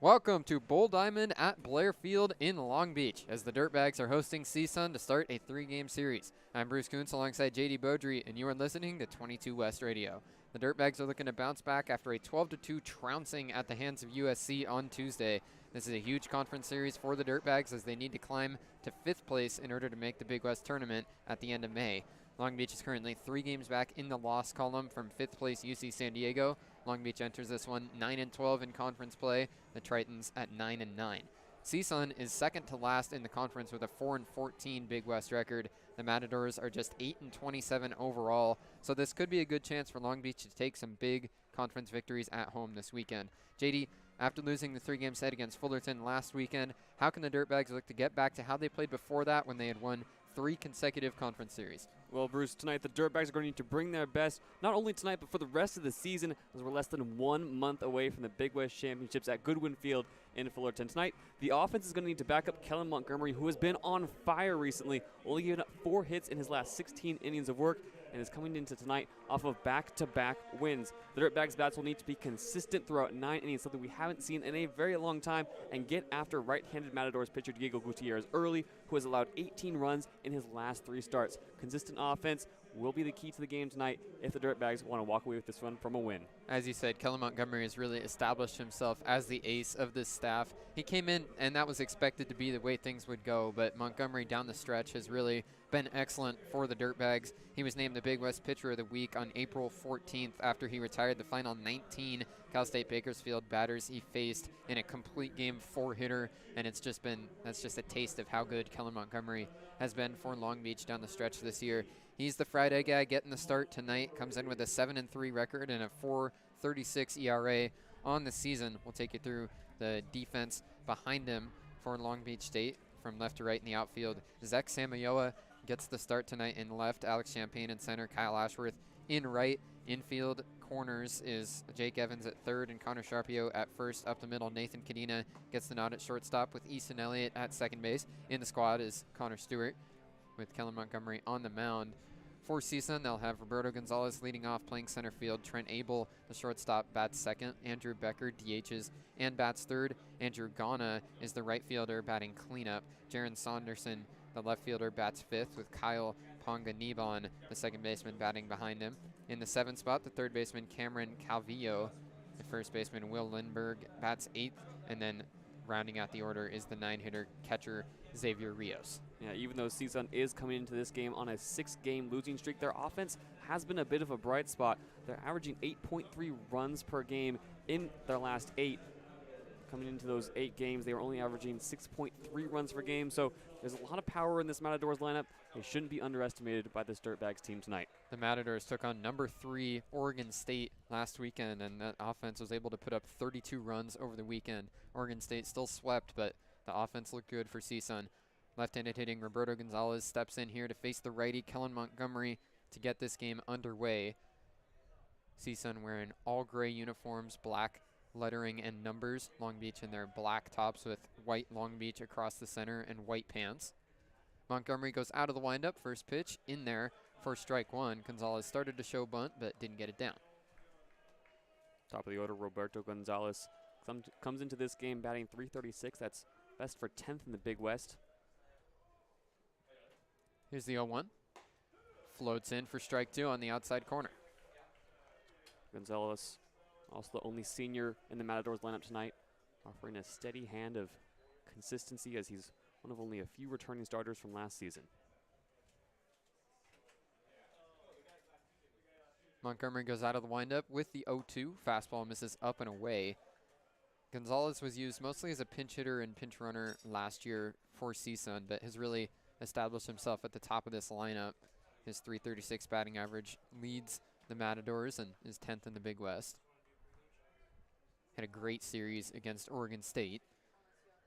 Welcome to Bull Diamond at Blair Field in Long Beach as the Dirtbags are hosting CSUN to start a 3-game series. I'm Bruce Kuntz alongside JayDe Beaudry, and you are listening to 22 West Radio. The Dirtbags are looking to bounce back after a 12-2 trouncing at the hands of USC on Tuesday. This is a huge conference series for the Dirtbags as they need to climb to 5th place in order to make the Big West tournament at the end of May. Long Beach is currently 3 games back in the loss column from 5th place UC San Diego. Long Beach enters this one 9-12 in conference play. The Tritons at 9-9. CSUN is second to last in the conference with a 4-14 Big West record. The Matadors are just 8-27 overall, so this could be a good chance for Long Beach to take some big conference victories at home this weekend. JayDe, after losing the 3-game set against Fullerton last weekend, how can the Dirtbags look to get back to how they played before that when they had won 3 consecutive conference series? Well, Bruce, tonight the Dirtbags are going to need to bring their best, not only tonight, but for the rest of the season, as we're less than 1 month away from the Big West Championships at Goodwin Field in Fullerton. Tonight, the offense is going to need to back up Kellen Montgomery, who has been on fire recently, only giving up 4 hits in his last 16 innings of work, and is coming into tonight off of back-to-back wins. The Dirtbags bats will need to be consistent throughout 9 innings, something we haven't seen in a very long time, and get after right-handed Matadors pitcher Diego Gutierrez early, who has allowed 18 runs in his last 3 starts. Consistent offense will be the key to the game tonight if the Dirtbags want to walk away with this one from a win. As you said, Kellen Montgomery has really established himself as the ace of this staff. He came in, and that was expected to be the way things would go, but Montgomery down the stretch has really been excellent for the Dirtbags. He was named the Big West Pitcher of the Week on April 14th after he retired the final 19 Cal State Bakersfield batters he faced in a complete game 4-hitter, and that's just a taste of how good Kellen Montgomery has been for Long Beach down the stretch this year. He's the Friday guy getting the start tonight, comes in with a 7-3 record and a 4.36 ERA on the season. We'll take you through the defense behind him for Long Beach State from left to right in the outfield. Zach Samayoa gets the start tonight in left, Alex Champagne in center, Kyle Ashworth in right. Infield corners is Jake Evans at third and Connor Sharpio at first. Up the middle, Nathan Cadena gets the nod at shortstop with Easton Elliott at second base. In the squad is Connor Stewart with Kellen Montgomery on the mound. For CSUN, they'll have Roberto Gonzalez leading off, playing center field. Trent Abel, the shortstop, bats second. Andrew Becker DHs and bats third. Andrew Ghana is the right fielder, batting cleanup. Jaron Saunderson, the left fielder, bats fifth, with Kyle Ponganiban, the second baseman, batting behind him. In the 7th spot, the third baseman, Cameron Calvillo. The first baseman, Will Lindberg, bats 8th. And then rounding out the order is the 9-hitter catcher, Xavier Rios. Yeah, even though CSUN is coming into this game on a 6-game losing streak, their offense has been a bit of a bright spot. They're averaging 8.3 runs per game in their last 8. Coming into those 8 games, they were only averaging 6.3 runs per game, so there's a lot of power in this Matadors lineup. They shouldn't be underestimated by this Dirtbags team tonight. The Matadors took on number 3 Oregon State last weekend, and that offense was able to put up 32 runs over the weekend. Oregon State still swept, but the offense looked good for CSUN. Left-handed hitting Roberto Gonzalez steps in here to face the righty Kellen Montgomery to get this game underway. CSUN wearing all gray uniforms, black lettering and numbers. Long Beach in their black tops with white Long Beach across the center and white pants. Montgomery goes out of the windup. First pitch in there for strike 1. Gonzalez started to show bunt but didn't get it down. Top of the order, Roberto Gonzalez comes into this game batting .336. That's best for 10th in the Big West. Here's the 0-1. Floats in for strike 2 on the outside corner. Gonzalez, also the only senior in the Matadors lineup tonight, offering a steady hand of consistency as he's one of only a few returning starters from last season. Montgomery goes out of the windup with the 0-2. Fastball misses up and away. Gonzalez was used mostly as a pinch hitter and pinch runner last year for CSUN, but has really established himself at the top of this lineup. His .336 batting average leads the Matadors and is 10th in the Big West. Had a great series against Oregon State.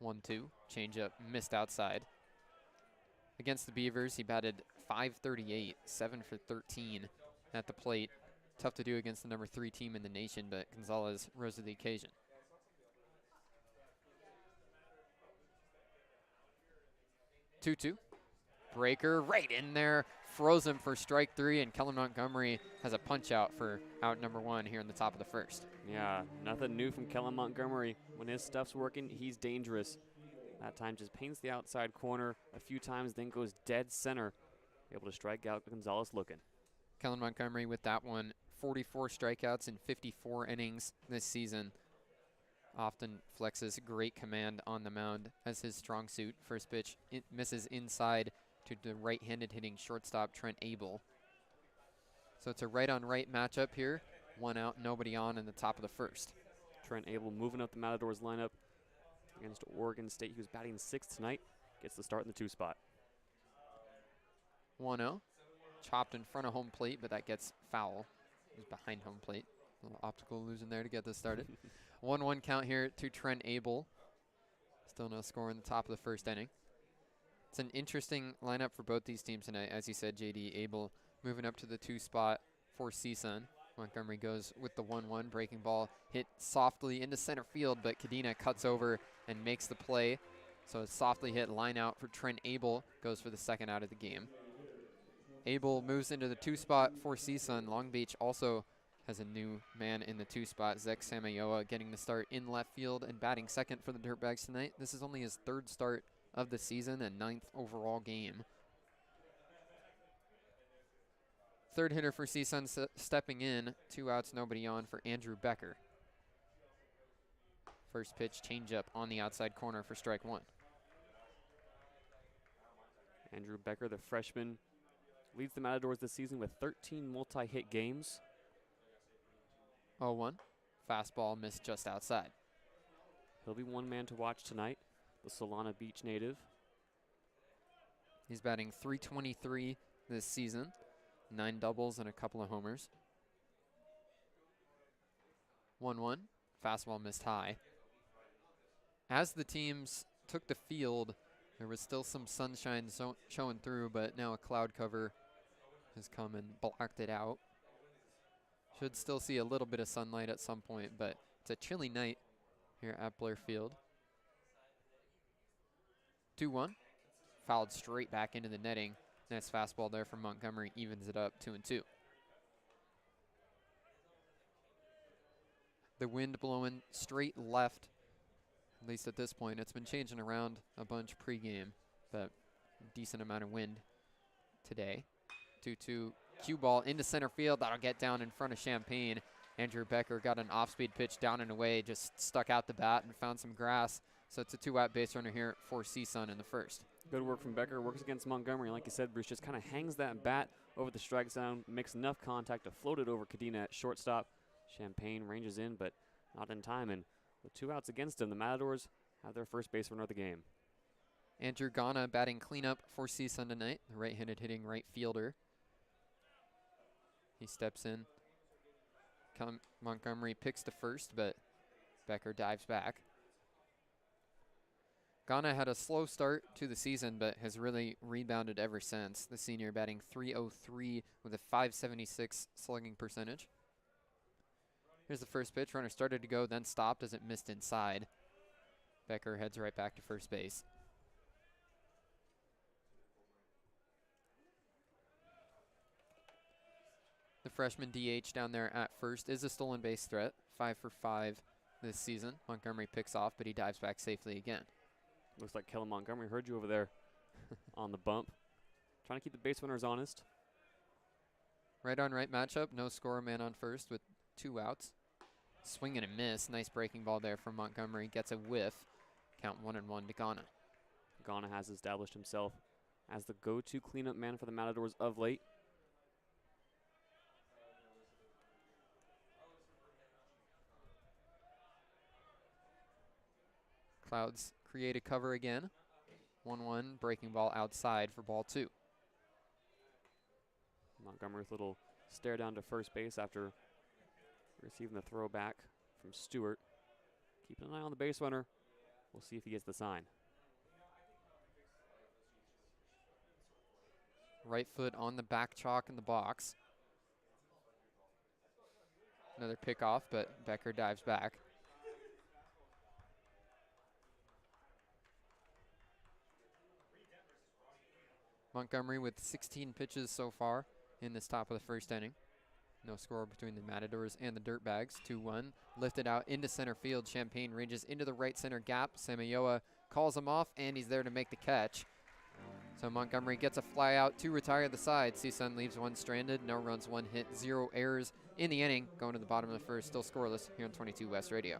1-2, changeup missed outside. Against the Beavers, he batted .538, 7 for 13 at the plate. Tough to do against the number 3 team in the nation, but Gonzalez rose to the occasion. 2-2. breaker right in there, froze him for strike 3, and Kellen Montgomery has a punch out for out number 1 here in the top of the first. Yeah, nothing new from Kellen Montgomery. When his stuff's working, he's dangerous. That time just paints the outside corner a few times, then goes dead center, able to strike out Gonzalez looking. Kellen Montgomery with that one, 44 strikeouts in 54 innings this season. Often flexes great command on the mound as his strong suit. First pitch, it misses inside to the right-handed hitting shortstop Trent Abel. So it's a right-on-right matchup here. 1 out, nobody on in the top of the first. Trent Abel moving up the Matadors lineup against Oregon State. He was batting 6th tonight. Gets the start in the 2 spot. 1-0. Chopped in front of home plate, but that gets foul. It was behind home plate. A little optical illusion there to get this started. 1-1 count here to Trent Abel. Still no score in the top of the first inning. It's an interesting lineup for both these teams tonight. As you said, JayDe, Abel moving up to the 2 spot for CSUN. Montgomery goes with the 1-1. Breaking ball hit softly into center field, but Cadena cuts over and makes the play. So a softly hit line out for Trent Abel. Goes for the 2nd out of the game. Abel moves into the 2 spot for CSUN. Long Beach also has a new man in the 2 spot. Zek Samayoa getting the start in left field and batting 2nd for the Dirtbags tonight. This is only his 3rd start of the season and 9th overall game. 3rd hitter for CSUN stepping in. 2 outs, nobody on for Andrew Becker. First pitch changeup on the outside corner for strike 1. Andrew Becker, the freshman, leads the Matadors this season with 13 multi-hit games. 0-1. Fastball missed just outside. He'll be one man to watch tonight, the Solana Beach native. He's batting .323 this season. 9 doubles and a couple of homers. 1-1. Fastball missed high. As the teams took the field, there was still some sunshine showing through, but now a cloud cover has come and blocked it out. Should still see a little bit of sunlight at some point, but it's a chilly night here at Blair Field. 2-1. Fouled straight back into the netting. Nice fastball there from Montgomery, evens it up 2-2. The wind blowing straight left, at least at this point. It's been changing around a bunch pregame, but decent amount of wind today. 2-2 cue ball into center field. That'll get down in front of Champaign. Andrew Becker got an off-speed pitch down and away, just stuck out the bat and found some grass. So it's a 2-out base runner here for CSUN in the first. Good work from Becker. Works against Montgomery. Like you said, Bruce just kind of hangs that bat over the strike zone, makes enough contact to float it over Cadena at shortstop. Champaign ranges in, but not in time. And with 2 outs against him, the Matadors have their first base runner of the game. Andrew Ghana batting cleanup for CSUN tonight, the right-handed hitting right fielder. He steps in. Montgomery picks the first, but Becker dives back. Ghana had a slow start to the season, but has really rebounded ever since. The senior batting .303 with a .576 slugging percentage. Here's the first pitch. Runner started to go, then stopped as it missed inside. Becker heads right back to first base. The freshman DH down there at first is a stolen base threat. 5 for 5 this season. Montgomery picks off, but he dives back safely again. Looks like Kellen Montgomery heard you over there on the bump. Trying to keep the base runners honest. Right on right matchup. No score, man on first with 2 outs. Swing and a miss. Nice breaking ball there from Montgomery. Gets a whiff. Count 1-1 to Ghana. Ghana has established himself as the go-to cleanup man for the Matadors of late. Clouds create a cover again. 1-1, breaking ball outside for ball 2. Montgomery with a little stare down to first base after receiving the throw back from Stewart. Keeping an eye on the base runner. We'll see if he gets the sign. Right foot on the back chalk in the box. Another pickoff, but Becker dives back. Montgomery with 16 pitches so far in this top of the first inning. No score between the Matadors and the Dirtbags. 2-1. Lifted out into center field. Champagne ranges into the right center gap. Samayoa calls him off, and he's there to make the catch. So Montgomery gets a fly out to retire the side. CSUN leaves one stranded. No runs, one hit, 0 errors in the inning. Going to the bottom of the first, still scoreless here on 22 West Radio.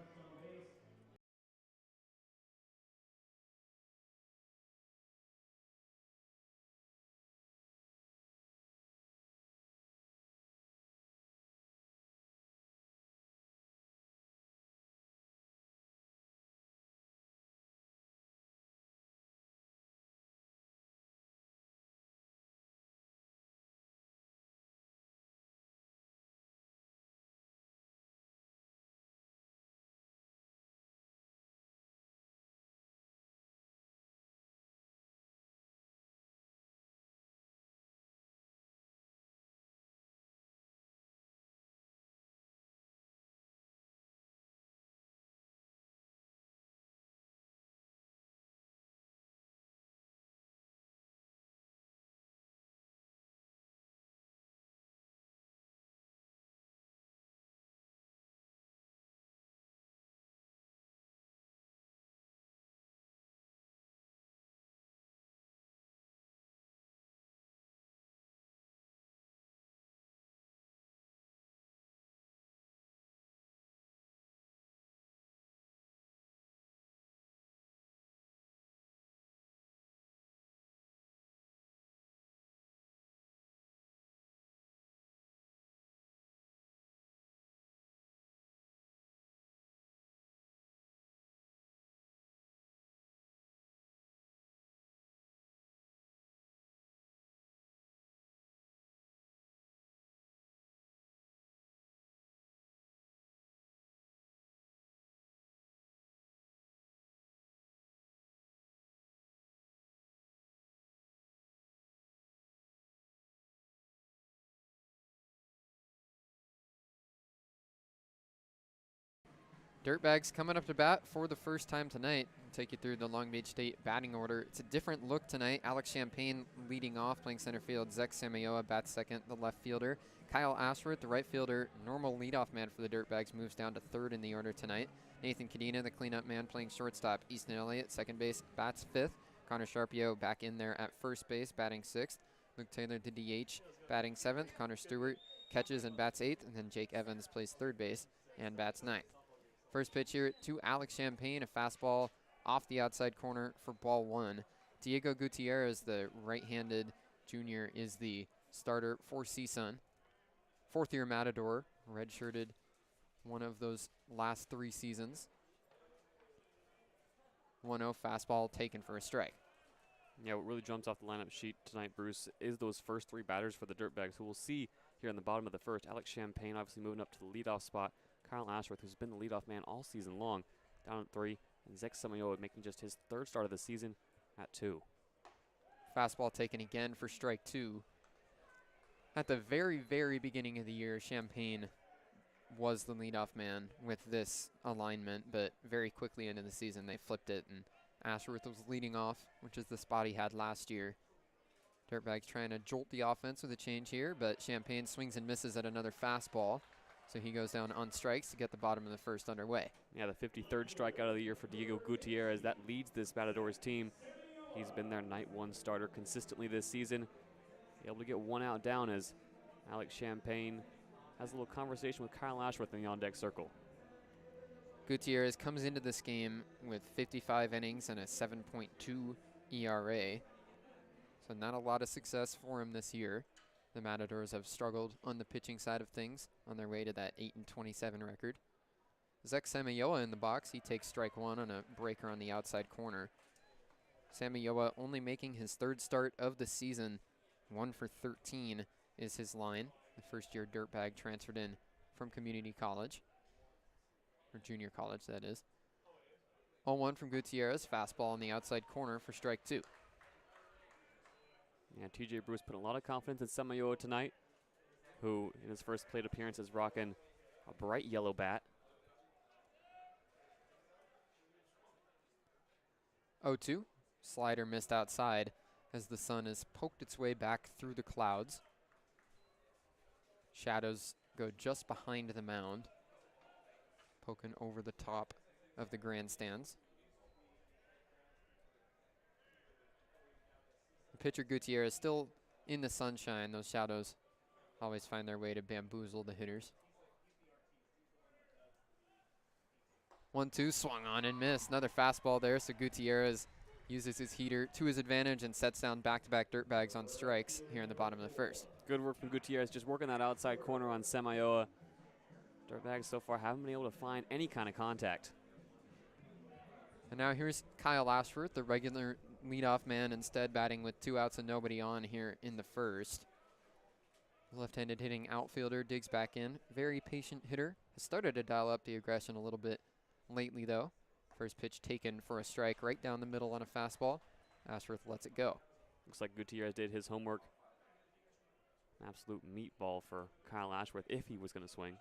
Dirtbags coming up to bat for the first time tonight. I'll take you through the Long Beach State batting order. It's a different look tonight. Alex Champagne leading off, playing center field. Zach Samayoa bats second, the left fielder. Kyle Ashworth, the right fielder, normal leadoff man for the Dirtbags, moves down to third in the order tonight. Nathan Cadena, the cleanup man, playing shortstop. Easton Elliott, second base, bats fifth. Connor Sharpio back in there at first base, batting sixth. Luke Taylor, the DH, batting seventh. Connor Stewart catches and bats eighth. And then Jake Evans plays third base and bats ninth. First pitch here to Alex Champagne, a fastball off the outside corner for ball one. Diego Gutierrez, the right-handed junior, is the starter for CSUN. Fourth-year Matador, redshirted one of those last 3 seasons. 1-0 fastball taken for a strike. Yeah, what really jumps off the lineup sheet tonight, Bruce, is those first 3 batters for the Dirtbags, who we'll see here in the bottom of the first. Alex Champagne obviously moving up to the leadoff spot. Kyle Ashworth, who's been the leadoff man all season long, down at 3. And Zach Samayoa making just his 3rd start of the season at 2. Fastball taken again for strike 2. At the very, very beginning of the year, Champagne was the leadoff man with this alignment, but very quickly into the season they flipped it, and Ashworth was leading off, which is the spot he had last year. Dirtbags trying to jolt the offense with a change here, but Champagne swings and misses at another fastball. So he goes down on strikes to get the bottom of the first underway. Yeah, the 53rd strikeout of the year for Diego Gutierrez. That leads this Matadors team. He's been their night 1 starter consistently this season. Able to get 1 out down as Alex Champagne has a little conversation with Kyle Ashworth in the on-deck circle. Gutierrez comes into this game with 55 innings and a 7.2 ERA. So not a lot of success for him this year. The Matadors have struggled on the pitching side of things on their way to that 8-27 record. Zach Samayoa in the box. He takes strike 1 on a breaker on the outside corner. Samayoa only making his 3rd start of the season. 1 for 13 is his line. The first-year Dirtbag transferred in from community college, or junior college, that is. 0-1 from Gutierrez. Fastball on the outside corner for strike 2. Yeah, TJ Bruce put a lot of confidence in Samayoa tonight, who in his first plate appearance is rocking a bright yellow bat. 0-2, slider missed outside. as the sun has poked its way back through the clouds. Shadows go just behind the mound, poking over the top of the grandstands. The pitcher Gutierrez still in the sunshine. Those shadows always find their way to bamboozle the hitters. 1-2, swung on and missed. Another fastball there, so Gutierrez uses his heater to his advantage and sets down back-to-back Dirtbags on strikes here in the bottom of the first. Good work from Gutierrez, just working that outside corner on Semioa. Dirtbags so far haven't been able to find any kind of contact. And now here's Kyle Ashworth, the regular leadoff man, instead batting with 2 outs and nobody on here in the first. Left-handed hitting outfielder digs back in. Very patient hitter. Has started to dial up the aggression a little bit lately, though. First pitch taken for a strike right down the middle on a fastball. Ashworth lets it go. Looks like Gutierrez did his homework. An absolute meatball for Kyle Ashworth if he was going to swing.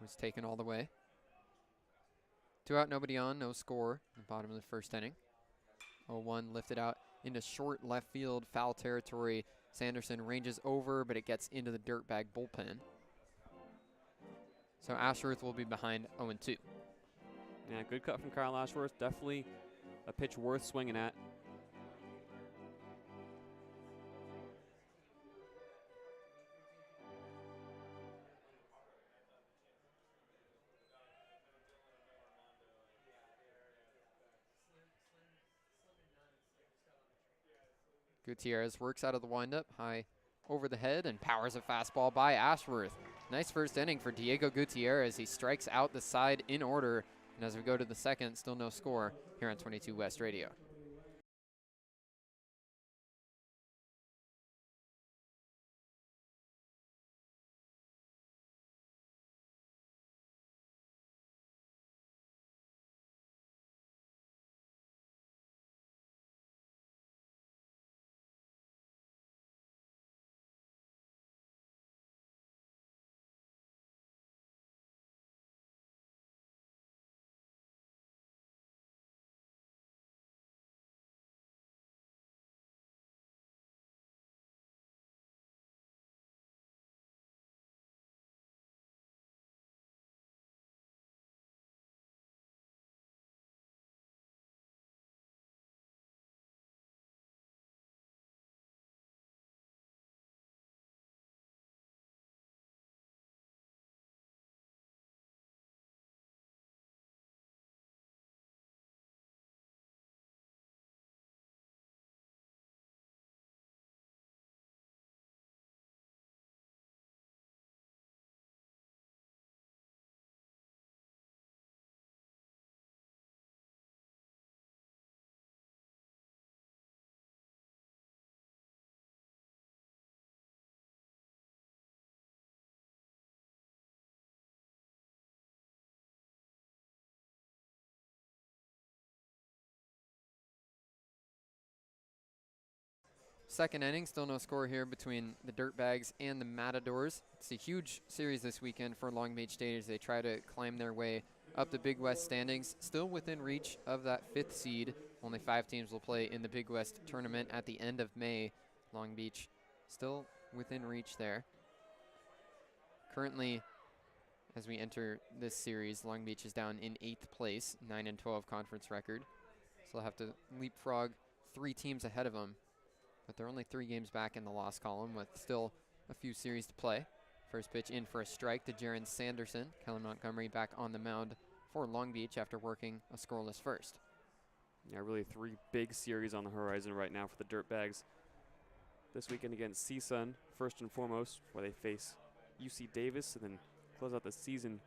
Was taken all the way. 2 out, nobody on, no score in the bottom of the first inning. 0-1 lifted out into short left field, foul territory. Sanderson ranges over, but it gets into the Dirtbag bullpen. So Ashworth will be behind 0-2. Yeah, good cut from Kyle Ashworth. Definitely a pitch worth swinging at. Gutierrez works out of the windup, high over the head, and powers a fastball by Ashworth. Nice first inning for Diego Gutierrez. He strikes out the side in order. And as we go to the second, still no score here on 22 West Radio. Second inning, still no score here between the Dirtbags and the Matadors. It's a huge series this weekend for Long Beach State as they try to climb their way up the Big West standings. Still within reach of that 5th seed. Only 5 teams will play in the Big West tournament at the end of May. Long Beach still within reach there. Currently, as we enter this series, Long Beach is down in 8th place, 9-12 conference record. So they'll have to leapfrog 3 teams ahead of them. But they're only 3 games back in the loss column with still a few series to play. First pitch in for a strike to Jaron Sanderson. Kellen Montgomery back on the mound for Long Beach after working a scoreless first. Yeah, really 3 big series on the horizon right now for the Dirtbags. This weekend against CSUN, first and foremost, where they face UC Davis, and then close out the season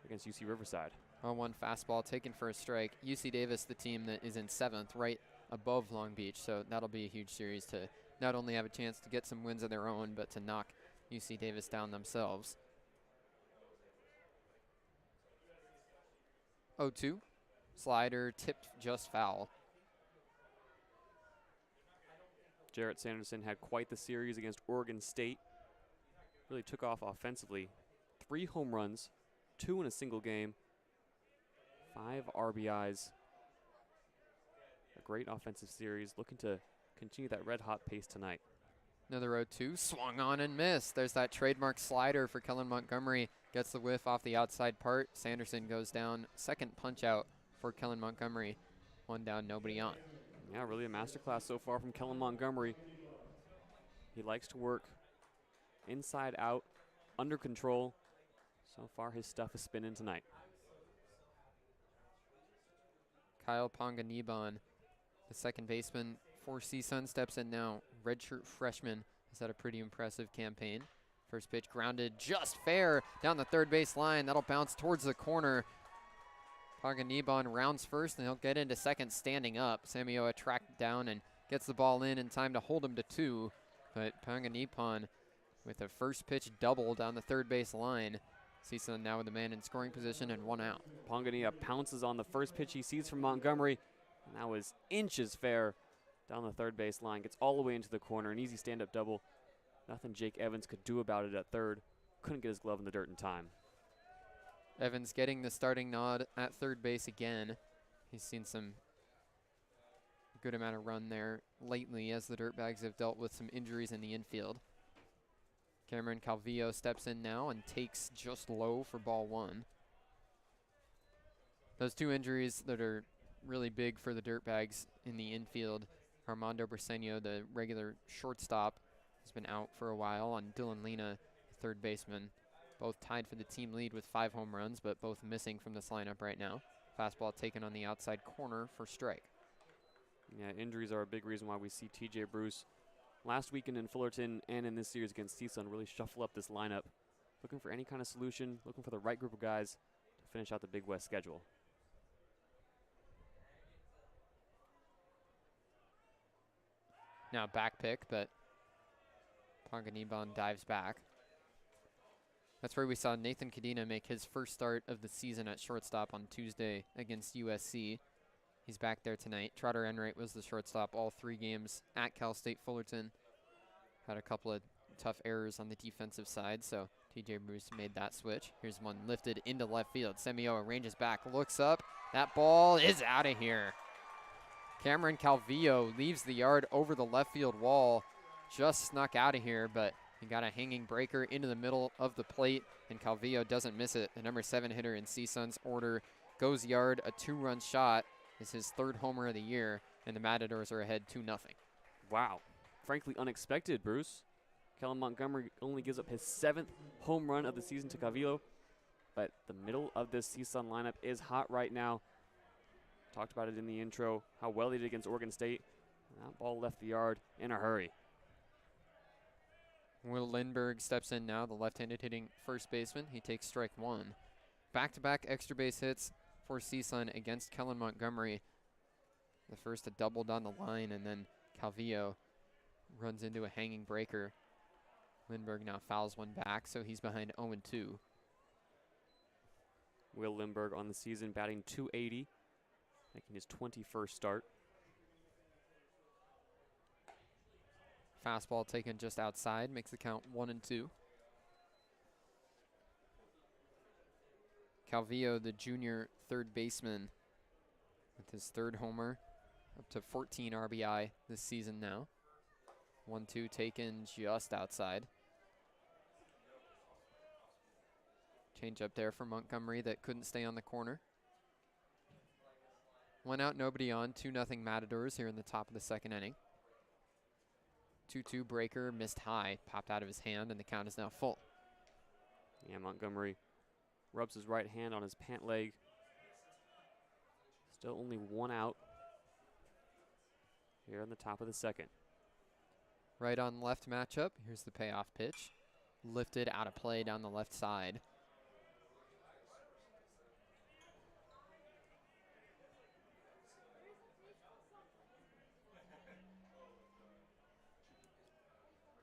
against UC Riverside. 0-1 fastball taken for a strike. UC Davis, the team that is in 7th, right above Long Beach, so that'll be a huge series to not only have a chance to get some wins of their own, but to knock UC Davis down themselves. 0-2, slider tipped just foul. Jarrett Sanderson had quite the series against Oregon State. Really took off offensively. 3 home runs, 2 in a single game, 5 RBIs. A great offensive series, looking to continue that red-hot pace tonight. Another 0-2, swung on and missed. There's that trademark slider for Kellen Montgomery. Gets the whiff off the outside part. Sanderson goes down. Second punch out for Kellen Montgomery. One down, nobody on. Yeah, really a masterclass so far from Kellen Montgomery. He likes to work inside out, under control. So far his stuff is spinning tonight. Kyle Ponganiban, the second baseman for CSUN, steps in now. Redshirt freshman has had a pretty impressive campaign. First pitch grounded just fair down the third base line. That'll bounce towards the corner. Ponganiban rounds first, and he'll get into second standing up. Samioa tracked down and gets the ball in time to hold him to 2. But Ponganiban with a first pitch double down the third base line. CSUN now with the man in scoring position and 1 out. Ponganiban pounces on the first pitch he sees from Montgomery. And that was inches fair down the third base line. Gets all the way into the corner. An easy stand-up double. Nothing Jake Evans could do about it at third. Couldn't get his glove in the dirt in time. Evans getting the starting nod at third base again. He's seen some good amount of run there lately as the Dirtbags have dealt with some injuries in the infield. Cameron Calvillo steps in now and takes just low for ball 1. Those 2 injuries that are really big for the Dirtbags in the infield. Armando Briseño, the regular shortstop, has been out for a while, and Dylan Lena, third baseman, both tied for the team lead with 5 home runs, but both missing from this lineup right now. Fastball taken on the outside corner for strike. Yeah, injuries are a big reason why we see TJ Bruce last weekend in Fullerton and in this series against CSUN really shuffle up this lineup. Looking for any kind of solution, looking for the right group of guys to finish out the Big West schedule. Now back pick, but Ponganiban dives back. That's where we saw Nathan Cadena make his first start of the season at shortstop on Tuesday against USC. He's back there tonight. Trotter Enright was the shortstop all 3 games at Cal State Fullerton. Had a couple of tough errors on the defensive side, so TJ Bruce made that switch. Here's one lifted into left field. Semioa ranges back, looks up. That ball is out of here. Cameron Calvillo leaves the yard over the left field wall. Just snuck out of here, but he got a hanging breaker into the middle of the plate, and Calvillo doesn't miss it. The number 7 hitter in CSUN's order goes yard. A 2-run shot is his 3rd homer of the year, and the Matadors are ahead 2-0. Wow. Frankly unexpected, Bruce. Kellen Montgomery only gives up his 7th home run of the season to Calvillo, but the middle of this CSUN lineup is hot right now. Talked about it in the intro, how well they did against Oregon State. That ball left the yard in a hurry. Will Lindbergh steps in now, the left-handed hitting first baseman. He takes strike 1. Back-to-back extra base hits for CSUN against Kellen Montgomery. The first a double down the line, and then Calvillo runs into a hanging breaker. Lindbergh now fouls one back, so he's behind 0-2. Will Lindbergh on the season batting .280, making his 21st start. Fastball taken just outside, makes the count 1-2. Calvillo, the junior third baseman, with his 3rd homer, up to 14 RBI this season now. 1-2 taken just outside. Change up there for Montgomery that couldn't stay on the corner. 1 out, nobody on. 2-0 Matadors here in the top of the 2nd inning. 2-2 breaker, missed high, popped out of his hand, and the count is now full. Yeah, Montgomery rubs his right hand on his pant leg. Still only 1 out here in the top of the 2nd. Right on left matchup. Here's the payoff pitch. Lifted out of play down the left side.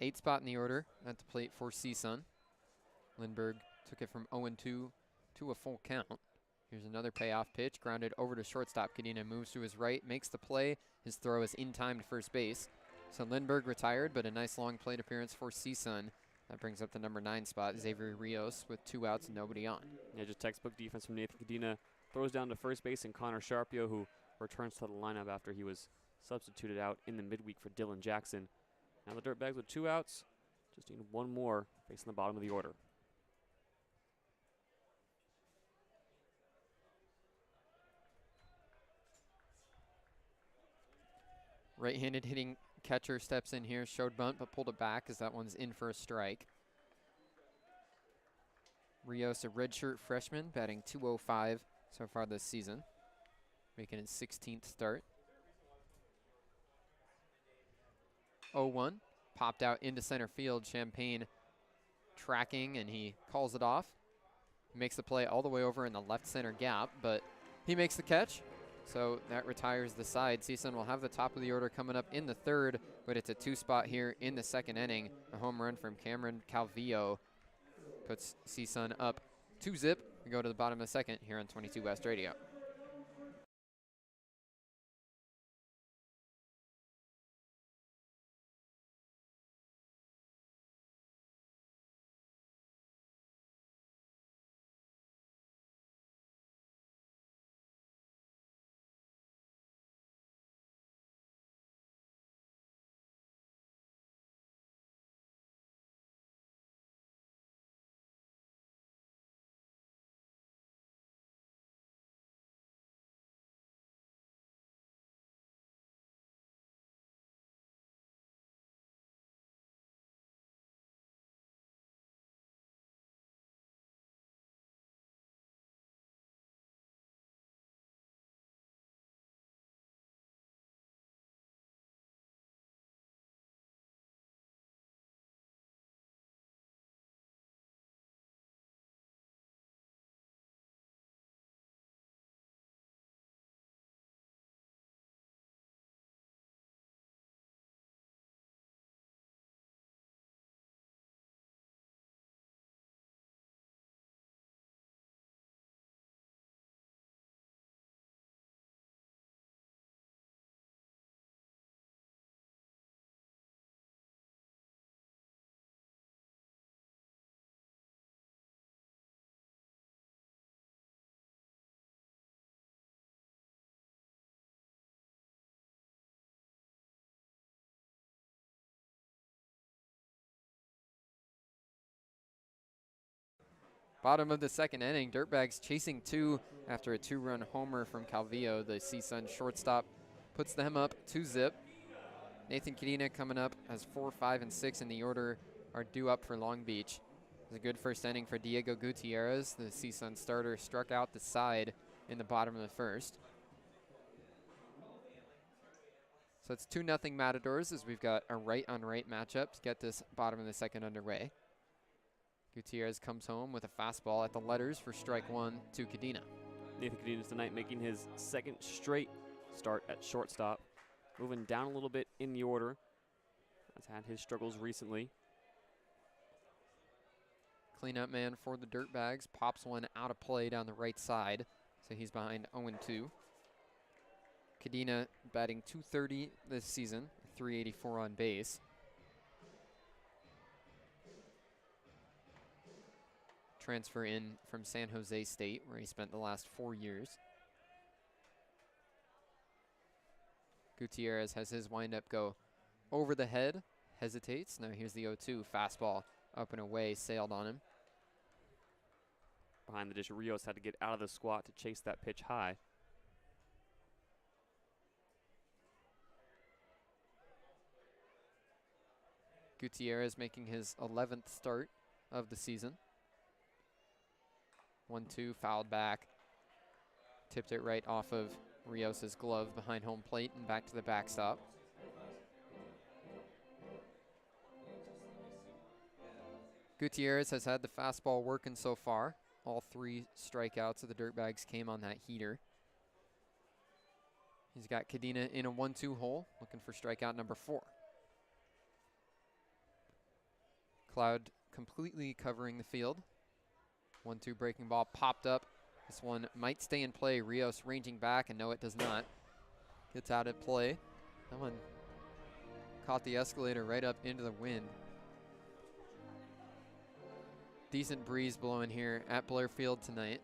Eighth spot in the order at the plate for CSUN. Lindbergh took it from 0-2 to a full count. Here's another payoff pitch, grounded over to shortstop. Cadena moves to his right, makes the play. His throw is in time to first base. So Lindbergh retired, but a nice long plate appearance for CSUN. That brings up the number 9 spot, Xavier Rios, with 2 outs and nobody on. Yeah, just textbook defense from Nathan Cadena. Throws down to first base, and Connor Sharpio, who returns to the lineup after he was substituted out in the midweek for Dylan Jackson. Now the Dirtbags with 2 outs, just need 1 more facing the bottom of the order. Right-handed hitting catcher steps in here, showed bunt, but pulled it back as that one's in for a strike. Rios, a redshirt freshman, batting .205 so far this season, making his 16th start. 0-1, popped out into center field. Champagne tracking, and he calls it off. Makes the play all the way over in the left center gap, but he makes the catch. So that retires the side. CSUN will have the top of the order coming up in the 3rd, but it's a 2-spot here in the 2nd inning. A home run from Cameron Calvillo puts CSUN up 2-0. We go to the bottom of the 2nd here on 22 West Radio. Bottom of the 2nd inning, Dirtbags chasing 2 after a 2-run homer from Calvillo. The CSUN shortstop puts them up 2-0. Nathan Cadena coming up as 4, 5, and 6 in the order are due up for Long Beach. It was a good first inning for Diego Gutierrez. The CSUN starter struck out the side in the bottom of the 1st. So it's 2-0 Matadors as we've got a right-on-right matchup to get this bottom of the 2nd underway. Gutierrez comes home with a fastball at the letters for strike 1 to Cadena. Nathan Cadena tonight making his 2nd straight start at shortstop. Moving down a little bit in the order. Has had his struggles recently. Cleanup man for the Dirtbags pops one out of play down the right side, so he's behind 0-2. Cadena batting .230 this season, .384 on base. Transfer in from San Jose State, where he spent the last 4 years. Gutierrez has his windup go over the head, hesitates. Now here's the 0-2 fastball up and away, sailed on him. Behind the dish, Rios had to get out of the squat to chase that pitch high. Gutierrez making his 11th start of the season. 1-2, fouled back. Tipped it right off of Rios's glove behind home plate and back to the backstop. Gutierrez has had the fastball working so far. All 3 strikeouts of the Dirtbags came on that heater. He's got Cadena in a 1-2 hole, looking for strikeout number 4. Cloud completely covering the field. 1-2 breaking ball popped up. This one might stay in play. Rios ranging back, and no, it does not. Gets out of play. That one caught the escalator right up into the wind. Decent breeze blowing here at Blair Field tonight.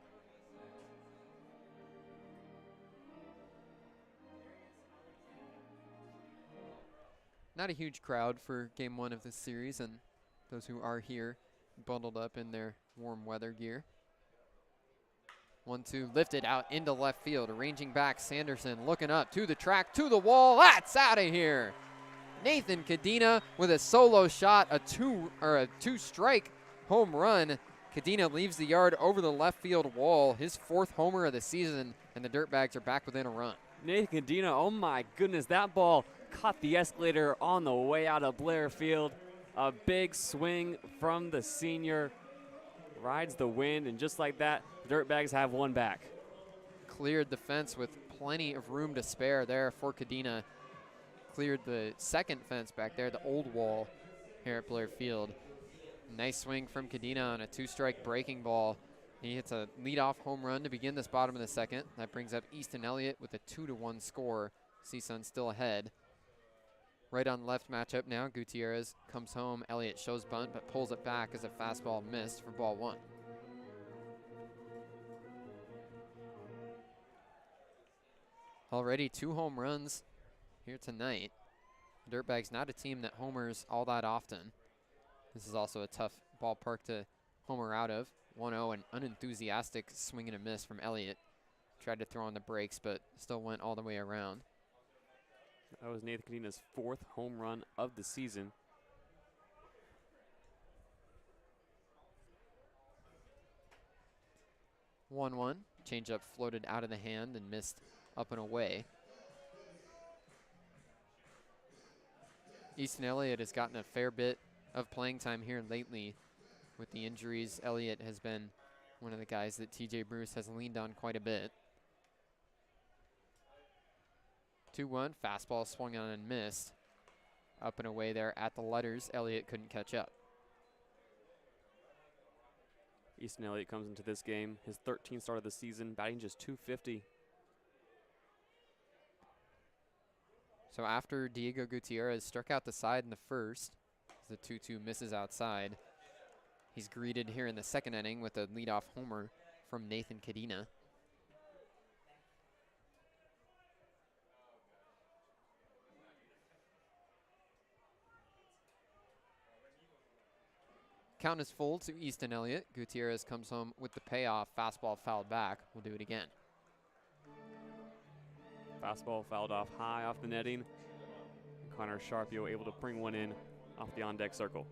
Not a huge crowd for game 1 of this series, and those who are here bundled up in their warm weather gear. 1-2 lifted out into left field, arranging back. Sanderson looking up to the track, to the wall. That's out of here. Nathan Cadena with a solo shot, a two-strike home run. Cadena leaves the yard over the left field wall, his 4th homer of the season, and the Dirtbags are back within a run. Nathan Cadena, oh my goodness, that ball caught the escalator on the way out of Blair Field. A big swing from the senior, rides the wind, and just like that, the Dirtbags have one back. Cleared the fence with plenty of room to spare there for Cadena. Cleared the second fence back there, the old wall here at Blair Field. Nice swing from Cadena on a 2-strike breaking ball. He hits a leadoff home run to begin this bottom of the second. That brings up Easton Elliott with a 2-1 score. CSUN still ahead. Right on left matchup now. Gutierrez comes home. Elliott shows bunt but pulls it back as a fastball missed for ball 1. Already 2 home runs here tonight. Dirtbags not a team that homers all that often. This is also a tough ballpark to homer out of. 1-0, an unenthusiastic swing and a miss from Elliott. Tried to throw on the brakes, but still went all the way around. That was Nathan Cadena's 4th home run of the season. One. Changeup floated out of the hand and missed up and away. Easton Elliott has gotten a fair bit of playing time here lately. With the injuries, Elliott has been one of the guys that TJ Bruce has leaned on quite a bit. 2-1, fastball swung on and missed. Up and away there at the letters. Elliott couldn't catch up. Easton Elliott comes into this game, his 13th start of the season, batting just .250. So after Diego Gutierrez struck out the side in the first, the 2-2 misses outside, he's greeted here in the second inning with a leadoff homer from Nathan Cadena. Count is full to Easton Elliott. Gutierrez comes home with the payoff. Fastball fouled back. We'll do it again. Fastball fouled off high off the netting. Connor Sharpio able to bring one in off the on-deck circle.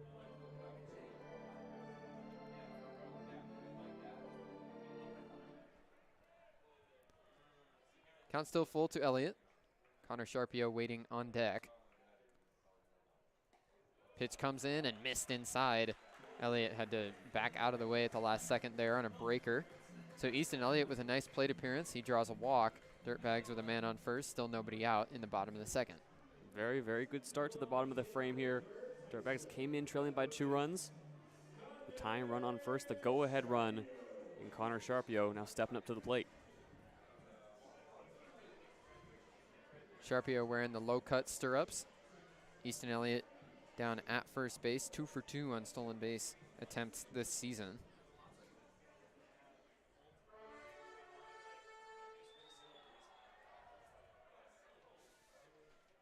Count still full to Elliott. Connor Sharpio waiting on deck. Pitch comes in and missed inside. Elliott had to back out of the way at the last second there on a breaker. So Easton Elliott with a nice plate appearance. He draws a walk. Dirtbags with a man on first. Still nobody out in the bottom of the second. Very, very good start to the bottom of the frame here. Dirtbags came in trailing by 2 runs. The tying run on first, the go-ahead run. And Connor Sharpio now stepping up to the plate. Sharpio wearing the low-cut stirrups. Easton Elliott down at first base, 2 for 2 on stolen base attempts this season.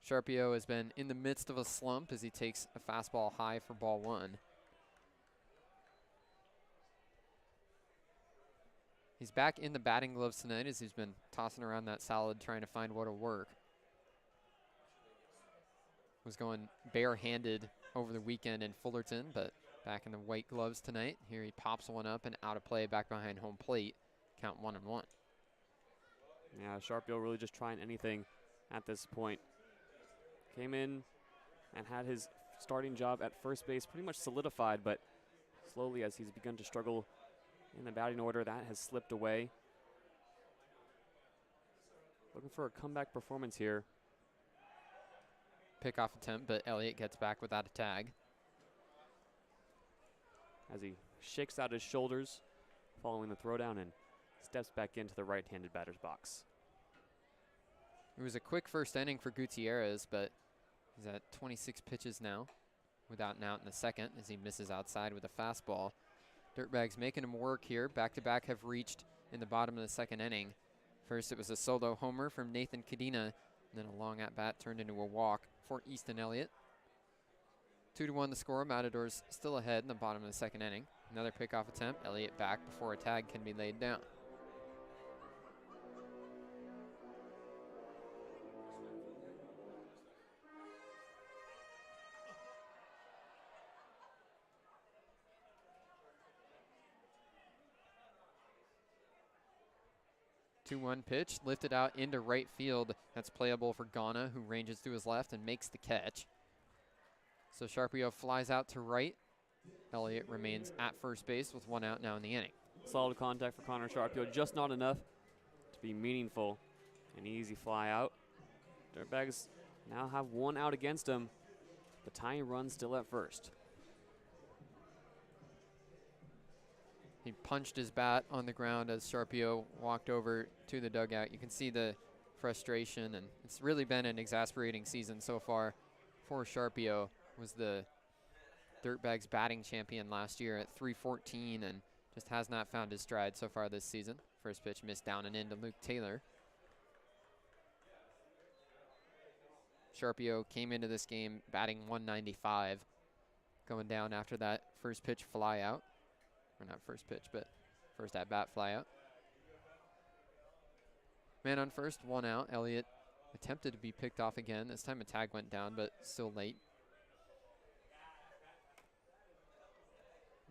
Sharpio has been in the midst of a slump as he takes a fastball high for ball 1. He's back in the batting gloves tonight as he's been tossing around that salad trying to find what'll work. Was going barehanded over the weekend in Fullerton, but back in the white gloves tonight. Here he pops one up and out of play back behind home plate. Count 1-1. Yeah, Sharpio really just trying anything at this point. Came in and had his starting job at first base pretty much solidified, but slowly as he's begun to struggle in the batting order, that has slipped away. Looking for a comeback performance here. Pickoff attempt, but Elliott gets back without a tag. As he shakes out his shoulders following the throwdown and steps back into the right-handed batter's box. It was a quick first inning for Gutierrez, but he's at 26 pitches now without an out in the second as he misses outside with a fastball. Dirtbags making him work here. Back-to-back have reached in the bottom of the second inning. First it was a solo homer from Nathan Cadena, and then a long at-bat turned into a walk for Easton Elliott. 2-1 the score. Matadors still ahead in the bottom of the second inning. Another pickoff attempt. Elliott back before a tag can be laid down. Two-one pitch lifted out into right field. That's playable for Ghana, who ranges to his left and makes the catch. So Sharpio flies out to right. Elliott remains at first base with 1 out now in the inning. Solid contact for Connor Sharpio, just not enough to be meaningful. An easy fly out. Dirtbags now have 1 out against them. The tying run still at first. He punched his bat on the ground as Sharpio walked over to the dugout. You can see the frustration, and it's really been an exasperating season so far for Sharpio. Was the Dirtbags batting champion last year at .314 and just has not found his stride so far this season. First pitch missed down and in to Luke Taylor. Sharpio came into this game batting .195, going down after that first pitch fly out. Or not first pitch, but first at-bat fly out. Man on first, 1 out. Elliott attempted to be picked off again. This time a tag went down, but still late.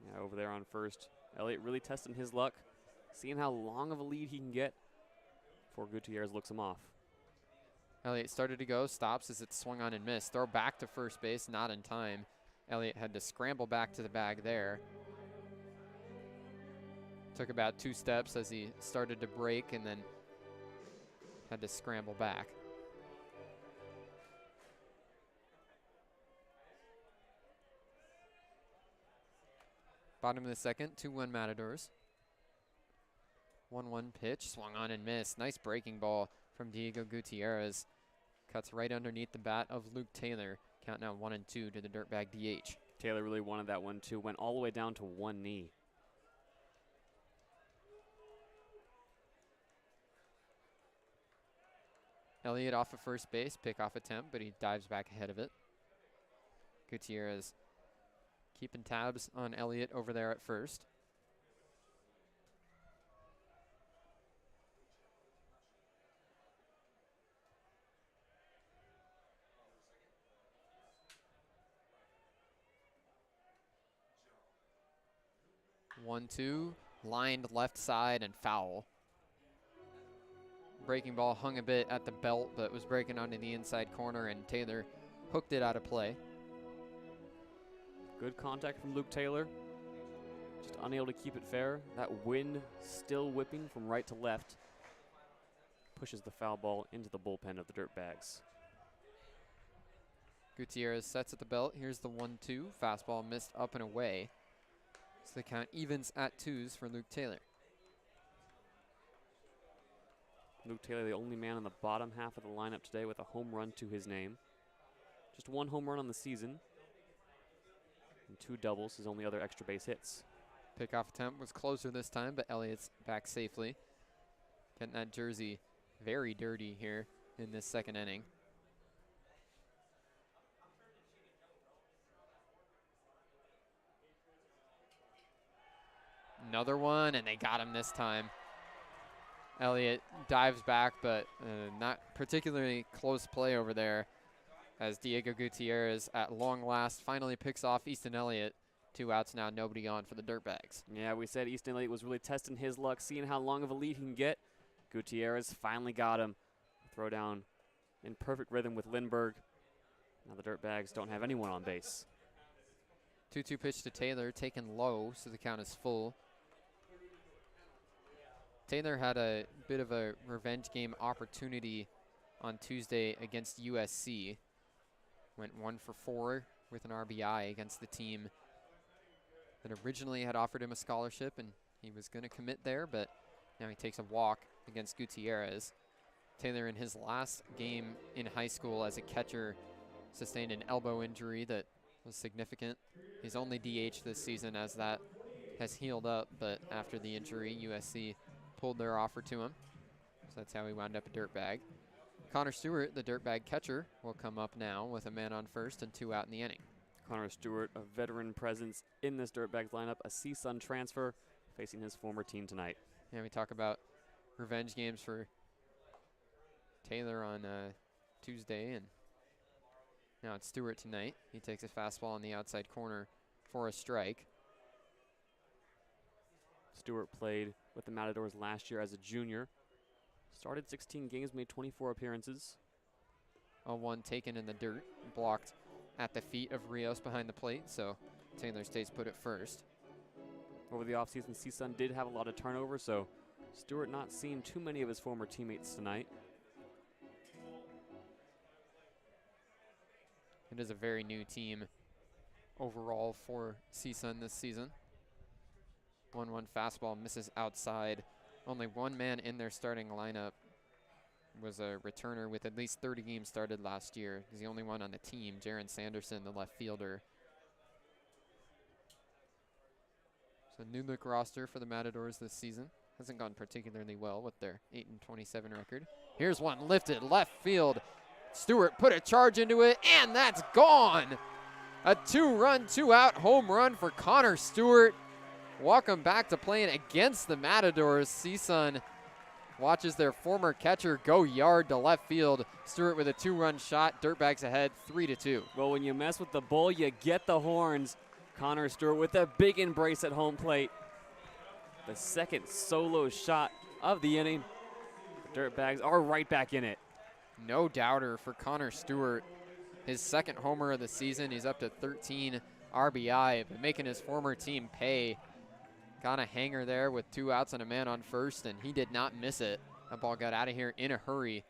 Yeah, over there on first. Elliott really testing his luck, seeing how long of a lead he can get before Gutierrez looks him off. Elliott started to go, stops as it's swung on and missed. Throw back to first base, not in time. Elliott had to scramble back to the bag there. Took about 2 steps as he started to break and then had to scramble back. Bottom of the second, 2-1 Matadors. 1-1 pitch, swung on and missed. Nice breaking ball from Diego Gutierrez. Cuts right underneath the bat of Luke Taylor. Count now 1-2 to the Dirtbag DH. Taylor really wanted that one too. Went all the way down to 1 knee. Elliott off of first base, pickoff attempt, but he dives back ahead of it. Gutierrez keeping tabs on Elliott over there at first. One, two, lined left side and foul. Breaking ball hung a bit at the belt, but was breaking onto the inside corner, and Taylor hooked it out of play. Good contact from Luke Taylor. Just unable to keep it fair. That wind still whipping from right to left. Pushes the foul ball into the bullpen of the Dirtbags. Gutierrez sets at the belt. Here's the 1-2. Fastball missed up and away. So the count evens at 2s for Luke Taylor. Luke Taylor, the only man in the bottom half of the lineup today with a home run to his name. Just 1 home run on the season. And 2 doubles, his only other extra base hits. Pickoff attempt was closer this time, but Elliott's back safely. Getting that jersey very dirty here in this second inning. Another one, and they got him this time. Elliott dives back, but not particularly close play over there as Diego Gutierrez at long last finally picks off Easton Elliott. 2 outs now, nobody on for the Dirtbags. Yeah, we said Easton Elliott was really testing his luck, seeing how long of a lead he can get. Gutierrez finally got him. Throw down in perfect rhythm with Lindbergh. Now the Dirtbags don't have anyone on base. 2-2 pitch to Taylor, taken low, so the count is full. Taylor had a bit of a revenge game opportunity on Tuesday against USC. Went 1 for 4 with an RBI against the team that originally had offered him a scholarship, and he was going to commit there, but now he takes a walk against Gutierrez. Taylor, in his last game in high school as a catcher, sustained an elbow injury that was significant. He's only DH this season as that has healed up, but after the injury, USC pulled their offer to him. So that's how he wound up a Dirtbag. Connor Stewart, the Dirtbag catcher, will come up now with a man on first and 2 out in the inning. Connor Stewart, a veteran presence in this Dirtbags lineup, a CSUN transfer, facing his former team tonight. Yeah, we talk about revenge games for Taylor on Tuesday, and now it's Stewart tonight. He takes a fastball on the outside corner for a strike. Stewart played with the Matadors last year as a junior. Started 16 games, made 24 appearances. A 1 taken in the dirt, blocked at the feet of Rios behind the plate, so Taylor State's put it first. Over the offseason, CSUN did have a lot of turnover, so Stewart not seeing too many of his former teammates tonight. It is a very new team overall for CSUN this season. 1-1 fastball misses outside. Only one man in their starting lineup was a returner with at least 30 games started last year. He's the only one on the team, Jaron Sanderson, the left fielder. So new look roster for the Matadors this season. Hasn't gone particularly well with their 8-27 record. Here's one lifted left field. Stewart put a charge into it, and that's gone. A 2-run, 2-out home run for Connor Stewart. Welcome back to playing against the Matadors. CSUN watches their former catcher go yard to left field. Stewart with a 2-run shot. Dirtbags ahead 3-2. Well, when you mess with the bull, you get the horns. Connor Stewart with a big embrace at home plate. The second solo shot of the inning. The Dirtbags are right back in it. No doubter for Connor Stewart. His second homer of the season. He's up to 13 RBI, but making his former team pay. Got a hanger there with 2 outs and a man on first, and he did not miss it. That ball got out of here in a hurry.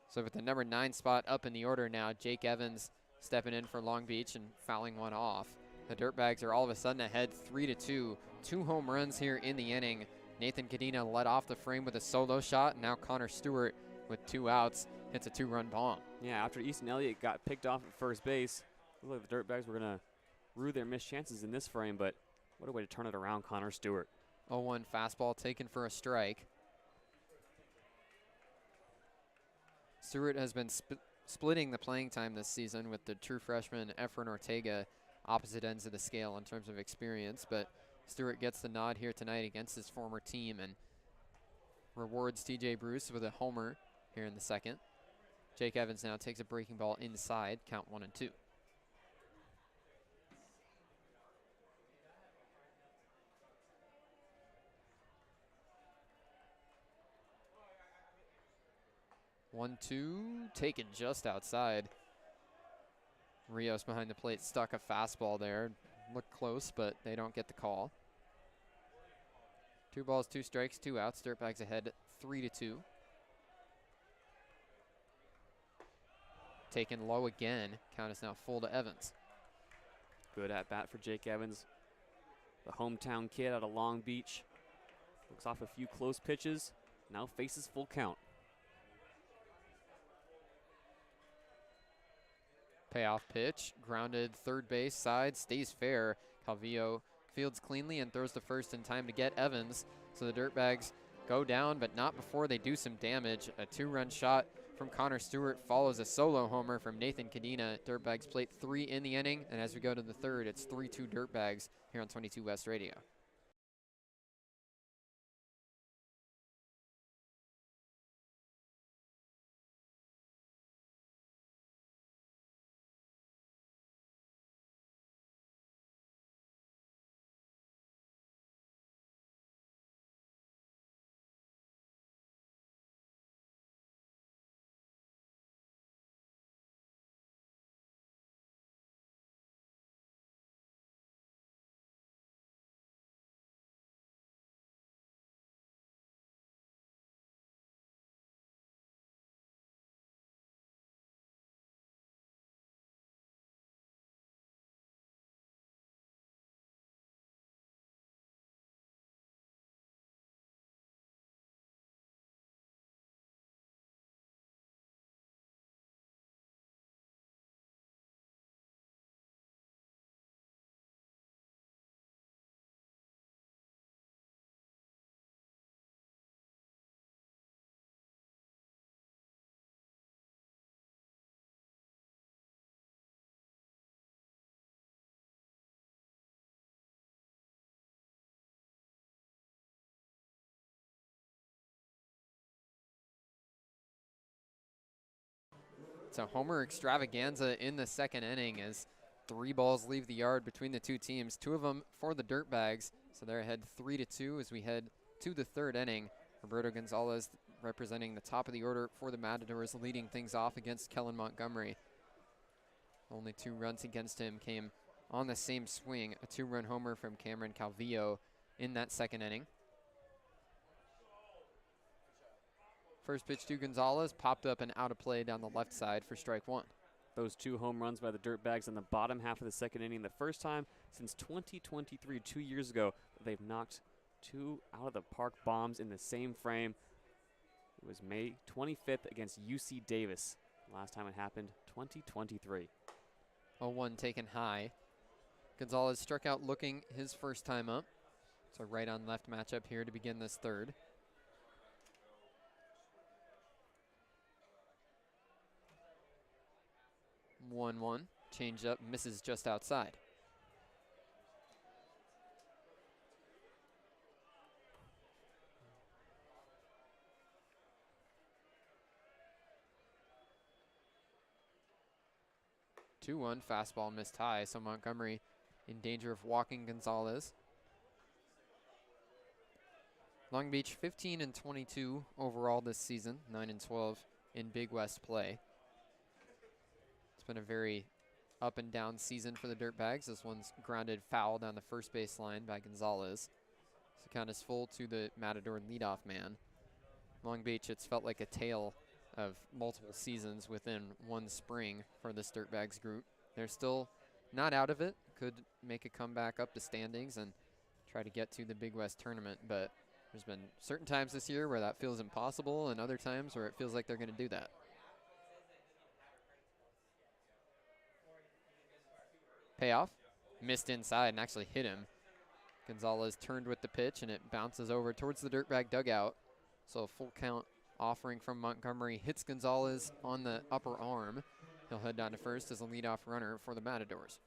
So with the number 9 spot up in the order now, Jake Evans stepping in for Long Beach and fouling one off. The Dirtbags are all of a sudden ahead 3-2. 2 home runs here in the inning. Nathan Cadena led off the frame with a solo shot, and now Connor Stewart with 2 outs hits a 2-run bomb. Yeah, after Easton Elliott got picked off at first base, looked like the Dirtbags were going to rue their missed chances in this frame, but what a way to turn it around, Connor Stewart. 0-1 fastball taken for a strike. Stewart has been splitting the playing time this season with the true freshman Efren Ortega opposite ends of the scale in terms of experience, but Stewart gets the nod here tonight against his former team and rewards TJ Bruce with a homer here in the second. Jake Evans now takes a breaking ball inside, count 1-2. One, two, taken just outside. Rios behind the plate stuck a fastball there. Looked close, but they don't get the call. 2 balls, 2 strikes, 2 outs. Dirtbags ahead 3-2. Taken low again. Count is now full to Evans. Good at bat for Jake Evans. The hometown kid out of Long Beach. Looks off a few close pitches. Now faces full count. Payoff pitch, grounded third base side, stays fair. Calvillo fields cleanly and throws to first in time to get Evans. So the Dirtbags go down, but not before they do some damage. A 2-run shot from Connor Stewart follows a solo homer from Nathan Cadena. Dirtbags plate 3 in the inning, and as we go to the third, it's 3-2 Dirtbags here on 22 West Radio. It's a homer extravaganza in the second inning as 3 balls leave the yard between the two teams, 2 of them for the Dirtbags. So they're ahead 3-2 as we head to the third inning. Roberto Gonzalez representing the top of the order for the Matadors, leading things off against Kellen Montgomery. Only 2 runs against him came on the same swing, a 2-run homer from Cameron Calvillo in that second inning. First pitch to Gonzalez, popped up and out of play down the left side for strike 1. Those 2 home runs by the Dirtbags in the bottom half of the second inning, the first time since 2023, 2 years ago, they've knocked 2 out of the park bombs in the same frame. It was May 25th against UC Davis. Last time it happened, 2023. 0-1 taken high. Gonzalez struck out looking his first time up. It's a right on left matchup here to begin this third. One, change up, misses just outside. Two-one, fastball missed high, so Montgomery in danger of walking Gonzalez. Long Beach 15-22 overall this season, 9-12 in Big West play. It's been a very up and down season for the Dirtbags. This one's grounded foul down the first base line by Gonzalez. So count is full to the Matador leadoff man. Long Beach, it's felt like a tale of multiple seasons within one spring for this Dirtbags group. They're still not out of it. Could make a comeback up the standings and try to get to the Big West tournament, but there's been certain times this year where that feels impossible and other times where it feels like they're going to do that. Payoff, missed inside and actually hit him. Gonzalez turned with the pitch and it bounces over towards the Dirtbag dugout. So a full count offering from Montgomery hits Gonzalez on the upper arm. He'll head down to first as a leadoff runner for the Matadors.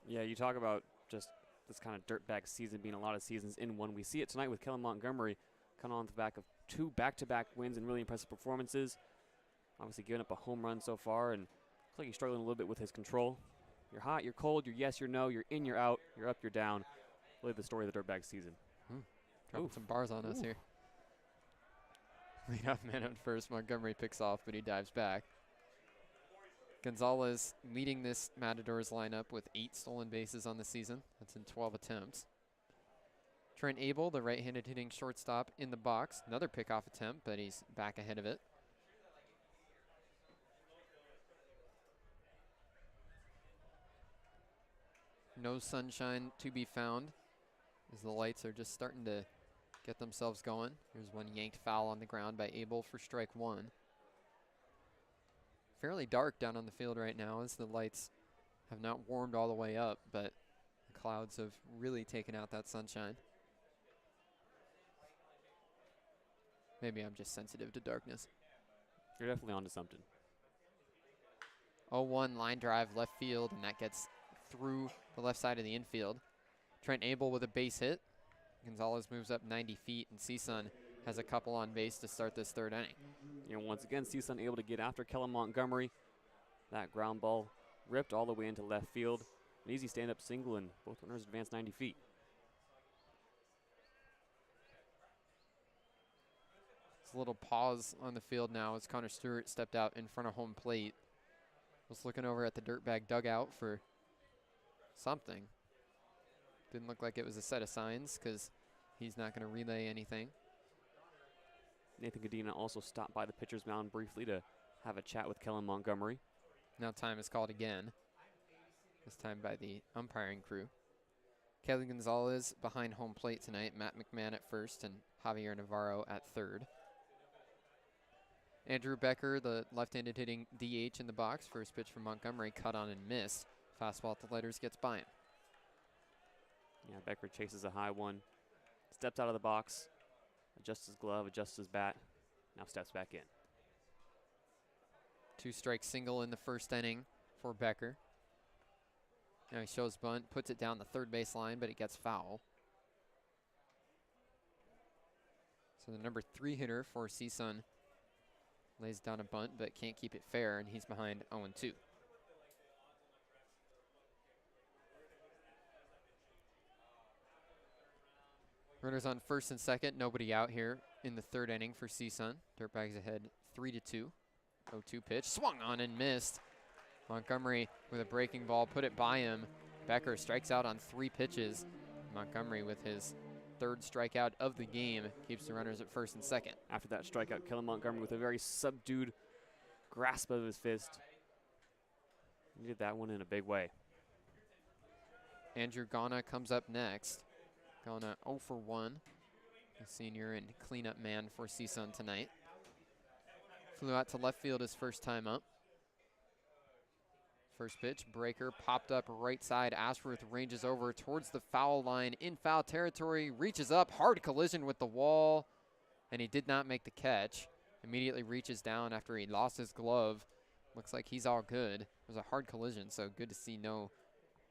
Yeah, you talk about just this kind of Dirtbag season being a lot of seasons in one. We see it tonight with Kellen Montgomery coming on the back of 2 back-to-back wins and really impressive performances. Obviously giving up a home run so far, and looks like he's struggling a little bit with his control. You're hot, you're cold, you're yes, you're no, you're in, you're out, you're up, you're down. Really the story of the Dirtbag season. Dropping some bars on us here. Leadoff man at first, Montgomery picks off, but he dives back. Gonzalez leading this Matadors lineup with 8 stolen bases on the season. That's in 12 attempts. Trent Abel, the right-handed hitting shortstop in the box. Another pickoff attempt, but he's back ahead of it. No sunshine to be found as the lights are just starting to get themselves going. Here's one yanked foul on the ground by Abel for strike 1. Fairly dark down on the field right now as the lights have not warmed all the way up, but the clouds have really taken out that sunshine. Maybe I'm just sensitive to darkness. You're definitely onto something. 0-1 line drive left field, and that gets through the left side of the infield. Trent Abel with a base hit. Gonzalez moves up 90 feet, and CSUN has a couple on base to start this third inning. You know, once again, CSUN able to get after Kellen Montgomery. That ground ball ripped all the way into left field. An easy stand-up single, and both runners advance 90 feet. It's a little pause on the field now as Connor Stewart stepped out in front of home plate. Was looking over at the Dirtbag dugout for something. Didn't look like it was a set of signs because he's not going to relay anything. Nathan Godina also stopped by the pitcher's mound briefly to have a chat with Kellen Montgomery. Now time is called again, this time by the umpiring crew. Kelly Gonzalez behind home plate tonight, Matt McMahon at first and Javier Navarro at third. Andrew Becker, the left-handed hitting DH in the box. First pitch from Montgomery, cut on and missed. Fastball at the letters gets by him. Yeah, Becker chases a high one, steps out of the box, adjusts his glove, adjusts his bat, now steps back in. 2-strike single in the first inning for Becker. Now he shows bunt, puts it down the third base line, but it gets foul. So the number 3 hitter for CSUN Lays down a bunt, but can't keep it fair, and he's behind 0-2. Runners on first and second, nobody out here in the third inning for CSUN. Dirtbags ahead 3-2. 0-2 pitch, swung on and missed. Montgomery with a breaking ball, put it by him. Becker strikes out on 3 pitches. Montgomery with his 3rd strikeout of the game keeps the runners at first and second. After that strikeout, Kellen Montgomery with a very subdued grasp of his fist. He did that one in a big way. Andrew Ghana comes up next. Ghana 0 for 1. The senior and cleanup man for CSUN tonight. Flew out to left field his first time up. First pitch, breaker, popped up right side. Ashworth ranges over towards the foul line in foul territory, reaches up, hard collision with the wall, and he did not make the catch. Immediately reaches down after he lost his glove. Looks like he's all good. It was a hard collision, so good to see no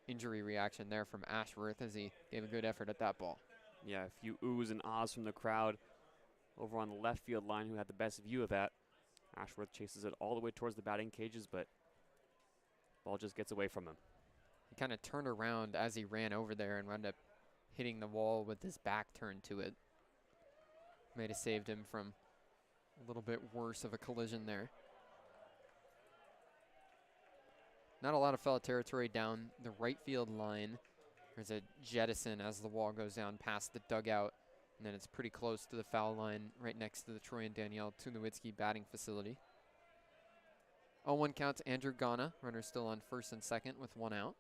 injury reaction there from Ashworth as he gave a good effort at that ball. Yeah, a few oohs and ahs from the crowd over on the left field line, who had the best view of that. Ashworth chases it all the way towards the batting cages, but ball just gets away from him. He kind of turned around as he ran over there and wound up hitting the wall with his back turned to it. May have saved him from a little bit worse of a collision there. Not a lot of foul territory down the right field line. There's a jettison as the wall goes down past the dugout, and then it's pretty close to the foul line right next to the Troy and Danielle Tunowitzki batting facility. 0-1 count to Andrew Ghana. Runner still on first and second with 1 out.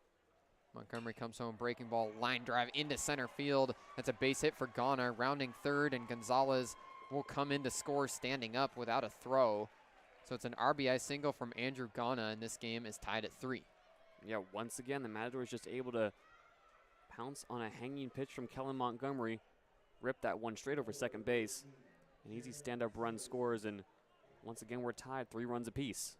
Montgomery comes home, breaking ball, line drive into center field. That's a base hit for Ghana, rounding third, and Gonzalez will come in to score standing up without a throw. So it's an RBI single from Andrew Ghana, and this game is tied at 3. Yeah, once again, the Matadors just able to pounce on a hanging pitch from Kellen Montgomery, rip that one straight over second base. An easy stand-up run scores, and once again, we're tied 3 runs apiece.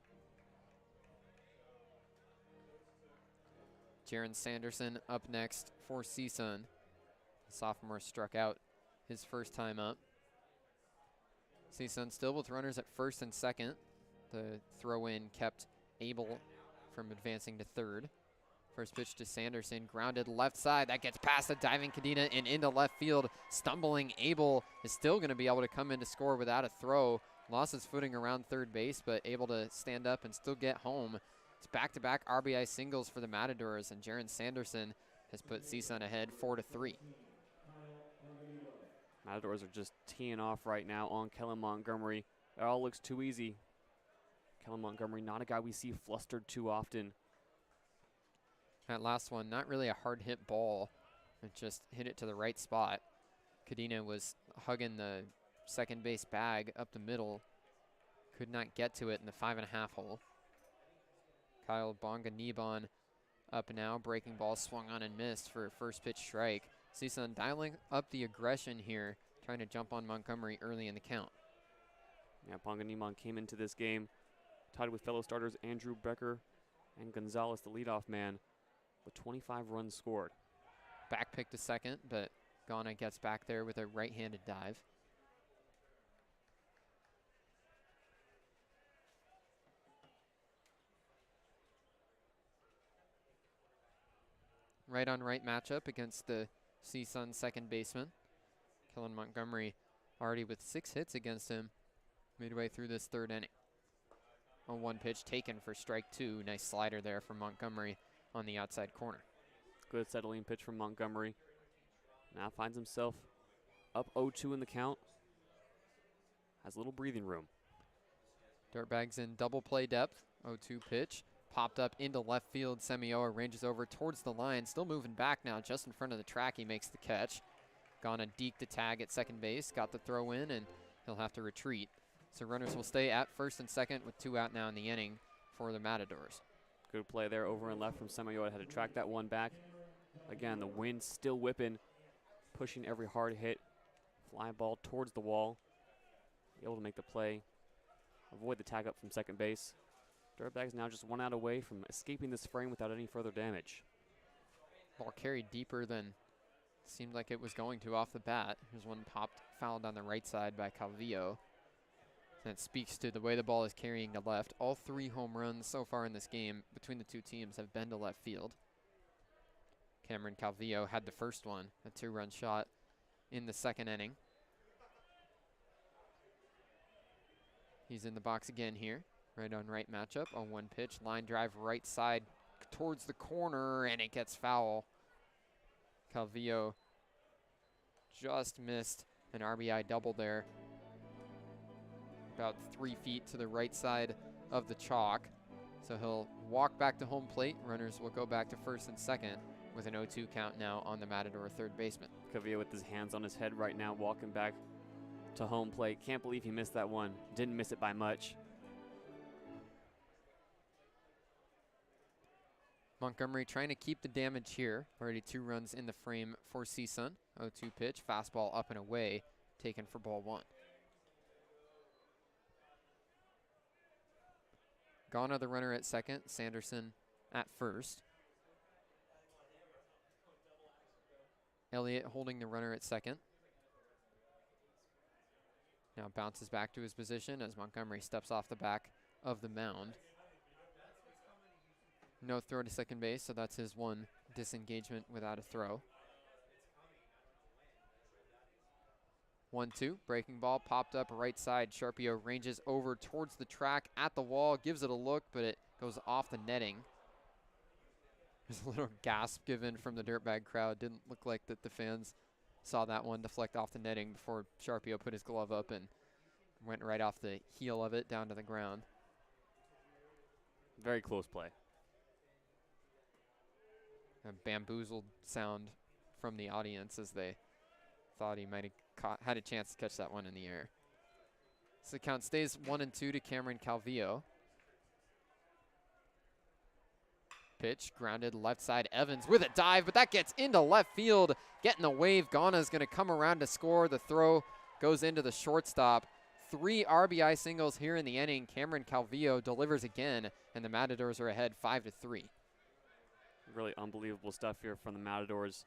Jaron Sanderson up next for CSUN. The sophomore struck out his first time up. CSUN still with runners at first and second. The throw-in kept Abel from advancing to third. First pitch to Sanderson, grounded left side. That gets past the diving Cadena and into left field. Stumbling Abel is still going to be able to come in to score without a throw. Lost his footing around third base, but able to stand up and still get home. It's back-to-back RBI singles for the Matadors, and Jaron Sanderson has put CSUN ahead 4-3. Matadors are just teeing off right now on Kellen Montgomery. It all looks too easy. Kellen Montgomery, not a guy we see flustered too often. That last one, not really a hard hit ball. It just hit it to the right spot. Cadena was hugging the second base bag up the middle. Could not get to it in the 5.5 hole. Kyle Bonga-Nibon up now. Breaking ball swung on and missed for a first pitch strike. CSUN dialing up the aggression here, trying to jump on Montgomery early in the count. Yeah, Bonga-Nibon came into this game tied with fellow starters Andrew Becker and Gonzalez, the leadoff man, with 25 runs scored. Back pick to second, but Ghana gets back there with a right-handed dive. Right-on-right matchup against the CSUN second baseman. Kellen Montgomery already with 6 hits against him midway through this third inning. 0-1 pitch taken for strike 2. Nice slider there from Montgomery on the outside corner. Good settling pitch from Montgomery. Now finds himself up 0-2 in the count. Has a little breathing room. Dirtbags in double play depth. 0-2 pitch. Popped up into left field. Semioa ranges over towards the line. Still moving back now, just in front of the track. He makes the catch. Ghana deked the tag at second base. Got the throw in, and he'll have to retreat. So runners will stay at first and second with 2 out now in the inning for the Matadors. Good play there over and left from Semioa. Had to track that one back. Again, the wind still whipping, pushing every hard hit. Fly ball towards the wall. Able to make the play. Avoid the tag up from second base. Dirtbags now just 1 out away from escaping this frame without any further damage. Ball carried deeper than seemed like it was going to off the bat. Here's one popped foul down the right side by Calvillo. That speaks to the way the ball is carrying to left. All 3 home runs so far in this game between the 2 teams have been to left field. Cameron Calvillo had the first one, a 2-run shot in the 2nd inning. He's in the box again here. Right on right matchup on 1 pitch. Line drive right side towards the corner, and it gets foul. Calvillo just missed an RBI double there. About 3 feet to the right side of the chalk. So he'll walk back to home plate. Runners will go back to first and second with an 0-2 count now on the Matador third baseman. Calvillo with his hands on his head right now, walking back to home plate. Can't believe he missed that one. Didn't miss it by much. Montgomery trying to keep the damage here. Already 2 runs in the frame for CSUN. 0-2 pitch, fastball up and away, taken for ball 1. Gone are the runner at second, Sanderson at first. Elliott holding the runner at second. Now bounces back to his position as Montgomery steps off the back of the mound. No throw to second base, so that's his 1 disengagement without a throw. 1-2, breaking ball, popped up right side. Sharpio ranges over towards the track at the wall, gives it a look, but it goes off the netting. There's a little gasp given from the Dirtbag crowd. Didn't look like that the fans saw that one deflect off the netting before Sharpio put his glove up and went right off the heel of it down to the ground. Very close play. A bamboozled sound from the audience as they thought he might have had a chance to catch that one in the air. So the count stays 1-2 to Cameron Calvillo. Pitch grounded left side. Evans with a dive, but that gets into left field. Getting the wave. Ghana's going to come around to score. The throw goes into the shortstop. 3 RBI singles here in the inning. Cameron Calvillo delivers again, and the Matadors are ahead 5-3. Really unbelievable stuff here from the Matadors.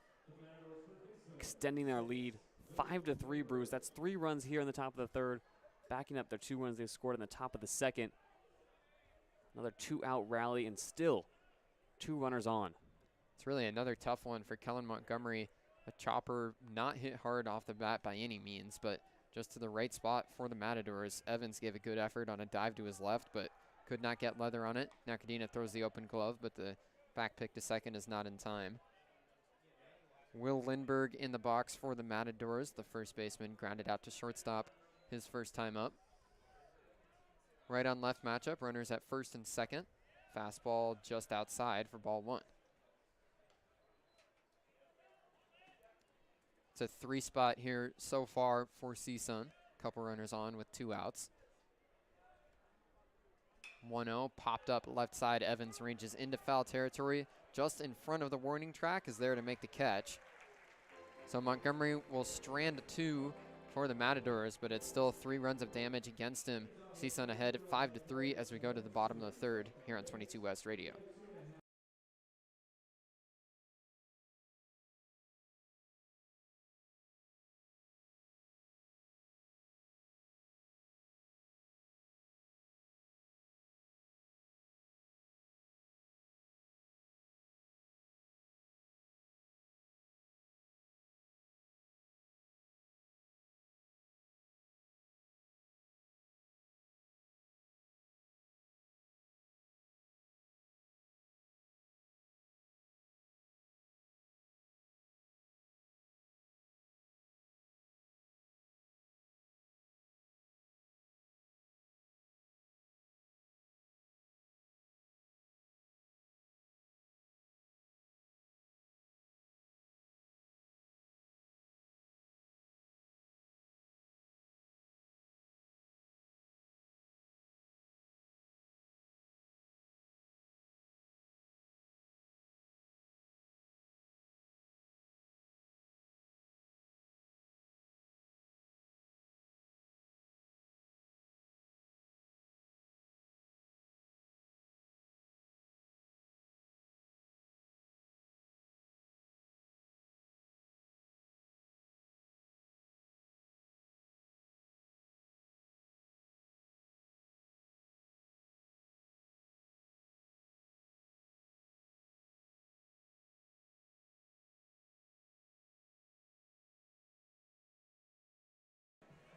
Extending their lead 5-3, Bruce. That's 3 runs here in the top of the 3rd. Backing up their 2 runs they scored in the top of the 2nd. Another 2-out rally and still 2 runners on. It's really another tough one for Kellen Montgomery. A chopper not hit hard off the bat by any means, but just to the right spot for the Matadors. Evans gave a good effort on a dive to his left, but could not get leather on it. Nakadina throws the open glove, but the back pick to second is not in time. Will Lindbergh in the box for the Matadors. The first baseman grounded out to shortstop his first time up. Right on left matchup, runners at first and second. Fastball just outside for ball 1. It's a 3 spot here so far for CSUN. Couple runners on with 2 outs. 1-0, popped up left side. Evans ranges into foul territory. Just in front of the warning track, is there to make the catch. So Montgomery will strand 2 for the Matadors, but it's still 3 runs of damage against him. CSUN ahead 5-3 as we go to the bottom of the 3rd here on 22 West Radio.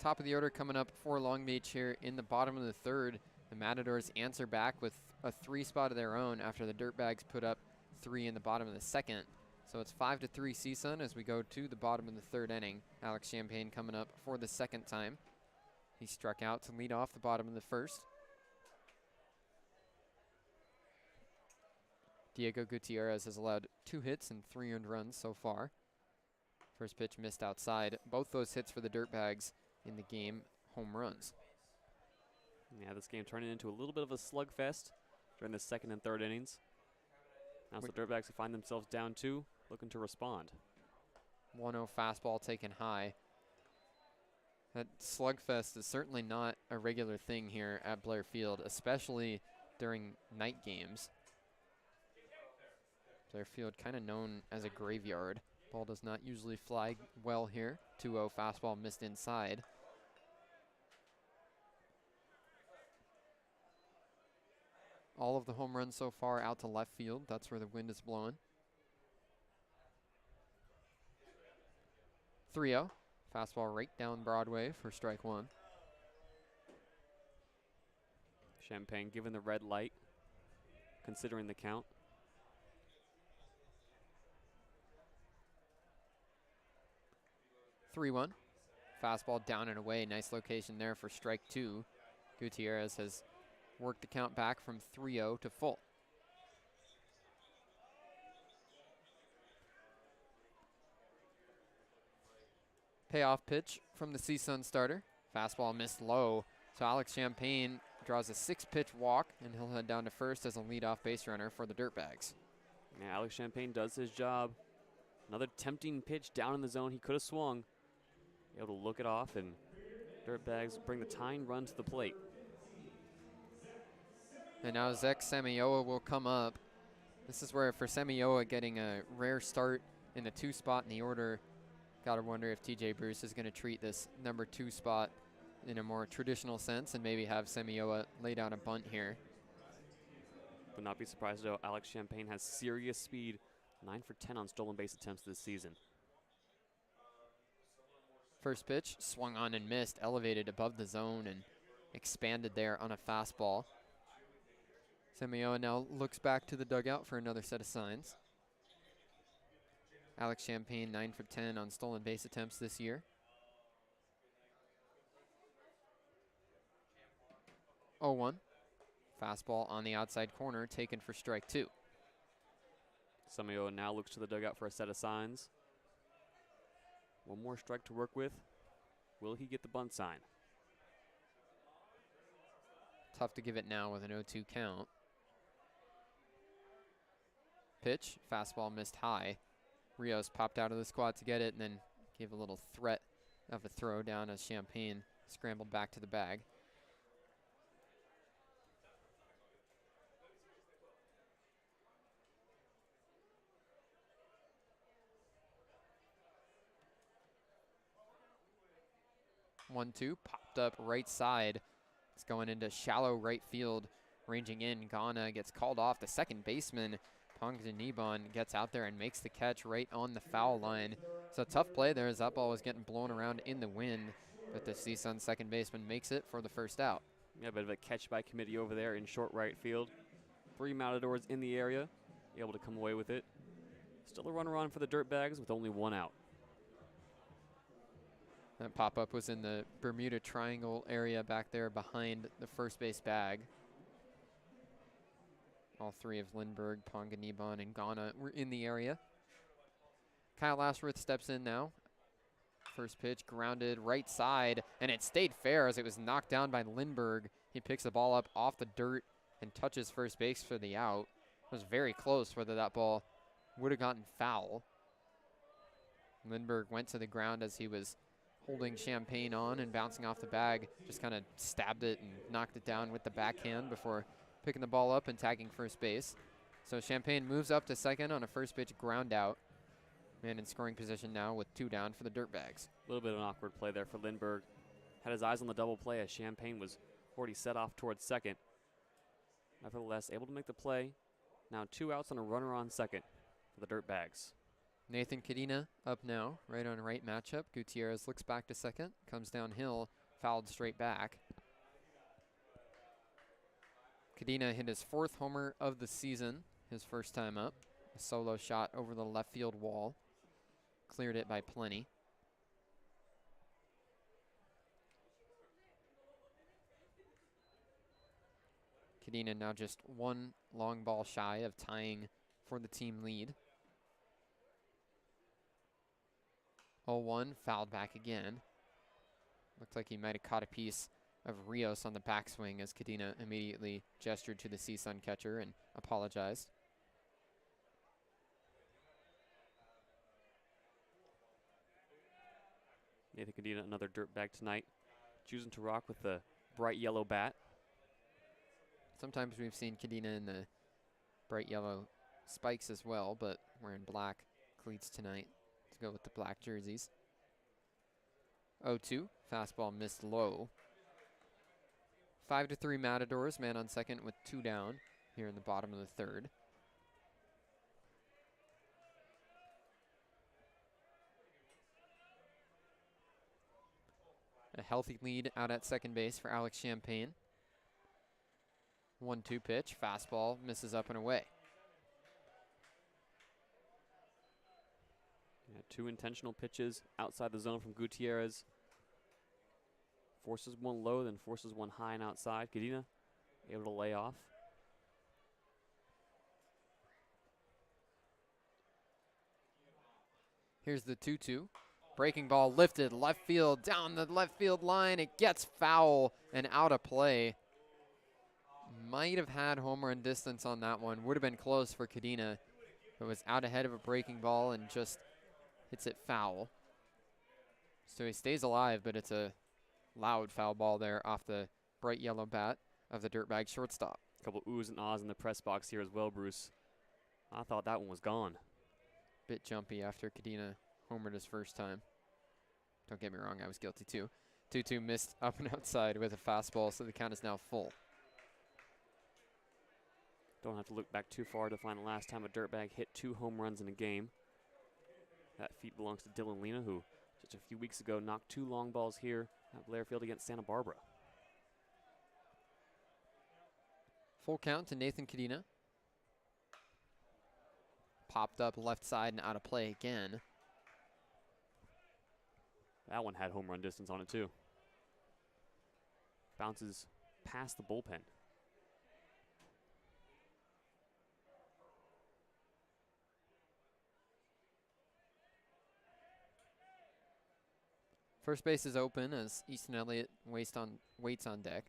Top of the order coming up for Long Beach here in the bottom of the third. The Matadors answer back with a 3 spot of their own after the Dirtbags put up 3 in the bottom of the second. So it's 5-3 CSUN as we go to the bottom of the third inning. Alex Champagne coming up for the second time. He struck out to lead off the bottom of the first. Diego Gutierrez has allowed 2 hits and 3 earned runs so far. First pitch missed outside. Both those hits for the Dirtbags in the game, home runs. Yeah, this game turning into a little bit of a slugfest during the second and third innings. Now the Dirtbags find themselves down 2, looking to respond. 1-0 fastball taken high. That slugfest is certainly not a regular thing here at Blair Field, especially during night games. Blair Field kind of known as a graveyard. Ball does not usually fly well here. 2-0 fastball missed inside. All of the home runs so far out to left field. That's where the wind is blowing. 3-0. Fastball right down Broadway for strike 1. Champagne given the red light, considering the count. 3-1. Fastball down and away. Nice location there for strike 2. Gutierrez has worked the count back from 3-0 to full. Payoff pitch from the CSUN starter. Fastball missed low. So Alex Champagne draws a 6-pitch walk, and he'll head down to first as a leadoff base runner for the Dirtbags. Yeah, Alex Champagne does his job. Another tempting pitch down in the zone. He could have swung. Able to look it off, and Dirtbags bring the tying run to the plate. And now Zach Samioa will come up. This is where, for Samioa, getting a rare start in the 2 spot in the order, gotta wonder if TJ Bruce is gonna treat this number 2 spot in a more traditional sense and maybe have Samioa lay down a bunt here. Would not be surprised though. Alex Champagne has serious speed. 9 for 10 on stolen base attempts this season. First pitch, swung on and missed, elevated above the zone and expanded there on a fastball. Samioa now looks back to the dugout for another set of signs. Alex Champagne, 9 for 10 on stolen base attempts this year. 0-1. Fastball on the outside corner, taken for strike 2. Samioa now looks to the dugout for a set of signs. One more strike to work with. Will he get the bunt sign? Tough to give it now with an 0-2 count. Pitch, fastball missed high. Rios popped out of the squad to get it and then gave a little threat of a throw down as Champagne scrambled back to the bag. One-two, popped up right side. It's going into shallow right field, ranging in. Ghana gets called off. The second baseman, Pongzaniban, gets out there and makes the catch right on the foul line. So a tough play there as that ball was getting blown around in the wind, but the CSUN second baseman makes it for the first out. Yeah, a bit of a catch by committee over there in short right field. 3 Matadors in the area, able to come away with it. Still a runner on for the Dirtbags with only 1 out. That pop-up was in the Bermuda Triangle area back there behind the first base bag. All 3 of Lindbergh, Ponganiban, and Ghana were in the area. Kyle Ashworth steps in now. First pitch grounded right side, and it stayed fair as it was knocked down by Lindbergh. He picks the ball up off the dirt and touches first base for the out. It was very close whether that ball would have gotten foul. Lindbergh went to the ground as he was holding Champagne on and bouncing off the bag, just kind of stabbed it and knocked it down with the backhand before picking the ball up and tagging first base. So Champagne moves up to second on a first pitch ground out. Man in scoring position now with 2 down for the Dirtbags. A little bit of an awkward play there for Lindbergh. Had his eyes on the double play as Champagne was already set off towards second. Nevertheless, able to make the play. Now 2 outs and a runner on second for the Dirtbags. Nathan Cadena up now, right on right matchup. Gutierrez looks back to second, comes downhill, fouled straight back. Cadena hit his 4th homer of the season, his first time up. A solo shot over the left field wall. Cleared it by plenty. Cadena now just 1 long ball shy of tying for the team lead. 0-1, fouled back again. Looked like he might have caught a piece of Rios on the backswing as Cadena immediately gestured to the CSUN catcher and apologized. Nathan Cadena, another dirtbag tonight, choosing to rock with the bright yellow bat. Sometimes we've seen Cadena in the bright yellow spikes as well, but wearing black cleats tonight to go with the black jerseys. 0-2, fastball missed low. 5-3 Matadors, man on second with 2 down here in the bottom of the 3rd. A healthy lead out at second base for Alex Champagne. 1-2 pitch, fastball misses up and away. Yeah, 2 intentional pitches outside the zone from Gutierrez. Forces one low, then forces one high and outside. Cadena able to lay off. Here's the 2-2. Breaking ball lifted left field, down the left field line. It gets foul and out of play. Might have had home run distance on that one. Would have been close for Cadena. It was out ahead of a breaking ball and just hits it foul. So he stays alive, but it's a loud foul ball there off the bright yellow bat of the Dirtbag shortstop. A couple oohs and ahs in the press box here as well, Bruce. I thought that one was gone. Bit jumpy after Cadena homered his first time. Don't get me wrong, I was guilty too. 2-2 missed up and outside with a fastball, so the count is now full. Don't have to look back too far to find the last time a Dirtbag hit 2 home runs in a game. That feat belongs to Dylan Lena, who just a few weeks ago knocked 2 long balls here at Blair Field against Santa Barbara. Full count to Nathan Cadena. Popped up left side and out of play again. That one had home run distance on it too. Bounces past the bullpen. First base is open as Easton Elliott waits on deck.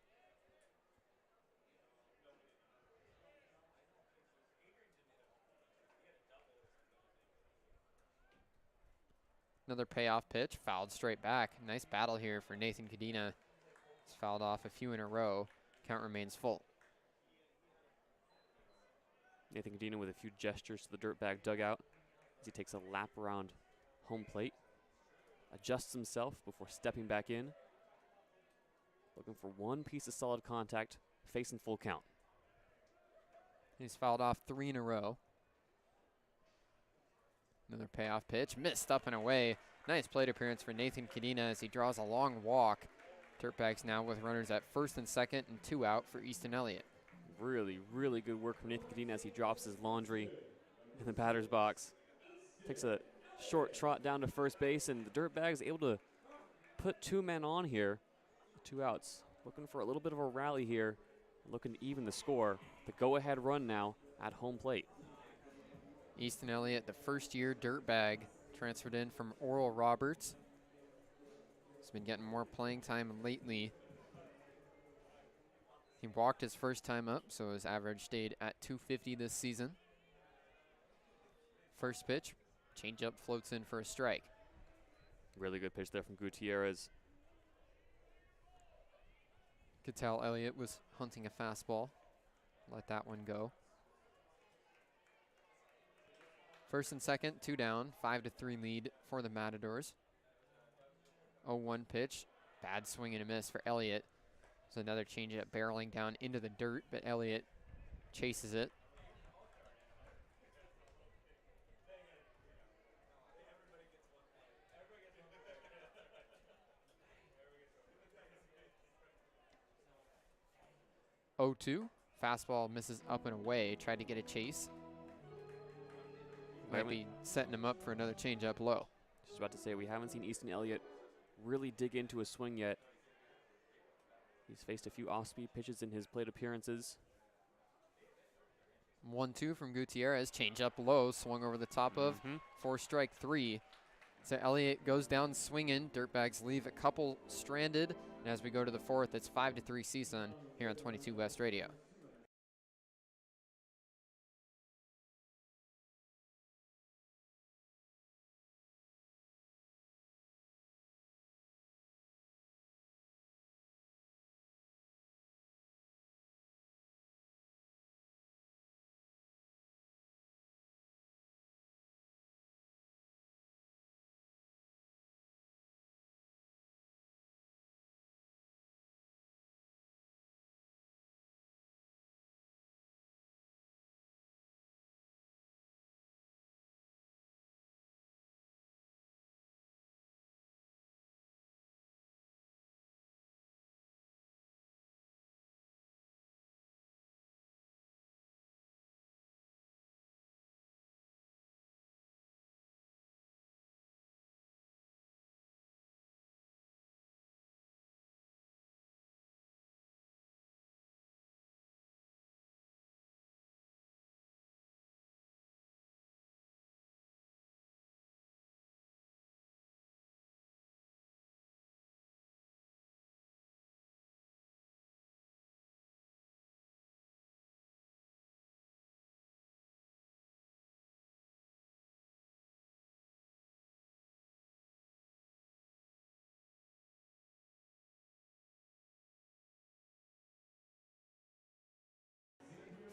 Another payoff pitch, fouled straight back. Nice battle here for Nathan Cadena. He's fouled off a few in a row. Count remains full. Nathan Cadena with a few gestures to the Dirtbag dugout as he takes a lap around home plate. Adjusts himself before stepping back in. Looking for one piece of solid contact, facing full count. He's fouled off 3 in a row. Another payoff pitch, missed up and away. Nice plate appearance for Nathan Cadena as he draws a long walk. Dirtbags now with runners at first and second and 2 out for Easton Elliott. Really, really good work from Nathan Cadena as he drops his laundry in the batter's box. Takes a short trot down to first base, and the Dirtbags able to put 2 men on here. 2 outs. Looking for a little bit of a rally here. Looking to even the score. The go-ahead run now at home plate. Easton Elliott, the first-year Dirtbag, transferred in from Oral Roberts. He's been getting more playing time lately. He walked his first time up, so his average stayed at 250 this season. First pitch, changeup floats in for a strike. Really good pitch there from Gutierrez. Could tell Elliott was hunting a fastball. Let that one go. First and second, 2 down, 5-3 lead for the Matadors. 0-1 pitch, bad swing and a miss for Elliott. So another changeup barreling down into the dirt, but Elliott chases it. 0-2. Fastball misses up and away. Tried to get a chase. Might be setting him up for another changeup low. Just about to say, we haven't seen Easton Elliott really dig into a swing yet. He's faced a few off-speed pitches in his plate appearances. 1-2 from Gutierrez. Changeup low. Swung over the top of. 4 strike 3. So Elliott goes down swinging. Dirtbags leave a couple stranded. And as we go to the 4th, it's 5-3 CSUN here on 22 West Radio.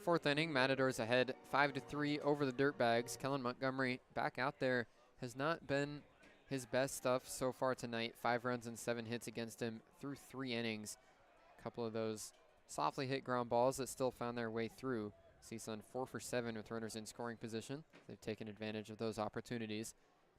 Fourth inning, Matadors ahead 5-3 over the Dirtbags. Kellen Montgomery back out there has not been his best stuff so far tonight. 5 runs and 7 hits against him through 3 innings. A couple of those softly hit ground balls that still found their way through. CSUN 4 for 7 with runners in scoring position. They've taken advantage of those opportunities.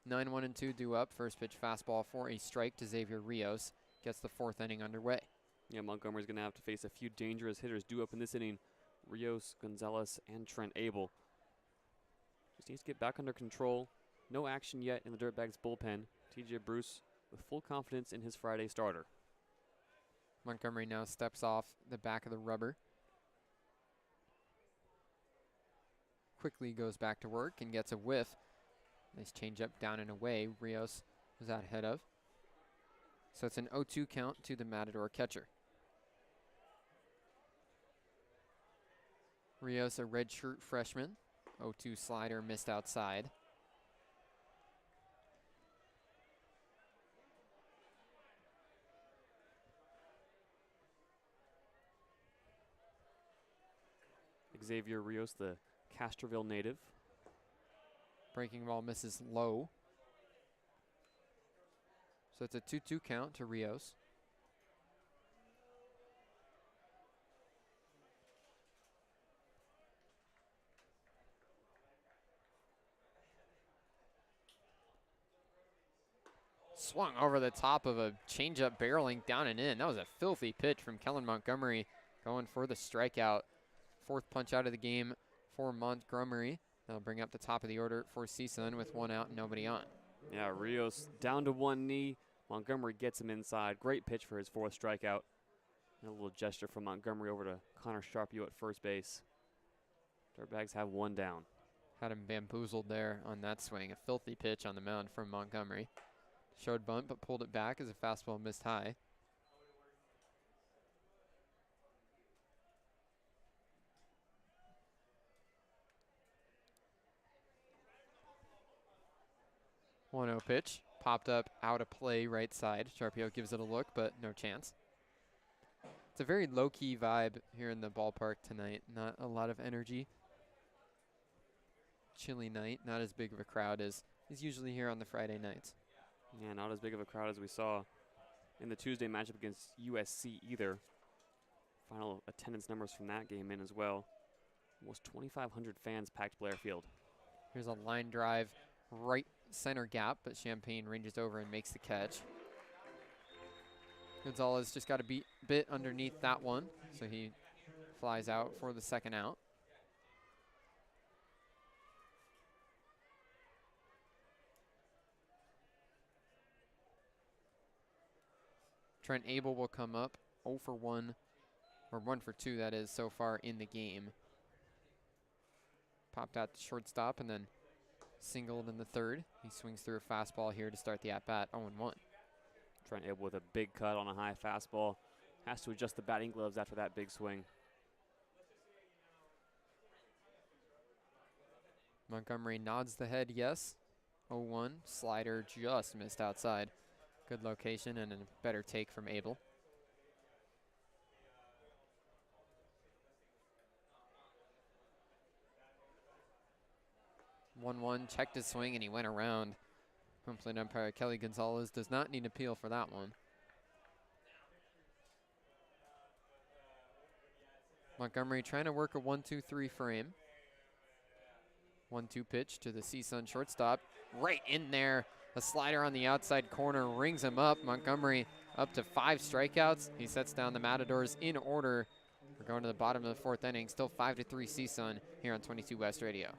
9-1-2 due up. First pitch fastball for a strike to Xavier Rios. Gets the 4th inning underway. Yeah, Montgomery's going to have to face a few dangerous hitters due up in this inning. Rios, Gonzalez, and Trent Abel. Just needs to get back under control. No action yet in the Dirtbags bullpen. TJ Bruce with full confidence in his Friday starter. Montgomery now steps off the back of the rubber. Quickly goes back to work and gets a whiff. Nice changeup down and away. Rios was out ahead of. So it's an 0-2 count to the Matador catcher. Rios, a redshirt freshman. 0-2 slider missed outside. Xavier Rios, the Castroville native. Breaking ball misses low. So it's a 2-2 count to Rios. Swung over the top of a changeup barreling down and in. That was a filthy pitch from Kellen Montgomery going for the strikeout. 4th punch out of the game for Montgomery. That'll bring up the top of the order for CSUN with 1 out and nobody on. Yeah, Rios down to 1 knee. Montgomery gets him inside. Great pitch for his 4th strikeout. And a little gesture from Montgomery over to Connor Sharpie at first base. Dirtbags have 1 down. Had him bamboozled there on that swing. A filthy pitch on the mound from Montgomery. Showed bunt, but pulled it back as a fastball missed high. One-zero pitch. Popped up out of play right side. Sharpio gives it a look, but no chance. It's a very low-key vibe here in the ballpark tonight. Not a lot of energy. Chilly night. Not as big of a crowd as is usually here on the Friday nights. Yeah, not as big of a crowd as we saw in the Tuesday matchup against USC either. Final attendance numbers from that game in as well. Almost 2,500 fans packed Blair Field. Here's a line drive right center gap, but Champagne ranges over and makes the catch. Gonzalez just got a bit underneath that one, so he flies out for the second out. Trent Abel will come up 0 for 1, or 1 for 2 that is, so far in the game. Popped out to shortstop and then singled in the third. He swings through a fastball here to start the at-bat, 0-1. Trent Abel with a big cut on a high fastball. Has to adjust the batting gloves after that big swing. Montgomery nods the head, yes. 0-1, slider just missed outside. Good location and a better take from Abel. 1-1, checked his swing and he went around. Home plate umpire Kelly Gonzalez does not need appeal for that one. Montgomery trying to work a 1-2-3 frame. 1-2 pitch to the CSUN shortstop. Right in there. A slider on the outside corner rings him up. Montgomery up to 5 strikeouts. He sets down the Matadors in order. We're going to the bottom of the 4th inning. Still 5-3 CSUN here on 22 West Radio.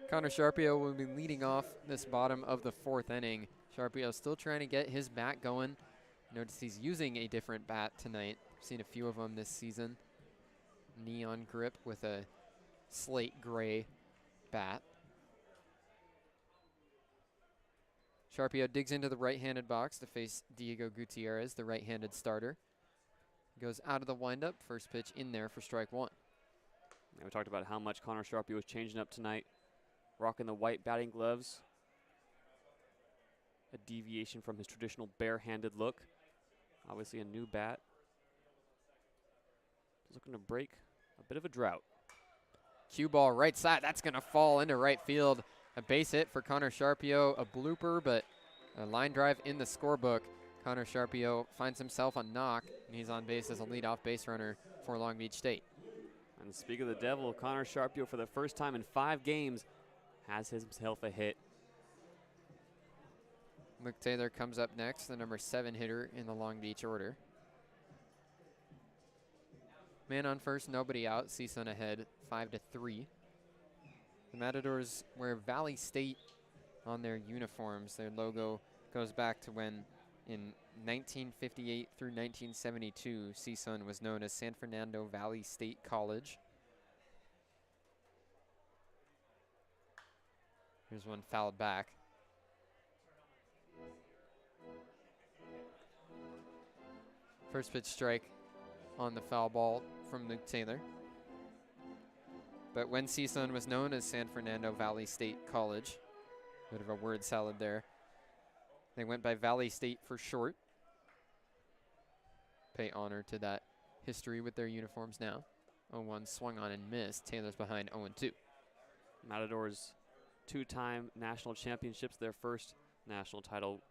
Connor Sharpio will be leading off this bottom of the 4th inning. Sharpio still trying to get his bat going. Notice he's using a different bat tonight. Seen a few of them this season. Neon grip with a slate gray bat. Sharpio digs into the right-handed box to face Diego Gutierrez, the right-handed starter. Goes out of the windup. First pitch in there for strike 1. Yeah, we talked about how much Connor Sharpio was changing up tonight. Rocking the white batting gloves. A deviation from his traditional bare-handed look. Obviously a new bat. He's looking to break a bit of a drought. Cue ball right side. That's going to fall into right field. A base hit for Connor Sharpio. A blooper, but a line drive in the scorebook. Connor Sharpio finds himself a knock, and he's on base as a leadoff base runner for Long Beach State. And speak of the devil, Connor Sharpio for the first time in 5 games has himself a hit. Luke Taylor comes up next, the number 7 hitter in the Long Beach order. Man on first, nobody out. CSUN ahead, 5-3. The Matadors wear Valley State on their uniforms. Their logo goes back to when in 1958 through 1972, CSUN was known as San Fernando Valley State College. Here's one fouled back. First pitch strike on the foul ball from Luke Taylor. But when CSUN was known as San Fernando Valley State College, bit of a word salad there, they went by Valley State for short. Pay honor to that history with their uniforms now. 0-1 swung on and missed. Taylor's behind 0-2. Matadors 2-time national championships. Their first national title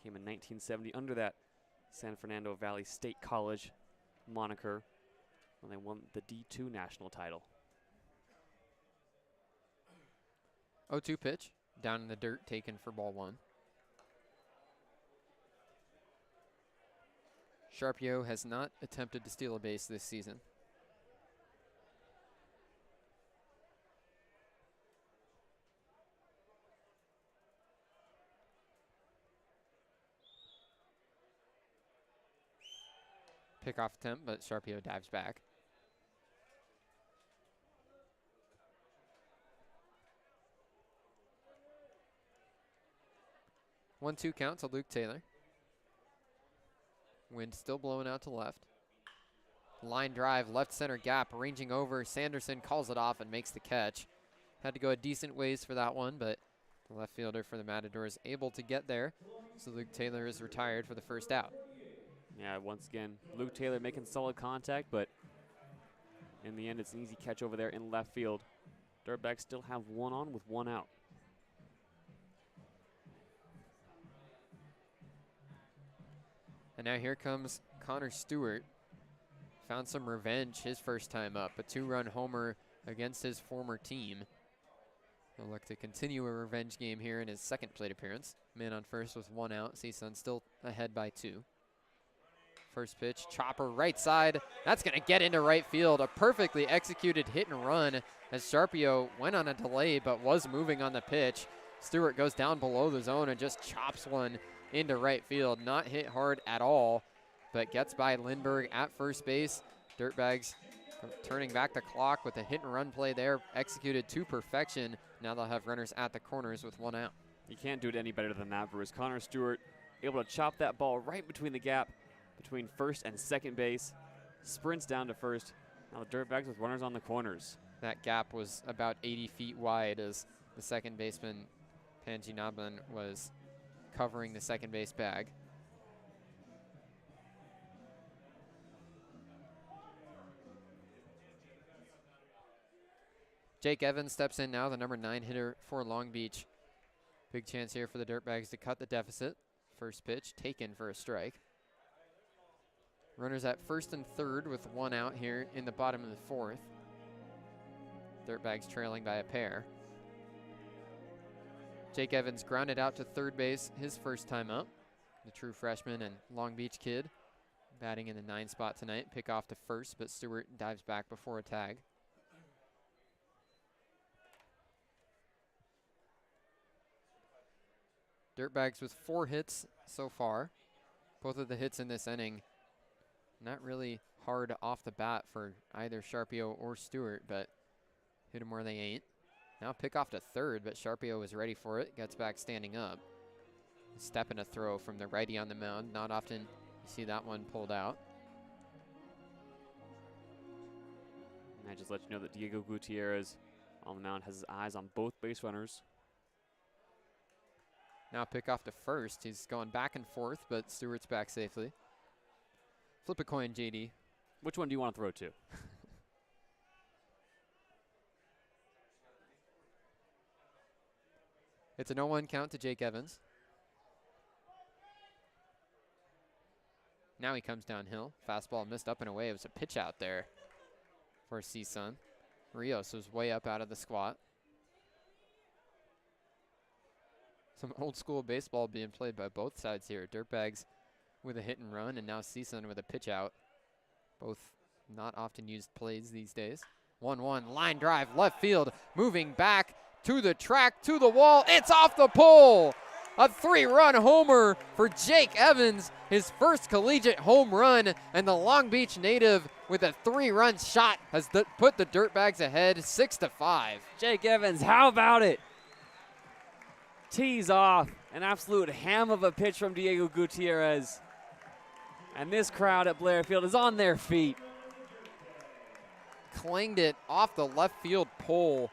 came in 1970 under that San Fernando Valley State College moniker when they won the D2 national title. 0-2 pitch, down in the dirt, taken for ball 1. Sharpio has not attempted to steal a base this season. Pickoff attempt, but Sharpio dives back. One-two count to Luke Taylor. Wind still blowing out to left. Line drive, left center gap, ranging over. Sanderson calls it off and makes the catch. Had to go a decent ways for that one, but the left fielder for the Matadors able to get there. So Luke Taylor is retired for the first out. Yeah, once again, Luke Taylor making solid contact, but in the end, it's an easy catch over there in left field. Dirtbags still have one on with one out. And now here comes Connor Stewart. Found some revenge his first time up. A 2-run homer against his former team. He'll look to continue a revenge game here in his second plate appearance. Man on first with one out. CSUN still ahead by 2. First pitch, chopper right side. That's going to get into right field. A perfectly executed hit and run as Sharpio went on a delay but was moving on the pitch. Stewart goes down below the zone and just chops one into right field. Not hit hard at all, but gets by Lindbergh at first base. Dirtbags turning back the clock with a hit and run play there, executed to perfection. Now they'll have runners at the corners with one out. You can't do it any better than that, Bruce. Connor Stewart able to chop that ball right between the gap between first and second base. Sprints down to first. Now the Dirtbags with runners on the corners. That gap was about 80 feet wide as the second baseman, Panjinaban, was covering the second base bag. Jake Evans steps in now, the number 9 hitter for Long Beach. Big chance here for the Dirtbags to cut the deficit. First pitch taken for a strike. Runners at first and third with one out here in the bottom of the fourth. Dirtbags trailing by a pair. Jake Evans grounded out to third base his first time up. The true freshman and Long Beach kid batting in the 9 spot tonight. Pick off to first, but Stewart dives back before a tag. Dirtbags with 4 hits so far. Both of the hits in this inning not really hard off the bat for either Sharpio or Stewart, but hit them where they ain't. Now pick off to third, but Sharpio was ready for it. Gets back standing up. Step and a throw from the righty on the mound. Not often you see that one pulled out. And I just let you know that Diego Gutierrez on the mound has his eyes on both base runners. Now pick off to first. He's going back and forth, but Stewart's back safely. Flip a coin, JayDe. Which one do you want to throw to? It's a 0-1 count to Jake Evans. Now he comes downhill. Fastball missed up and away. It was a pitch out there for CSUN. Rios was way up out of the squat. Some old school baseball being played by both sides here. Dirtbags with a hit and run, and now CSUN with a pitch out. Both not often used plays these days. 1-1, line drive, left field, moving back to the track, to the wall. It's off the pole. A 3-run homer for Jake Evans, his first collegiate home run, and the Long Beach native with a 3-run shot has put the Dirtbags ahead 6-5. Jake Evans, how about it? Tees off, an absolute ham of a pitch from Diego Gutierrez. And this crowd at Blair Field is on their feet. Clanged it off the left field pole.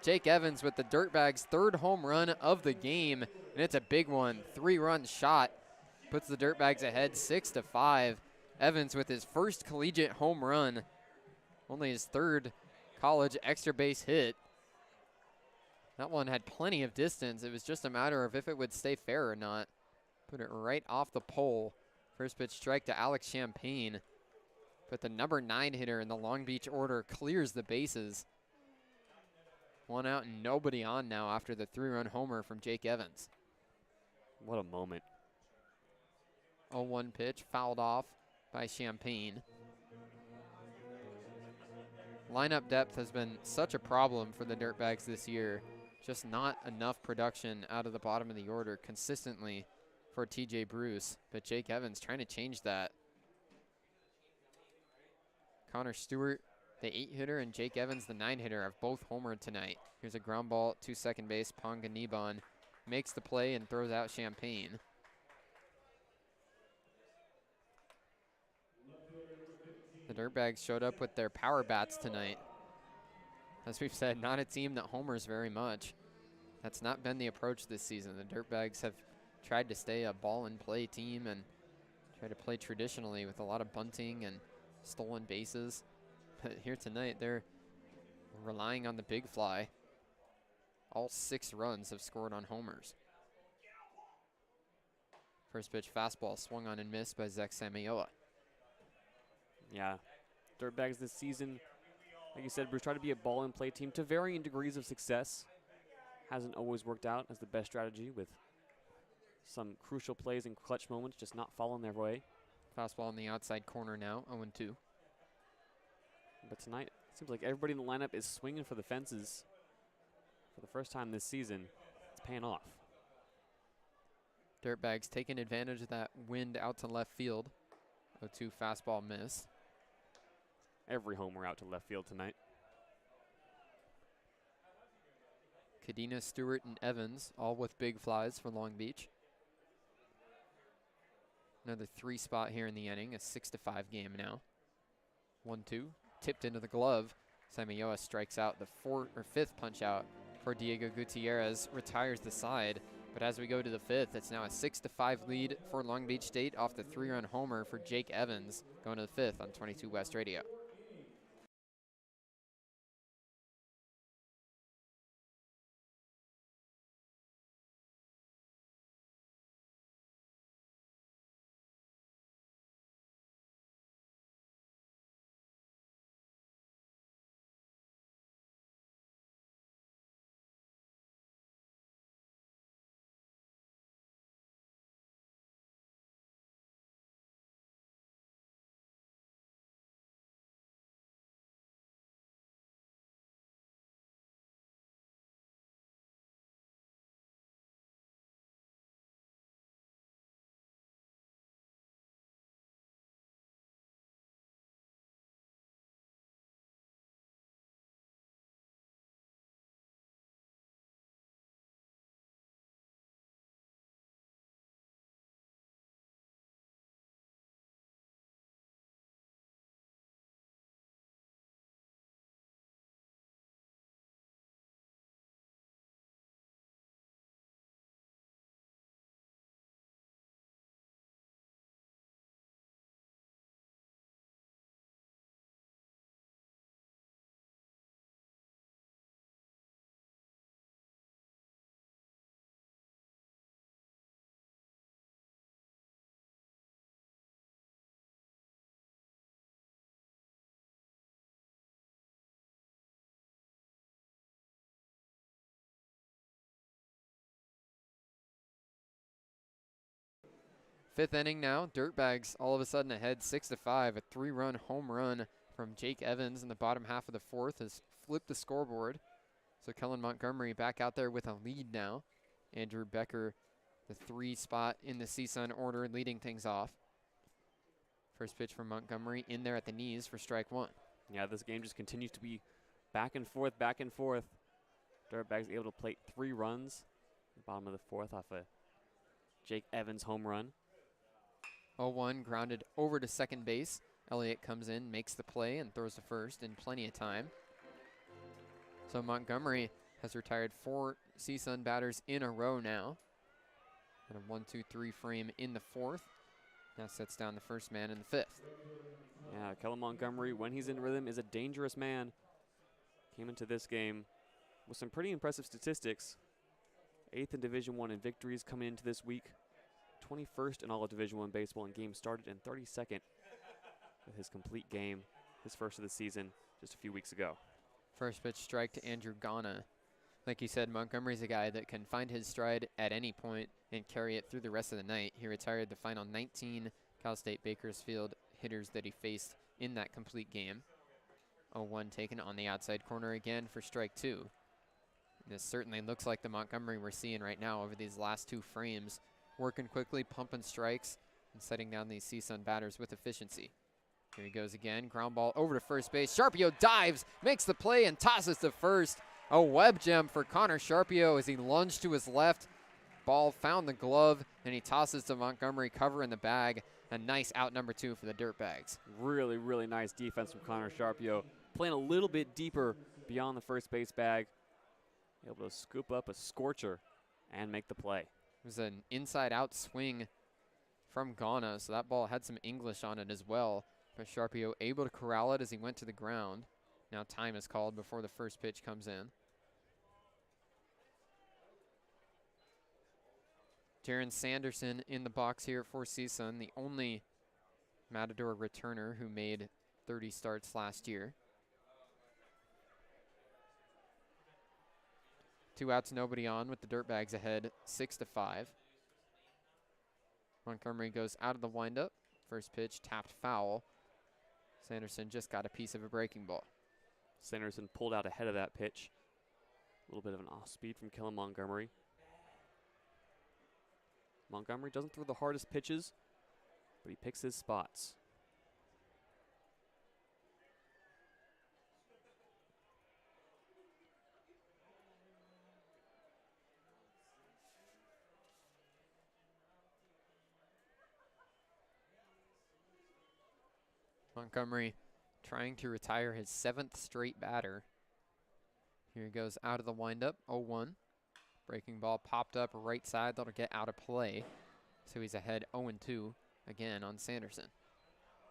Jake Evans with the Dirtbags' 3rd home run of the game, and it's a big one. 3-run shot puts the Dirtbags ahead 6-5. Evans with his first collegiate home run, only his 3rd college extra base hit. That one had plenty of distance. It was just a matter of if it would stay fair or not. Put it right off the pole. First pitch strike to Alex Champagne. But the number 9 hitter in the Long Beach order clears the bases. 1 out and nobody on now after the 3-run homer from Jake Evans. What a moment. 0-1 pitch, fouled off by Champaign. Lineup depth has been such a problem for the Dirtbags this year. Just not enough production out of the bottom of the order consistently for TJ Bruce, but Jake Evans trying to change that. Connor Stewart, the 8-hitter, and Jake Evans, the 9-hitter, have both homered tonight. Here's a ground ball to second base. Ponganiban makes the play and throws out Champaign. The Dirtbags showed up with their power bats tonight. As we've said, not a team that homers very much. That's not been the approach this season. The Dirtbags have tried to stay a ball-and-play team and try to play traditionally with a lot of bunting and stolen bases. But here tonight, they're relying on the big fly. All 6 runs have scored on homers. First pitch fastball swung on and missed by Zach Samayoa. Yeah, Dirtbags this season, like you said, we're trying to be a ball-and-play team to varying degrees of success. Hasn't always worked out as the best strategy, with some crucial plays and clutch moments just not falling their way. Fastball in the outside corner now, 0-2. But tonight, it seems like everybody in the lineup is swinging for the fences for the first time this season. It's paying off. Dirtbags taking advantage of that wind out to left field. 0-2 fastball miss. Every homer out to left field tonight. Kadena, Stewart, and Evans, all with big flies for Long Beach. Another 3 spot here in the inning, a 6-5 game now. 1-2, tipped into the glove. Samayoa strikes out. The 5th punch out for Diego Gutierrez, retires the side. But as we go to the 5th, it's now a 6-5 lead for Long Beach State off the 3-run homer for Jake Evans, going to the 5th on 22 West Radio. Fifth inning now. Dirtbags all of a sudden ahead 6-5. A 3-run home run from Jake Evans in the bottom half of the 4th has flipped the scoreboard. So Kellen Montgomery back out there with a lead now. Andrew Becker, the 3 spot in the CSUN order, leading things off. First pitch from Montgomery in there at the knees for strike 1. Yeah, this game just continues to be back and forth, back and forth. Dirtbags able to plate 3 runs in the bottom of the 4th off a Jake Evans home run. 0-1 grounded over to second base. Elliott comes in, makes the play, and throws to first in plenty of time. So Montgomery has retired 4 CSUN batters in a row now. And a 1-2-3 frame in the 4th. Now sets down the first man in the 5th. Yeah, Kellen Montgomery, when he's in rhythm, is a dangerous man. Came into this game with some pretty impressive statistics. 8th in Division I in victories coming into this week. 21st in all of Division I baseball in games started, and 32nd with his complete game, his first of the season, just a few weeks ago. First pitch strike to Andrew Ghana. Like you said, Montgomery's a guy that can find his stride at any point and carry it through the rest of the night. He retired the final 19 Cal State Bakersfield hitters that he faced in that complete game. 0-1 taken on the outside corner again for strike 2. This certainly looks like the Montgomery we're seeing right now over these last 2 frames. Working quickly, pumping strikes, and setting down these CSUN batters with efficiency. Here he goes again, ground ball over to first base. Sharpio dives, makes the play, and tosses to first. A web gem for Connor Sharpio as he lunged to his left. Ball found the glove, and he tosses to Montgomery, cover in the bag. A nice out number 2 for the Dirtbags. Really, really nice defense from Connor Sharpio. Playing a little bit deeper beyond the first base bag. Able to scoop up a scorcher and make the play. It was an inside-out swing from Ghana, so that ball had some English on it as well. But Sharpio able to corral it as he went to the ground. Now time is called before the first pitch comes in. Jaron Sanderson in the box here for CSUN, the only Matador returner who made 30 starts last year. 2 outs, nobody on with the Dirtbags ahead, 6-5. Montgomery goes out of the windup. First pitch tapped foul. Sanderson just got a piece of a breaking ball. Sanderson pulled out ahead of that pitch. A little bit of an off speed from Kellen Montgomery. Montgomery doesn't throw the hardest pitches, but he picks his spots. Montgomery trying to retire his 7th straight batter. Here he goes out of the windup, 0-1. Breaking ball popped up right side, that'll get out of play. So he's ahead 0-2 again on Sanderson.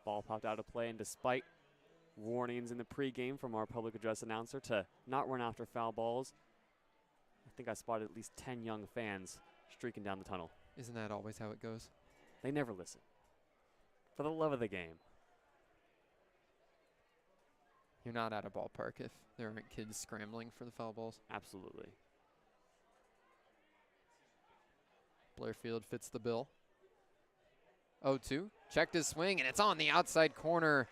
Ball popped out of play, and despite warnings in the pregame from our public address announcer to not run after foul balls, I think I spotted at least 10 young fans streaking down the tunnel. Isn't that always how it goes? They never listen. For the love of the game. You're not at a ballpark if there aren't kids scrambling for the foul balls. Absolutely. Blair fits the bill. 0-2, checked his swing, and it's on the outside corner.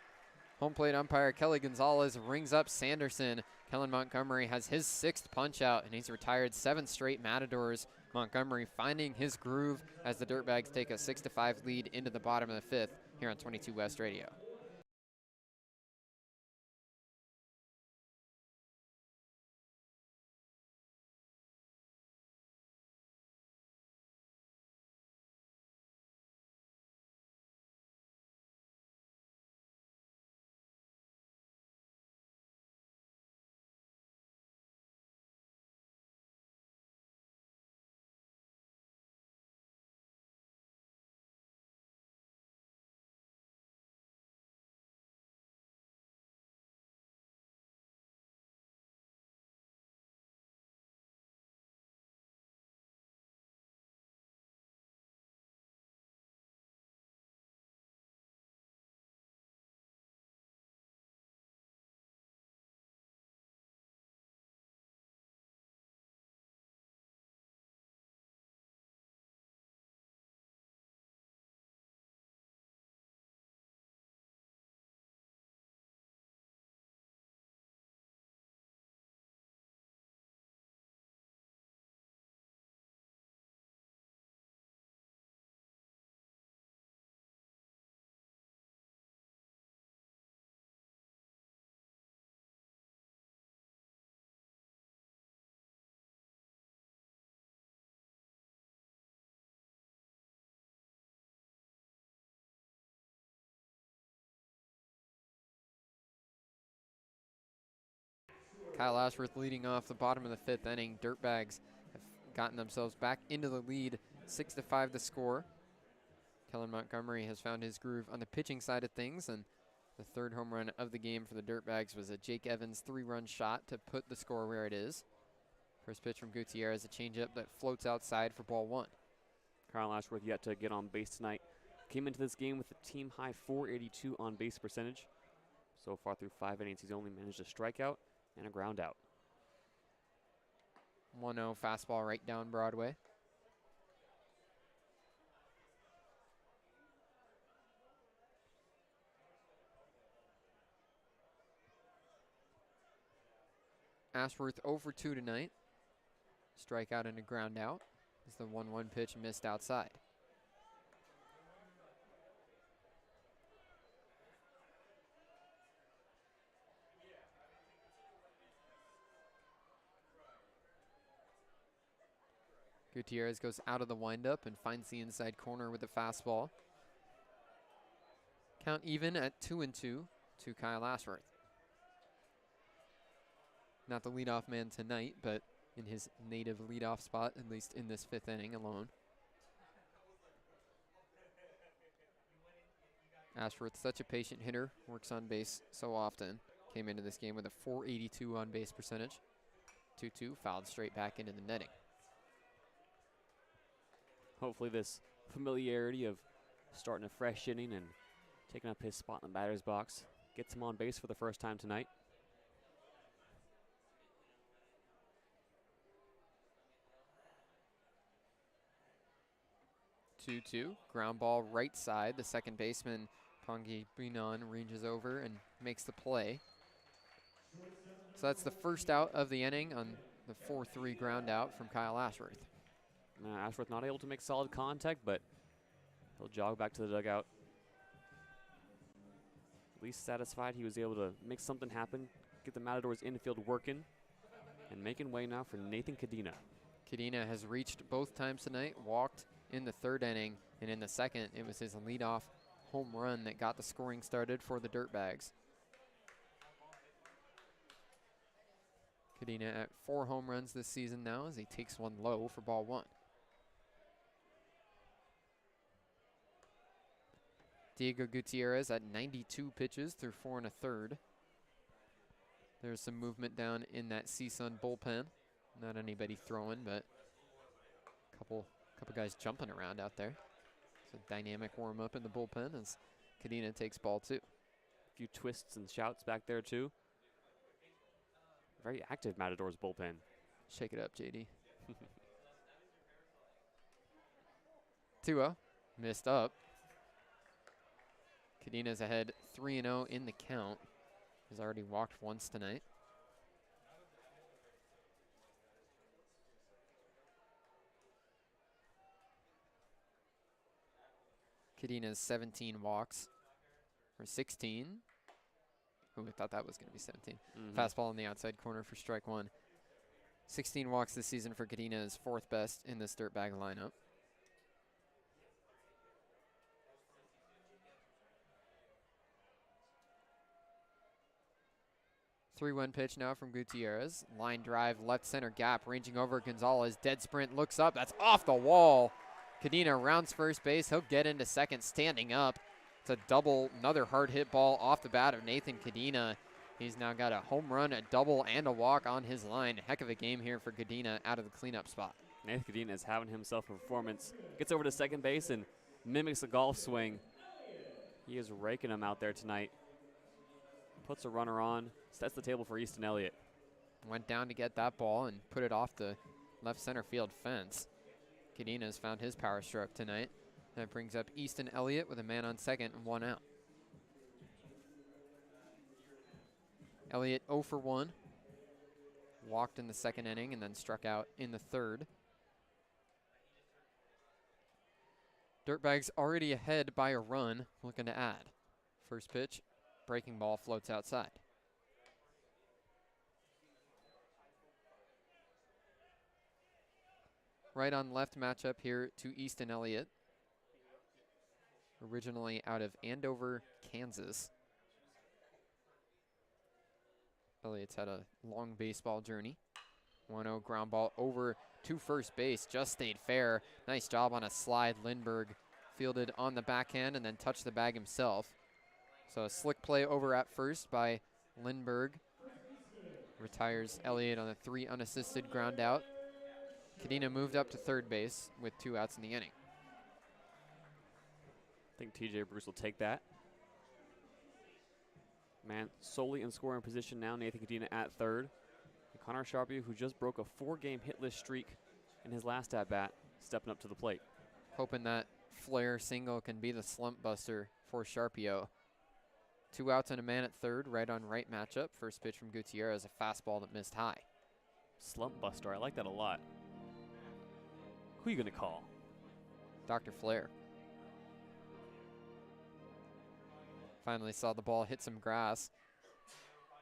Home plate umpire Kelly Gonzalez rings up Sanderson. Kellen Montgomery has his 6th punch out, and he's retired 7 straight Matadors. Montgomery finding his groove as the Dirtbags take a 6-5 lead into the bottom of the 5th here on 22 West Radio. Kyle Ashworth leading off the bottom of the 5th inning. Dirtbags have gotten themselves back into the lead, 6-5 the score. Kellen Montgomery has found his groove on the pitching side of things, and the 3rd home run of the game for the Dirtbags was a Jake Evans 3-run shot to put the score where it is. First pitch from Gutierrez, a changeup that floats outside for ball 1. Kyle Ashworth yet to get on base tonight. Came into this game with a team high 482 on base percentage. So far through 5 innings, he's only managed a strikeout and a ground out. 1-0 fastball right down Broadway. Ashworth 0 for 2 tonight. Strikeout and a ground out as the 1-1 pitch missed outside. Gutierrez goes out of the windup and finds the inside corner with the fastball. Count even at 2-2 to Kyle Ashworth. Not the leadoff man tonight, but in his native leadoff spot, at least in this 5th inning alone. Ashworth, such a patient hitter, works on base so often. Came into this game with a .482 on base percentage. 2-2, fouled straight back into the netting. Hopefully this familiarity of starting a fresh inning and taking up his spot in the batter's box gets him on base for the first time tonight. Ground ball right side. The second baseman, Pongi Binan, ranges over and makes the play. So that's the first out of the inning on the 4-3 ground out from Kyle Ashworth. Ashworth not able to make solid contact, but he'll jog back to the dugout. At least satisfied he was able to make something happen, get the Matadors infield working, and making way now for Nathan Cadena. Cadena has reached both times tonight, walked in the 3rd inning, and in the 2nd, it was his leadoff home run that got the scoring started for the Dirtbags. Cadena at 4 home runs this season now as he takes one low for ball 1. Diego Gutierrez at 92 pitches through 4 1/3. There's some movement down in that CSUN bullpen. Not anybody throwing, but a couple guys jumping around out there. It's a dynamic warm-up in the bullpen as Cadena takes ball 2. A few twists and shouts back there too. Very active Matadors bullpen. Shake it up, JayDe. 2-0, missed up. Cadena's ahead 3-0 in the count. Has already walked once tonight. Cadena's 17 walks, or 16. Oh, I thought that was going to be 17. Fastball in the outside corner for strike 1. 16 walks this season for Cadena is 4th best in this Dirtbag lineup. Three-one pitch now from Gutierrez. Line drive, left center gap, ranging over Gonzalez. Dead sprint, looks up, that's off the wall. Cadena rounds first base. He'll get into second standing up. It's a double, another hard hit ball off the bat of Nathan Cadena. He's now got a home run, a double, and a walk on his line. Heck of a game here for Cadena out of the cleanup spot. Nathan Cadena is having himself a performance. Gets over to second base and mimics a golf swing. He is raking them out there tonight. Puts a runner on, sets the table for Easton Elliott. Went down to get that ball and put it off the left center field fence. Cadena's found his power stroke tonight. That brings up Easton Elliott with a man on second and 1 out. Elliott 0 for 1. Walked in the 2nd inning and then struck out in the 3rd. Dirtbags already ahead by a run, looking to add. First pitch, breaking ball floats outside. Right on left matchup here to Easton Elliott. Originally out of Andover, Kansas. Elliott's had a long baseball journey. 1-0 ground ball over to first base. Just stayed fair. Nice job on a slide. Lindbergh fielded on the backhand and then touched the bag himself. So a slick play over at first by Lindbergh. Retires Elliott on a 3 unassisted ground out. Cadena moved up to third base with 2 outs in the inning. I think TJ Bruce will take that. Man solely in scoring position now. Nathan Cadena at third. And Connor Sharpie, who just broke a 4-game hitless streak in his last at-bat, stepping up to the plate. Hoping that flare single can be the slump buster for Sharpio. 2 outs and a man at third, right on right matchup. First pitch from Gutierrez, a fastball that missed high. Slump buster. I like that a lot. Who are you going to call? Dr. Flair. Finally saw the ball hit some grass.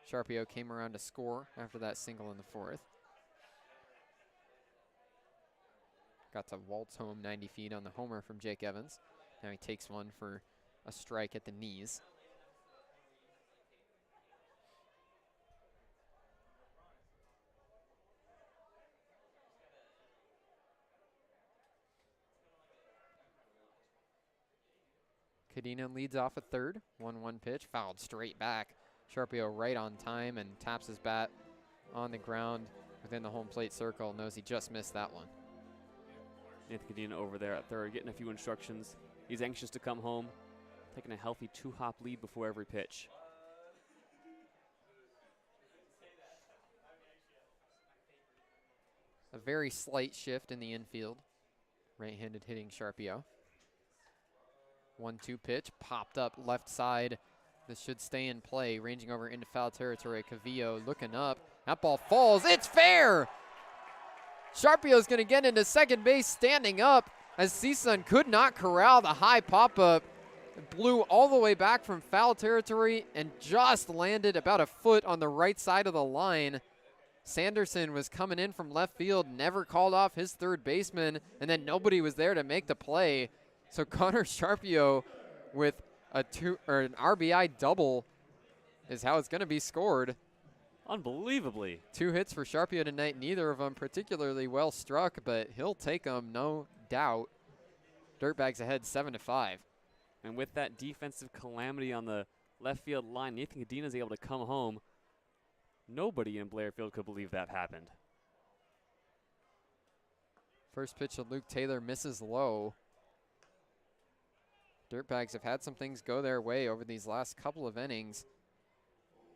Sharpio came around to score after that single in the fourth. Got to waltz home 90 feet on the homer from Jake Evans. Now he takes one for a strike at the knees. Cadena leads off at third. 1-1 pitch, fouled straight back. Sharpio right on time and taps his bat on the ground within the home plate circle. Knows he just missed that one. Nathan Cadena over there at third, getting a few instructions. He's anxious to come home, taking a healthy 2-hop lead before every pitch. A very slight shift in the infield. Right-handed hitting Sharpio. 1-2 pitch, popped up left side. This should stay in play, ranging over into foul territory. Cavillo looking up. That ball falls. It's fair! Sharpio's going to get into second base standing up as CSUN could not corral the high pop-up. Blew all the way back from foul territory and just landed about a foot on the right side of the line. Sanderson was coming in from left field, never called off his third baseman, and then nobody was there to make the play. So Connor Sharpio with an RBI double is how it's going to be scored. Unbelievably. 2 hits for Sharpio tonight, neither of them particularly well struck, but he'll take them, no doubt. Dirtbags ahead 7-5. And with that defensive calamity on the left field line, Nathan Cadena is able to come home. Nobody in Blair Field could believe that happened. First pitch of Luke Taylor misses low. Dirtbags have had some things go their way over these last couple of innings.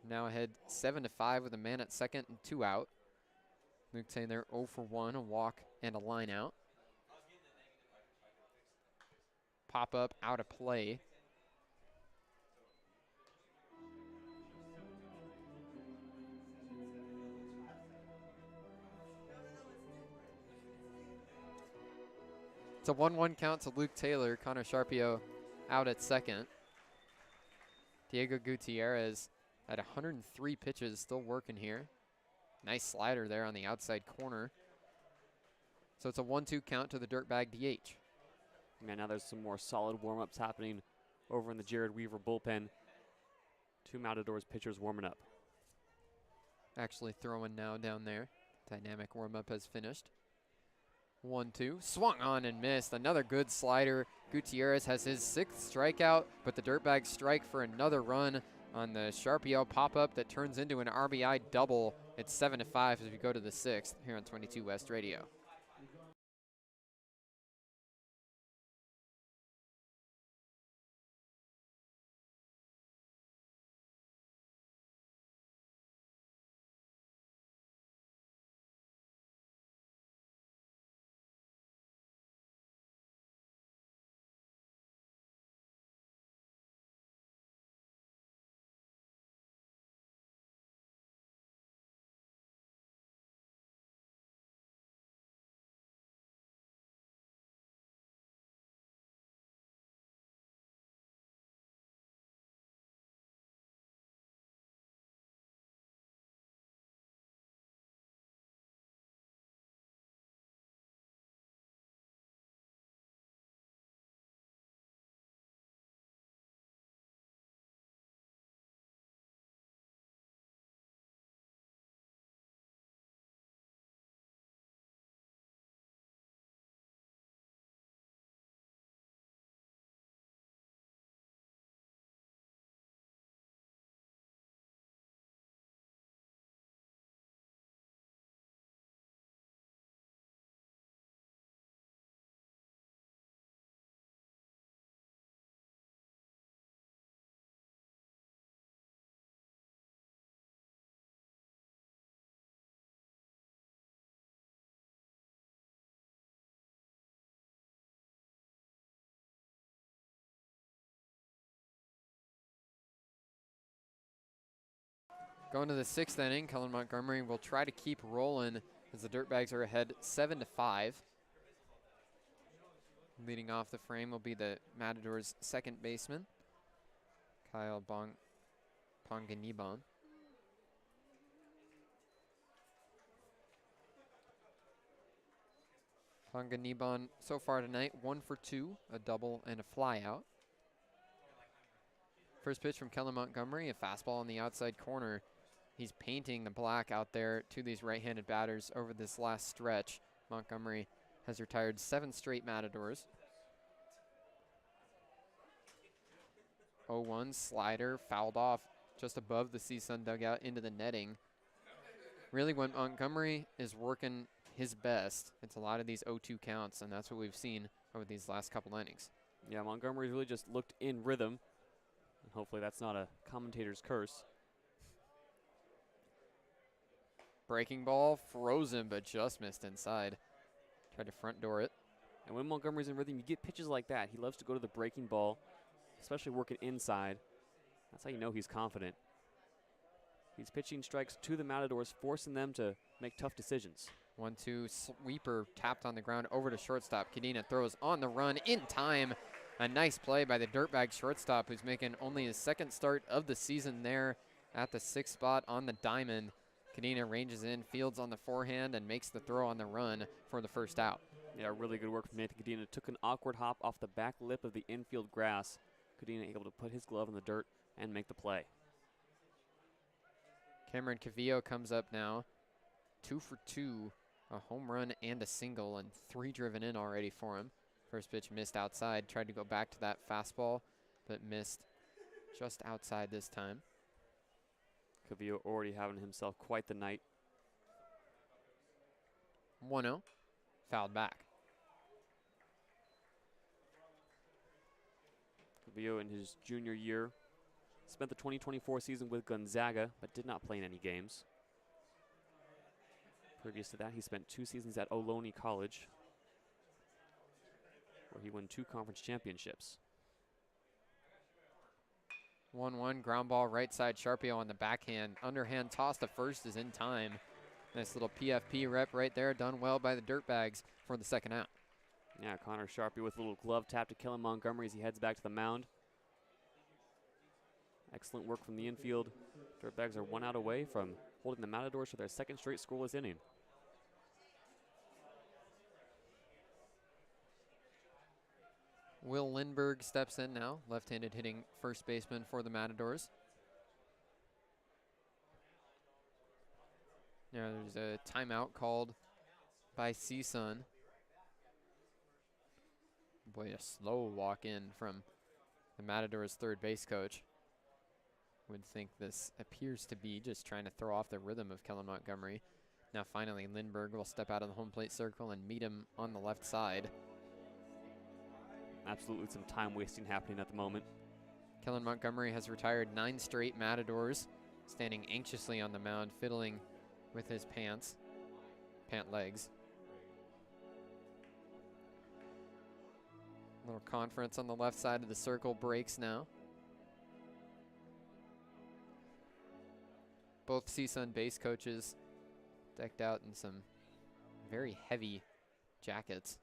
Now ahead 7-5 with a man at second and 2 out. Luke Taylor 0 for 1, a walk and a line out. Pop up out of play. It's a 1-1 count to Luke Taylor. Connor Sharpio out at second. Diego Gutierrez at 103 pitches, still working here. Nice slider there on the outside corner. So it's a 1-2 count to the Dirtbag DH. Man, now there's some more solid warm-ups happening over in the Jared Weaver bullpen. 2 Matadors pitchers warming up. Actually throwing now down there. Dynamic warm-up has finished. 1-2, swung on and missed. Another good slider. Gutierrez has his 6th strikeout, but the Dirtbags strike for another run on the Sharpio pop-up that turns into an RBI double. It's 7-5 as we go to the 6th here on 22 West Radio. Going to the 6th inning, Kellen Montgomery will try to keep rolling as the Dirtbags are ahead 7-5. Leading off the frame will be the Matadors' second baseman, Kyle Ponganiban. Ponganiban so far tonight, 1 for 2, a double and a fly out. First pitch from Kellen Montgomery, a fastball on the outside corner. He's painting the black out there to these right-handed batters over this last stretch. Montgomery has retired 7 straight Matadors. 0-1 slider, fouled off just above the CSUN dugout into the netting. Really, when Montgomery is working his best, it's a lot of these 0-2 counts, and that's what we've seen over these last couple innings. Yeah, Montgomery's really just looked in rhythm. And hopefully that's not a commentator's curse. Breaking ball, frozen, but just missed inside. Tried to front door it. And when Montgomery's in rhythm, you get pitches like that. He loves to go to the breaking ball, especially working inside. That's how you know he's confident. He's pitching strikes to the Matadors, forcing them to make tough decisions. 1-2 sweeper tapped on the ground over to shortstop. Cadena throws on the run in time. A nice play by the Dirtbag shortstop, who's making only his 2nd start of the season there at the 6th spot on the diamond. Cadena ranges in, fields on the forehand, and makes the throw on the run for the first out. Yeah, really good work from Nathan Cadena. Took an awkward hop off the back lip of the infield grass. Cadena able to put his glove in the dirt and make the play. Cameron Cavillo comes up now. 2 for 2, a home run and a single, and 3 driven in already for him. First pitch missed outside, tried to go back to that fastball, but missed just outside this time. Cavillo already having himself quite the night. 1-0, fouled back. Cavillo in his junior year spent the 2024 season with Gonzaga, but did not play in any games. Previous to that, he spent 2 seasons at Ohlone College, where he won 2 conference championships. 1-1, ground ball right side, Sharpio on the backhand. Underhand toss to first is in time. Nice little PFP rep right there, done well by the Dirtbags for the 2nd out. Yeah, Connor Sharpie with a little glove tap to Kellen Montgomery as he heads back to the mound. Excellent work from the infield. Dirtbags are 1 out away from holding the Matadors to their 2nd straight scoreless inning. Will Lindbergh steps in now, left-handed hitting first baseman for the Matadors. Now there's a timeout called by CSUN. Boy, a slow walk in from the Matadors' third base coach. Would think this appears to be just trying to throw off the rhythm of Kellen Montgomery. Now finally Lindbergh will step out of the home plate circle and meet him on the left side. Absolutely some time wasting happening at the moment. Kellen Montgomery has retired 9 straight Matadors, standing anxiously on the mound, fiddling with his pant legs. Little conference on the left side of the circle breaks now. Both CSUN base coaches decked out in some very heavy jackets.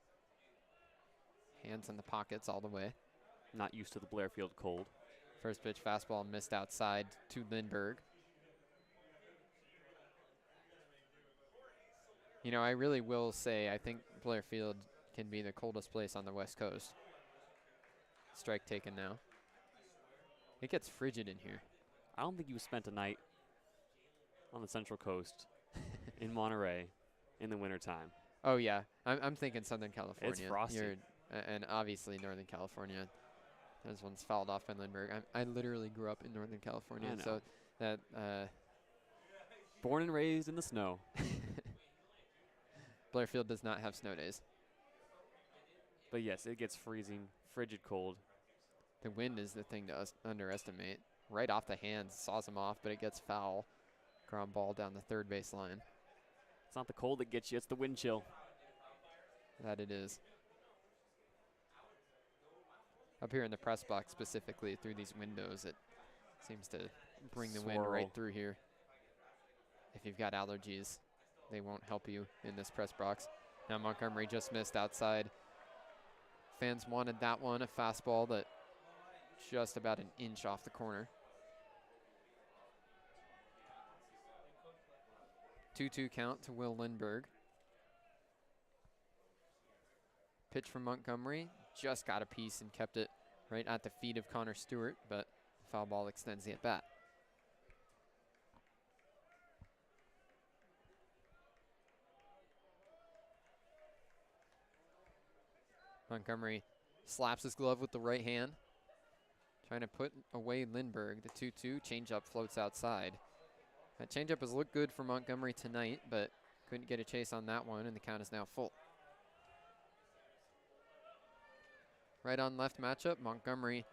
Hands in the pockets all the way. Not used to the Blair field cold. First pitch fastball missed outside to Lindbergh. You know, I really will say I think Blair Field can be the coldest place on the West Coast. Strike taken now. It gets frigid in here. I don't think you spent a night on the Central Coast in Monterey in the wintertime. Oh, yeah. I'm thinking Southern California. It's frosty. And obviously Northern California. This one's fouled off by Lindbergh. I literally grew up in Northern California, so that born and raised in the snow. Blair Field does not have snow days. But yes, it gets freezing, frigid cold. The wind is the thing to underestimate. Right off the hands, saws him off, but it gets foul. Ground ball down the third base line. It's not the cold that gets you, it's the wind chill. That it is. Up here in the press box specifically, through these windows, it seems to bring the wind right through here. if you've got allergies, they won't help you in this press box. Now Montgomery just missed outside. Fans wanted that one, a fastball that just about an inch off the corner. 2-2 count to Will Lindbergh. Pitch from Montgomery, just got a piece and kept it right at the feet of Connor Stewart, but foul ball extends the at bat. Montgomery slaps his glove with the right hand, trying to put away Lindbergh. The 2-2 changeup floats outside. That changeup has looked good for Montgomery tonight, but couldn't get a chase on that one, and the count is now full. Right on left matchup, Montgomery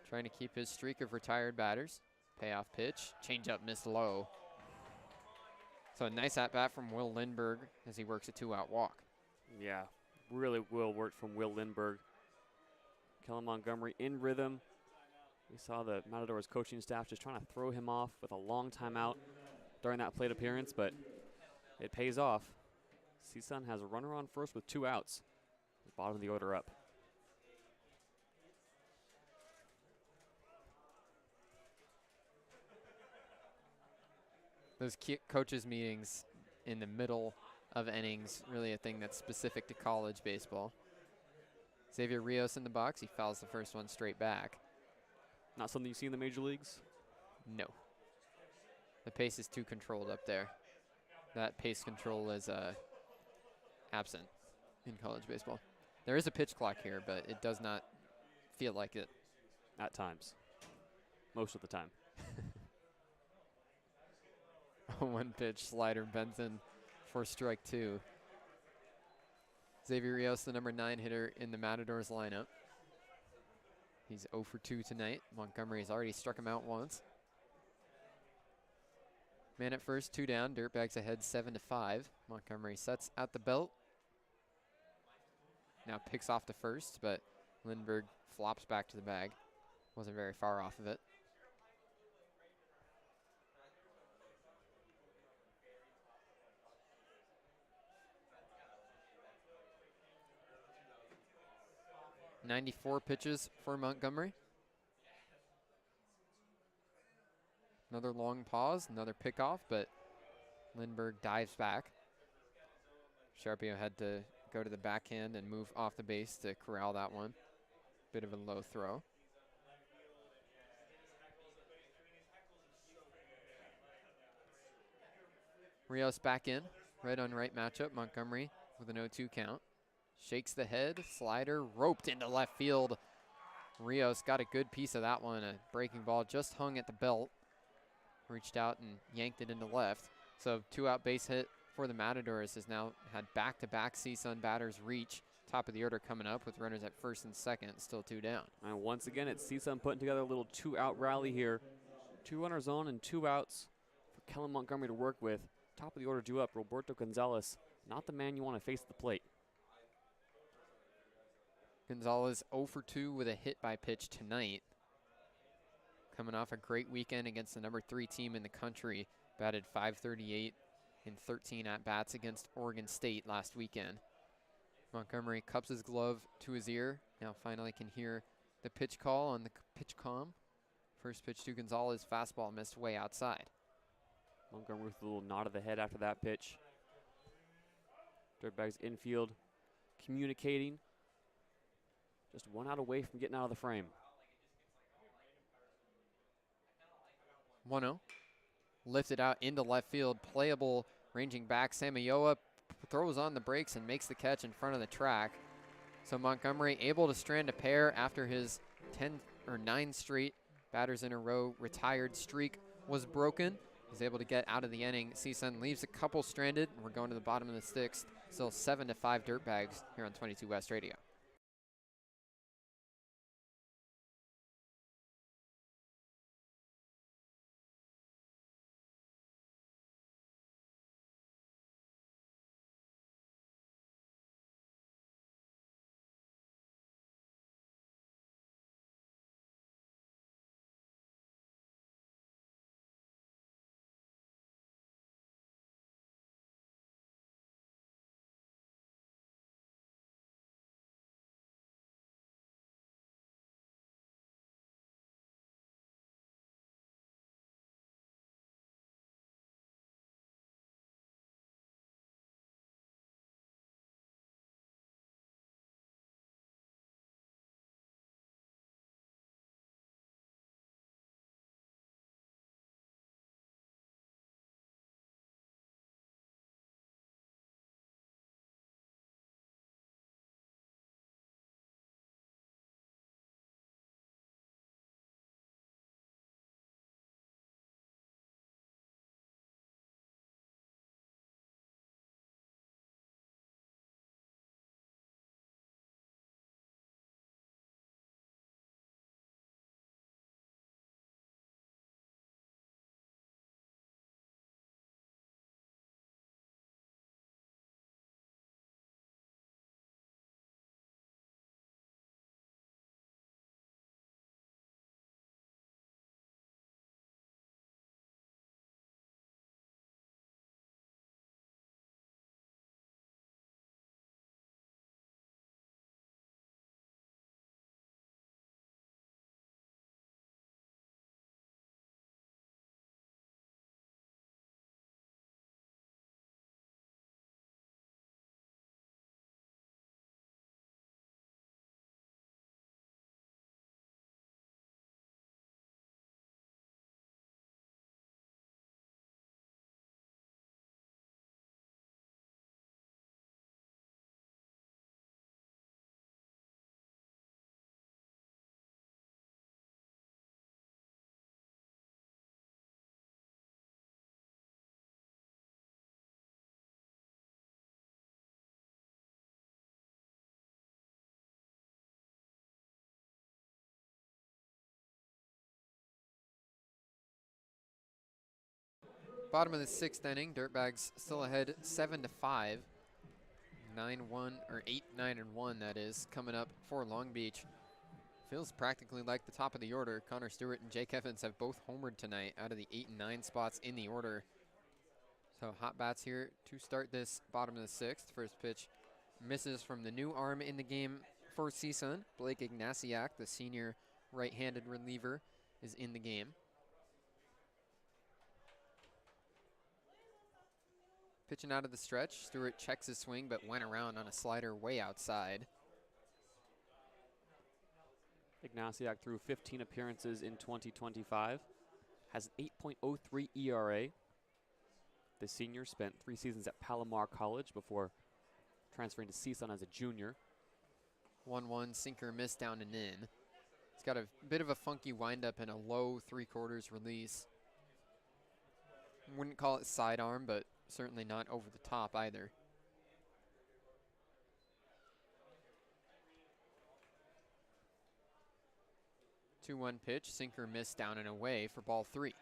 trying to keep his streak of retired batters. Payoff pitch, changeup missed low. So a nice at bat from Will Lindbergh as he works a 2-out walk. Yeah, really well worked from Will Lindbergh. Kellen Montgomery in rhythm. We saw the Matadors coaching staff just trying to throw him off with a long timeout during that plate appearance, but it pays off. CSUN has a runner on first with 2 outs. Bottom of the order up. Those coaches meetings in the middle of innings, really a thing that's specific to college baseball. Xavier Rios in the box. He fouls the first one straight back. Not something you see in the major leagues? No. The pace is too controlled up there. That pace control is absent in college baseball. There is a pitch clock here, but it does not feel like it. At times. Most of the time. 1 pitch slider bends in for strike 2. Xavier Rios, the number 9 hitter in the Matadors lineup. He's 0 for 2 tonight. Montgomery has already struck him out once. Man at first, 2 down. Dirtbags ahead 7-5. Montgomery sets at the belt. Now picks off the first, but Lindbergh flops back to the bag. Wasn't very far off of it. .94 pitches for Montgomery. Another long pause, another pickoff, but Lindbergh dives back. Sharpio had to go to the backhand and move off the base to corral that one. Bit of a low throw. Rios back in, right on right matchup. Montgomery with an 0-2 count. Shakes the head, slider roped into left field. Rios got a good piece of that one. A breaking ball just hung at the belt. Reached out and yanked it into left. So 2-out base hit for the Matadors has now had back-to-back CSUN batters reach. Top of the order coming up with runners at first and second, still 2 down. And once again, it's CSUN putting together a little 2-out rally here. 2 runners on and 2 outs for Kellen Montgomery to work with. Top of the order due up, Roberto Gonzalez. Not the man you want to face at the plate. Gonzalez 0 for 2 with a hit by pitch tonight. Coming off a great weekend against the number 3 team in the country. Batted .538 in 13 at-bats against Oregon State last weekend. Montgomery cups his glove to his ear. Now finally can hear the pitch call on the pitch comm. First pitch to Gonzalez, fastball missed way outside. Montgomery with a little nod of the head after that pitch. Dirtbags infield communicating. Just 1 out away from getting out of the frame. 1-0. Lifted out into left field. Playable, ranging back. Samayoa throws on the brakes and makes the catch in front of the track. So Montgomery able to strand a pair after his 9 straight batters in a row retired streak was broken. He's able to get out of the inning. CSUN leaves a couple stranded, and we're going to the bottom of the 6th. Still 7-5 Dirtbags here on 22 West Radio. Bottom of the 6th inning, Dirtbags still ahead 7-5. 9-1 or 8-9-1 that is coming up for Long Beach. Feels practically like the top of the order. Connor Stewart and Jake Evans have both homered tonight out of the 8 and 9 spots in the order. So hot bats here to start this bottom of the 6th. First pitch misses from the new arm in the game for CSUN. Blake Ignasiak, the senior right-handed reliever, is in the game. Pitching out of the stretch, Stewart checks his swing but went around on a slider way outside. Ignasiak threw 15 appearances in 2025, has an 8.03 ERA. The senior spent 3 seasons at Palomar College before transferring to CSUN as a junior. 1-1 sinker miss down and in. He's got a bit of a funky windup and a low 3/4 release. Wouldn't call it sidearm, but certainly not over the top either. Two-one pitch, sinker miss down and away for ball 3.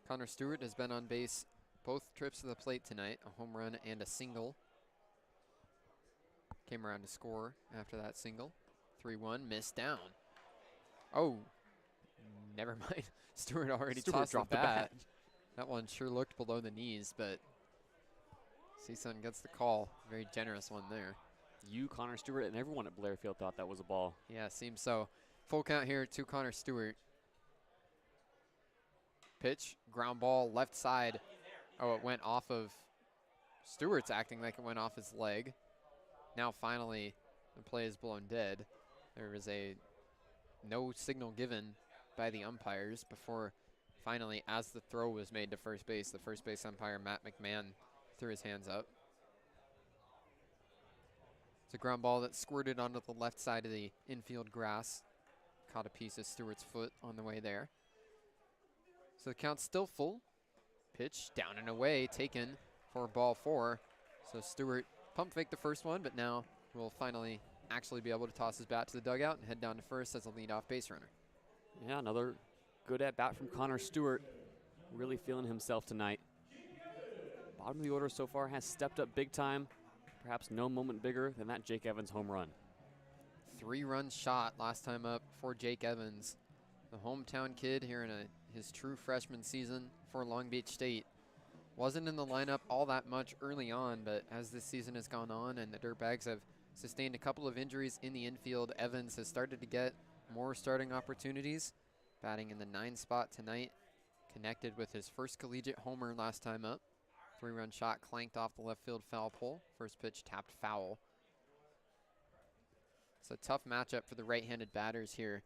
Connor Stewart has been on base both trips to the plate tonight, a home run and a single. Came around to score after that single. 3-1, missed down. Oh, never mind. Stewart already tossed the bat. That one sure looked below the knees, but CSUN gets the call. Very generous one there. You, Connor Stewart, and everyone at Blair Field thought that was a ball. Yeah, seems so. Full count here to Connor Stewart. Pitch, ground ball, left side. Oh, it went off of Stewart's acting like it went off his leg. Now finally, the play is blown dead. There was no signal given by the umpires before finally, as the throw was made to first base, the first base umpire, Matt McMahon, threw his hands up. It's a ground ball that squirted onto the left side of the infield grass. Caught a piece of Stewart's foot on the way there. So the count's still full. Pitch down and away, taken for ball 4. So Stewart pump faked the first one, but now will finally actually be able to toss his bat to the dugout and head down to first as a leadoff base runner. Yeah, another good at bat from Connor Stewart. Really feeling himself tonight. Bottom of the order so far has stepped up big time. Perhaps no moment bigger than that Jake Evans home run. 3-run shot last time up for Jake Evans. The hometown kid here in his true freshman season for Long Beach State. Wasn't in the lineup all that much early on, but as this season has gone on and the Dirtbags have sustained a couple of injuries in the infield, Evans has started to get more starting opportunities. Batting in the 9 spot tonight, connected with his first collegiate homer last time up. 3-run shot clanked off the left field foul pole. First pitch tapped foul. It's a tough matchup for the right-handed batters here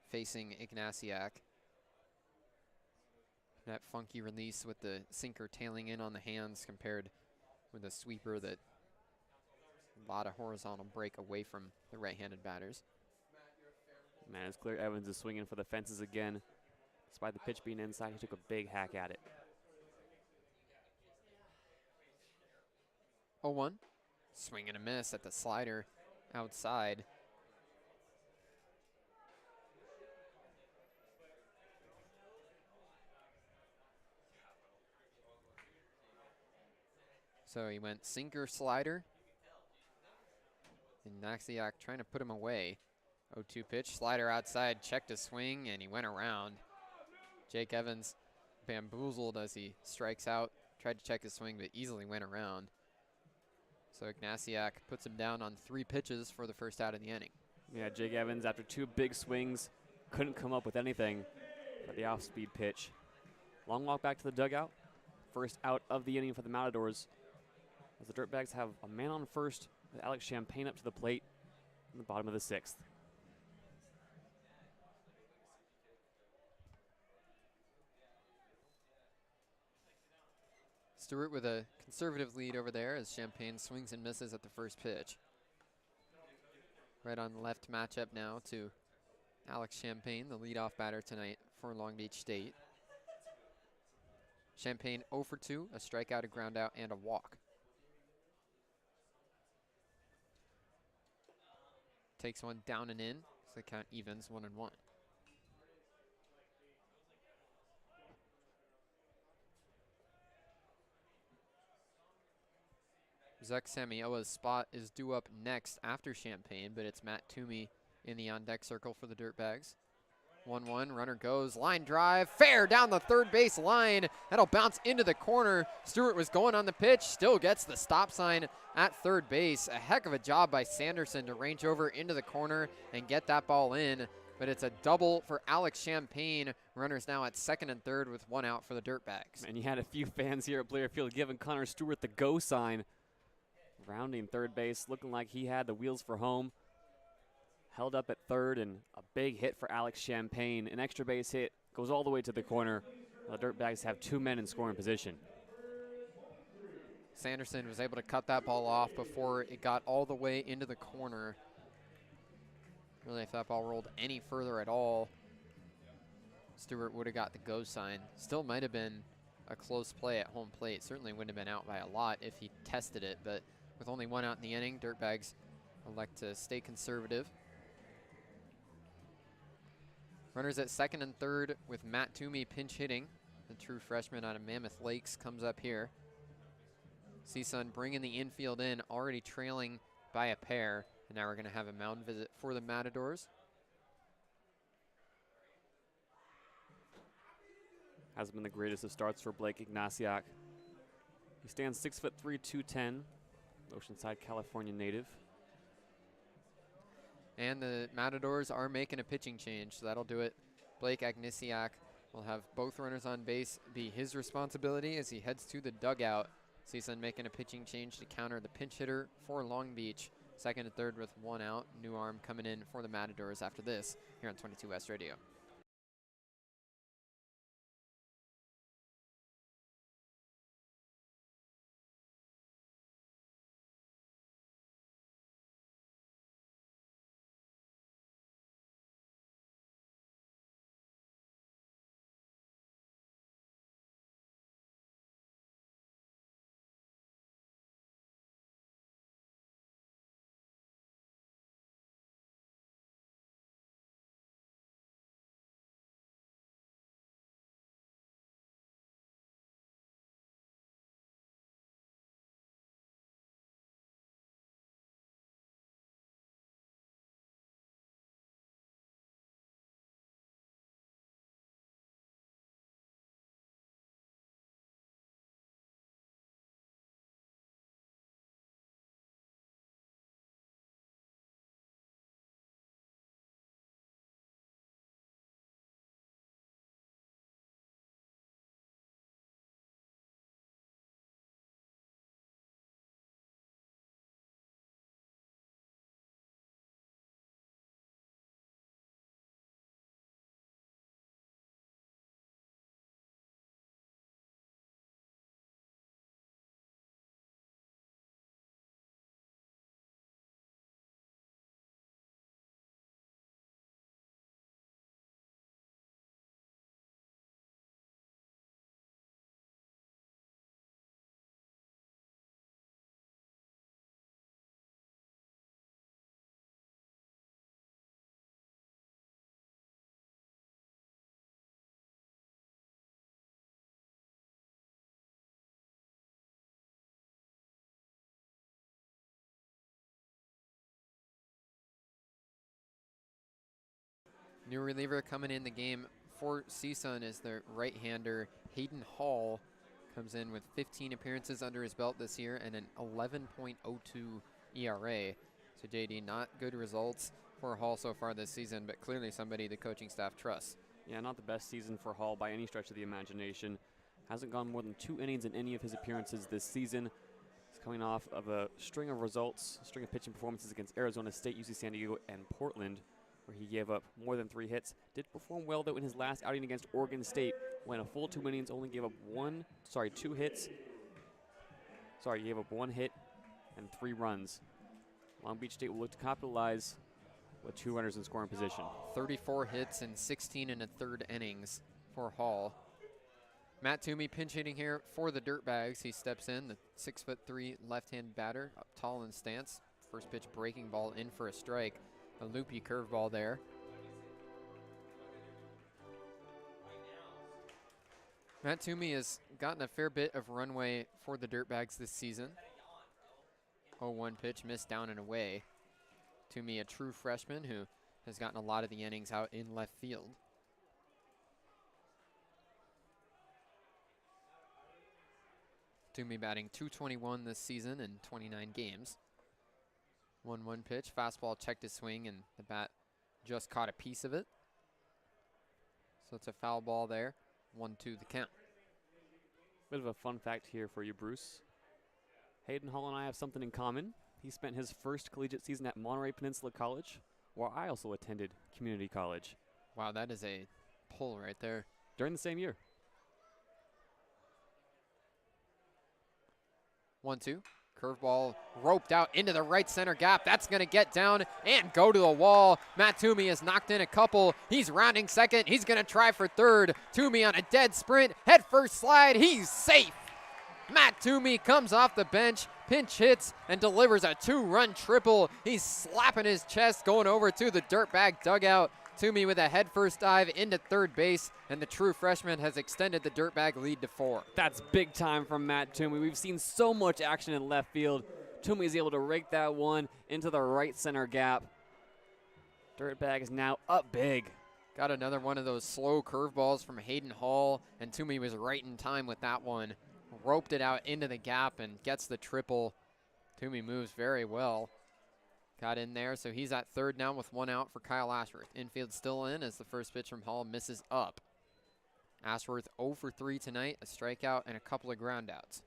facing Ignasiak. That funky release with the sinker tailing in on the hands compared with a sweeper that a lot of horizontal break away from the right-handed batters. Man, it's clear Evans is swinging for the fences again. Despite the pitch being inside, he took a big hack at it. 0-1. Swing and a miss at the slider outside. So he went sinker slider. And Naxiak trying to put him away. 0-2 pitch, slider outside, checked a swing, and he went around. Jake Evans bamboozled as he strikes out. Tried to check his swing, but easily went around. So Ignasiak puts him down on 3 pitches for the first out of the inning. Yeah, Jake Evans, after 2 big swings, couldn't come up with anything for the off-speed pitch. Long walk back to the dugout. First out of the inning for the Matadors, as the Dirtbags have a man on first with Alex Champagne up to the plate in the bottom of the 6th. Stewart with a conservative lead over there as Champagne swings and misses at the first pitch. Right on the left matchup now to Alex Champagne, the leadoff batter tonight for Long Beach State. Champagne 0 for 2, a strikeout, a ground out, and a walk. Takes one down and in, so the count evens 1-1. Zach Samioa's spot is due up next after Champagne, but it's Matt Toomey in the on-deck circle for the Dirtbags. 1-1, runner goes, line drive, fair down the third base line. That'll bounce into the corner. Stewart was going on the pitch, still gets the stop sign at third base. A heck of a job by Sanderson to range over into the corner and get that ball in. But it's a double for Alex Champagne. Runners now at second and third with one out for the Dirtbags. And you had a few fans here at Blair Field giving Connor Stewart the go sign. Rounding third base, looking like he had the wheels for home. Held up at third, and a big hit for Alex Champagne. An extra base hit, goes all the way to the corner. The Dirtbags have 2 men in scoring position. Sanderson was able to cut that ball off before it got all the way into the corner. Really, if that ball rolled any further at all, Stewart would have got the go sign. Still might have been a close play at home plate. Certainly wouldn't have been out by a lot if he tested it, but with only one out in the inning, Dirtbags elect to stay conservative. Runners at second and third with Matt Toomey pinch hitting. The true freshman out of Mammoth Lakes comes up here. CSUN bringing the infield in, already trailing by a pair. And now we're going to have a mound visit for the Matadors. Hasn't been the greatest of starts for Blake Ignasiak. He stands 6'3", 210, Oceanside, California native. And the Matadors are making a pitching change, so that'll do it. Blake Ignasiak will have both runners on base be his responsibility as he heads to the dugout. CSUN making a pitching change to counter the pinch hitter for Long Beach. Second and third with one out. New arm coming in for the Matadors after this here on 22 West Radio. New reliever coming in the game for CSUN is the right-hander Hayden Hall. Comes in with 15 appearances under his belt this year and an 11.02 ERA. So JayDe, not good results for Hall so far this season, but clearly somebody the coaching staff trusts. Yeah, not the best season for Hall by any stretch of the imagination. Hasn't gone more than 2 innings in any of his appearances this season. He's coming off of a string of results, a string of pitching performances against Arizona State, UC San Diego, and Portland, where he gave up more than 3 hits. Did perform well, though, in his last outing against Oregon State. Went a full 2 innings, only gave up 2 hits. He gave up 1 hit and 3 runs. Long Beach State will look to capitalize with 2 runners in scoring position. 34 hits and 16 and a third innings for Hall. Matt Toomey pinch hitting here for the Dirtbags. He steps in, the 6'3" left-hand batter, up tall in stance. First pitch breaking ball in for a strike. A loopy curveball there. Matt Toomey has gotten a fair bit of runway for the Dirtbags this season. 0-1 pitch missed down and away. Toomey, a true freshman who has gotten a lot of the innings out in left field. Toomey batting .221 this season in 29 games. 1-1 pitch, fastball checked his swing, and the bat just caught a piece of it. So it's a foul ball there. 1-2 the count. Bit of a fun fact here for you, Bruce. Hayden Hall and I have something in common. He spent his first collegiate season at Monterey Peninsula College, where I also attended community college. Wow, that is a pull right there. During the same year. 1-2. Curveball roped out into the right center gap. That's going to get down and go to the wall. Matt Toomey has knocked in a couple. He's rounding second. He's going to try for third. Toomey on a dead sprint. Head first slide. He's safe. Matt Toomey comes off the bench, pinch hits, and delivers a 2-run triple. He's slapping his chest going over to the Dirtbag dugout. Toomey with a head-first dive into third base, and the true freshman has extended the Dirtbag lead to 4. That's big time from Matt Toomey. We've seen so much action in left field. Toomey is able to rake that one into the right center gap. Dirtbag is now up big. Got another one of those slow curveballs from Hayden Hall, and Toomey was right in time with that one. Roped it out into the gap and gets the triple. Toomey moves very well. Got in there, so he's at third now with 1 out for Kyle Ashworth. Infield still in as the first pitch from Hall misses up. Ashworth 0 for 3 tonight, a strikeout and a couple of groundouts.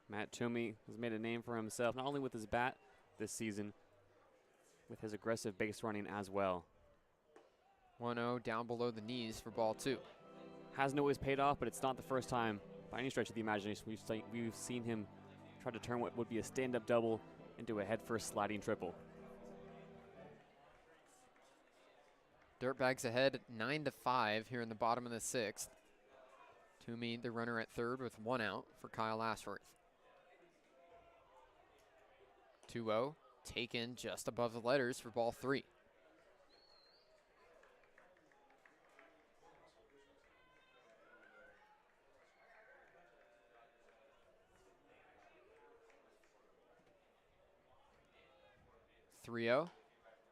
Matt Toomey has made a name for himself, not only with his bat this season, with his aggressive base running as well. 1-0 down below the knees for ball 2. Hasn't always paid off, but it's not the first time by any stretch of the imagination we've seen him try to turn what would be a stand-up double into a head-first sliding triple. Dirtbags ahead 9-5 here in the bottom of the 6th. Toomey, the runner at third with 1 out for Kyle Ashworth. 2-0, taken just above the letters for ball 3.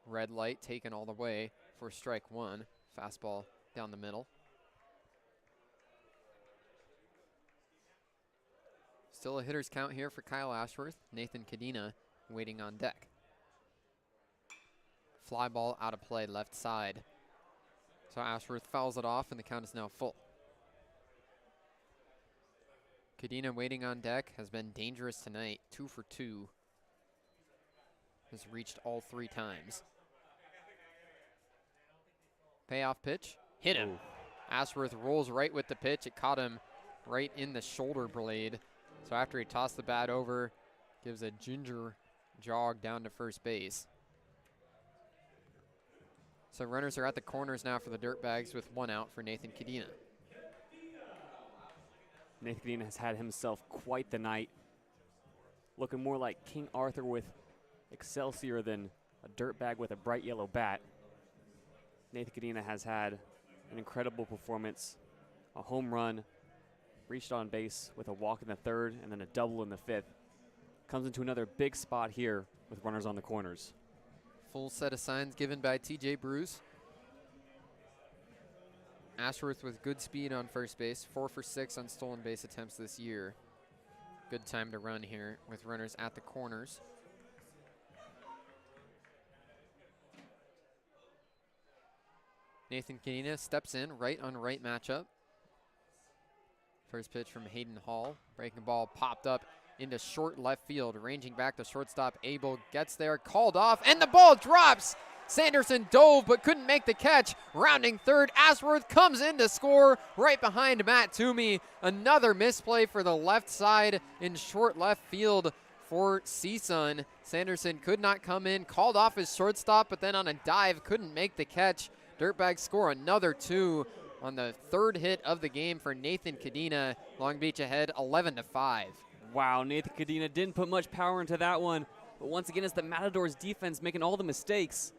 Red light taken all the way for strike 1. Fastball down the middle. Still a hitter's count here for Kyle Ashworth. Nathan Cadena waiting on deck. Fly ball out of play left side. So Ashworth fouls it off and the count is now full. Cadena waiting on deck has been dangerous tonight. 2 for 2. Has reached all 3 times. Payoff pitch, hit him. Ashworth rolls right with the pitch. It caught him right in the shoulder blade. So after he tossed the bat over, gives a ginger jog down to first base. So runners are at the corners now for the Dirtbags with 1 out for Nathan Cadena. Nathan Cadena has had himself quite the night. Looking more like King Arthur with Excelsior than a Dirtbag with a bright yellow bat. Nathan Cadena has had an incredible performance, a home run, reached on base with a walk in the 3rd and then a double in the 5th. Comes into another big spot here with runners on the corners. Full set of signs given by TJ Bruce. Ashworth with good speed on first base, 4 for 6 on stolen base attempts this year. Good time to run here with runners at the corners. Nathan Cadena steps in, right on right matchup. First pitch from Hayden Hall. Breaking ball popped up into short left field. Ranging back to shortstop. Abel gets there, called off, and the ball drops. Sanderson dove but couldn't make the catch. Rounding third, Ashworth comes in to score right behind Matt Toomey. Another misplay for the left side in short left field for CSUN. Sanderson could not come in, called off his shortstop, but then on a dive couldn't make the catch. Dirtbags score another 2 on the 3rd hit of the game for Nathan Cadena. Long Beach ahead 11-5. Wow, Nathan Cadena didn't put much power into that one, but once again it's the Matadors defense making all the mistakes.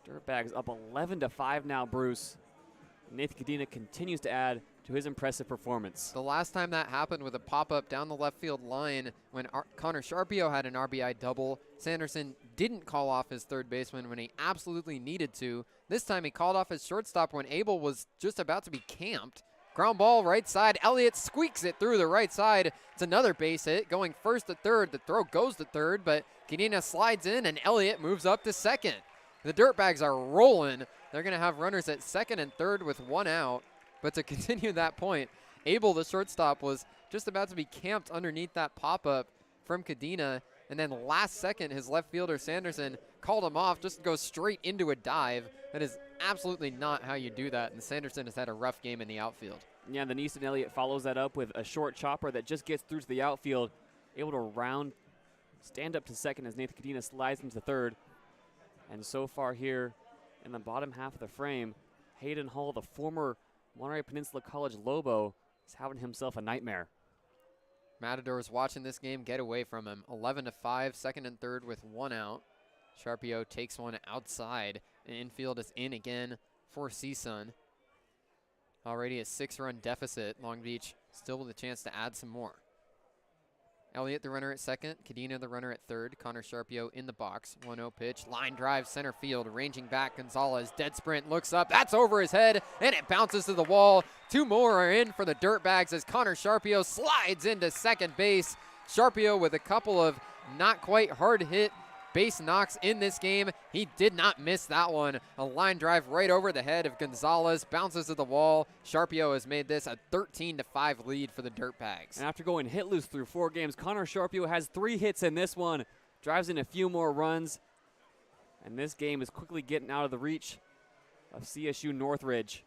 Dirtbags up 11-5 now, Bruce. Nathan Cadena continues to add to his impressive performance. The last time that happened with a pop-up down the left field line when Connor Sharpio had an RBI double, Sanderson didn't call off his third baseman when he absolutely needed to. This time he called off his shortstop when Abel was just about to be camped. Ground ball right side. Elliott squeaks it through the right side. It's another base hit going first to third. The throw goes to third, but Cadena slides in and Elliott moves up to second. The Dirtbags are rolling. They're going to have runners at second and third with one out. But to continue that point, Abel, the shortstop, was just about to be camped underneath that pop-up from Cadena. And then last second, his left fielder, Sanderson, called him off, just goes straight into a dive. That is absolutely not how you do that. And Sanderson has had a rough game in the outfield. Yeah, the Easton Elliott follows that up with a short chopper that just gets through to the outfield, able to stand up to second as Nathan Cadena slides into third. And so far here in the bottom half of the frame, Hayden Hall, the former Monterey Peninsula College Lobo, is having himself a nightmare. Matadors watching this game get away from him. 11-5, second and third with one out. Sharpio takes one outside. And infield is in again for CSUN. Already a 6-run deficit. Long Beach still with a chance to add some more. Elliott the runner at second. Cadena the runner at third. Connor Sharpio in the box. 1-0 pitch. Line drive center field. Ranging back. Gonzalez. Dead sprint. Looks up. That's over his head. And it bounces to the wall. Two more are in for the Dirtbags as Connor Sharpio slides into second base. Sharpio with a couple of not quite hard hit base knocks in this game. He did not miss that one. A line drive right over the head of Gonzalez. Bounces to the wall. Sharpio has made this a 13-5 lead for the Dirtbags. And after going hitless through 4 games, Connor Sharpio has 3 hits in this one. Drives in a few more runs. And this game is quickly getting out of the reach of CSU Northridge.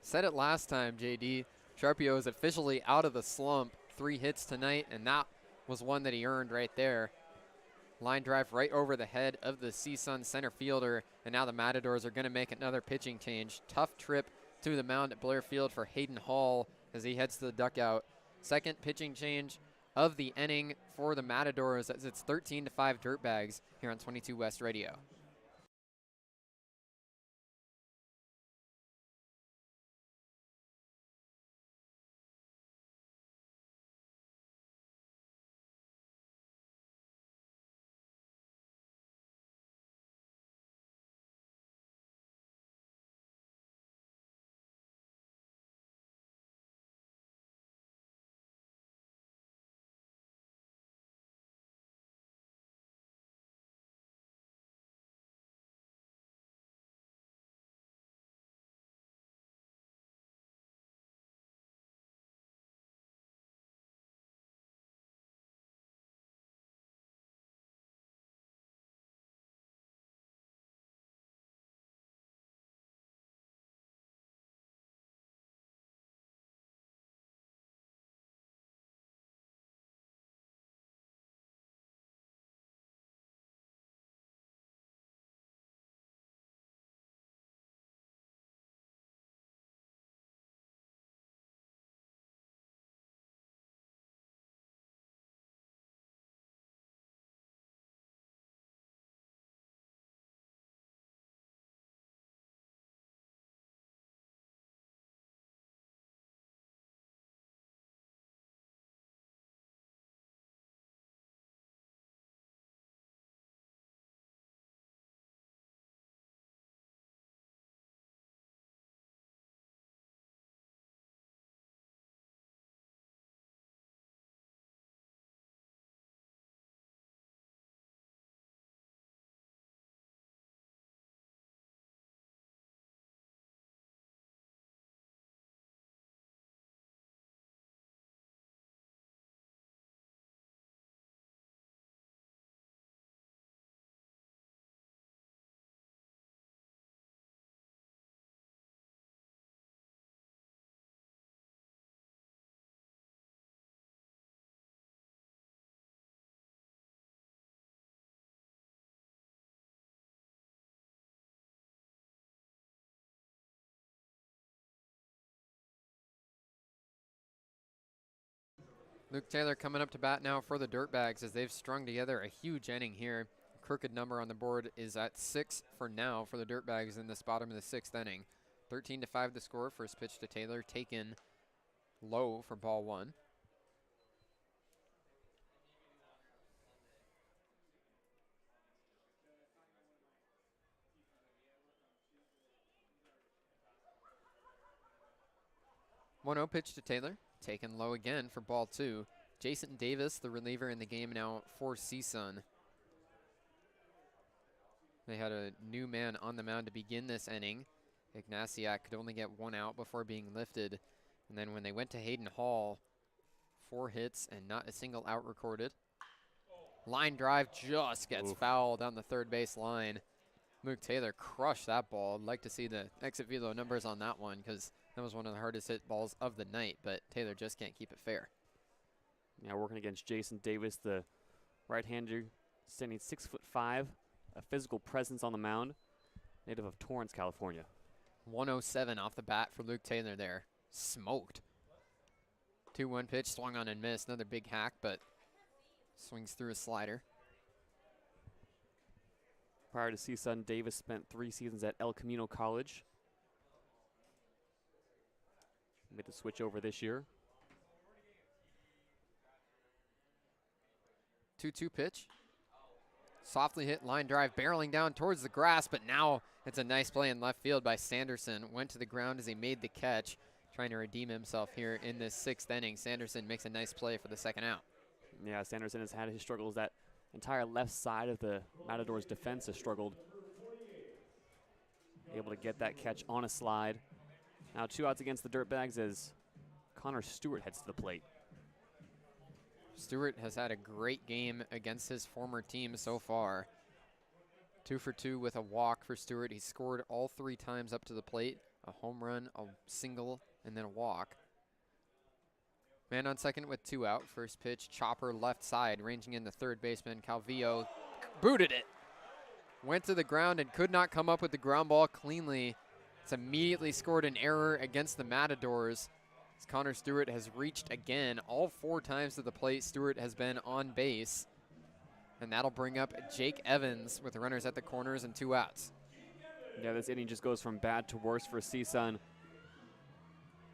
Said it last time, JayDe. Sharpio is officially out of the slump. 3 hits tonight, and that was one that he earned right there. Line drive right over the head of the CSUN center fielder, and now the Matadors are going to make another pitching change. Tough trip to the mound at Blair Field for Hayden Hall as he heads to the dugout. Second pitching change of the inning for the Matadors as it's 13-5 Dirtbags here on 22 West Radio. Luke Taylor coming up to bat now for the Dirtbags as they've strung together a huge inning here. Crooked number on the board is at 6 for now for the Dirtbags in this bottom of the 6th inning. 13-5 the score. First pitch to Taylor, taken low for ball 1. One 0 pitch to Taylor, taken low again for ball 2. Jason Davis, the reliever in the game now for CSUN. They had a new man on the mound to begin this inning. Ignatiak could only get 1 out before being lifted. And then when they went to Hayden Hall, 4 hits and not a single out recorded. Line drive just gets fouled down the third base line. Luke Taylor crushed that ball. I'd like to see the exit velo numbers on that one because that was one of the hardest hit balls of the night, but Taylor just can't keep it fair. Yeah, working against Jason Davis, the right-hander, standing 6'5", a physical presence on the mound, native of Torrance, California. 107 off the bat for Luke Taylor there. Smoked. 2-1 pitch, swung on and missed. Another big hack, but swings through a slider. Prior to CSUN, Davis spent 3 seasons at El Camino College. Made the switch over this year. 2-2 pitch. Softly hit line drive, barreling down towards the grass, but now it's a nice play in left field by Sanderson. Went to the ground as he made the catch, trying to redeem himself here in this 6th inning. Sanderson makes a nice play for the second out. Yeah, Sanderson has had his struggles. That entire left side of the Matadors defense has struggled. Able to get that catch on a slide. Now 2 outs against the Dirtbags as Connor Stewart heads to the plate. Stewart has had a great game against his former team so far. 2 for 2 with a walk for Stewart. He scored all 3 times up to the plate. A home run, a single, and then a walk. Man on second with 2 out. First pitch, chopper left side, ranging in the third baseman. Calvillo booted it. Went to the ground and could not come up with the ground ball cleanly. It's immediately scored an error against the Matadors. As Connor Stewart has reached again. All 4 times to the plate, Stewart has been on base. And that'll bring up Jake Evans with runners at the corners and 2 outs. Yeah, this inning just goes from bad to worse for CSUN.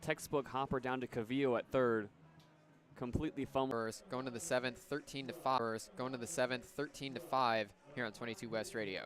Textbook hopper down to Cavillo at third. Completely fumbled. Going to the 7th, 13-5. Going to the 7th, 13-5 here on 22 West Radio.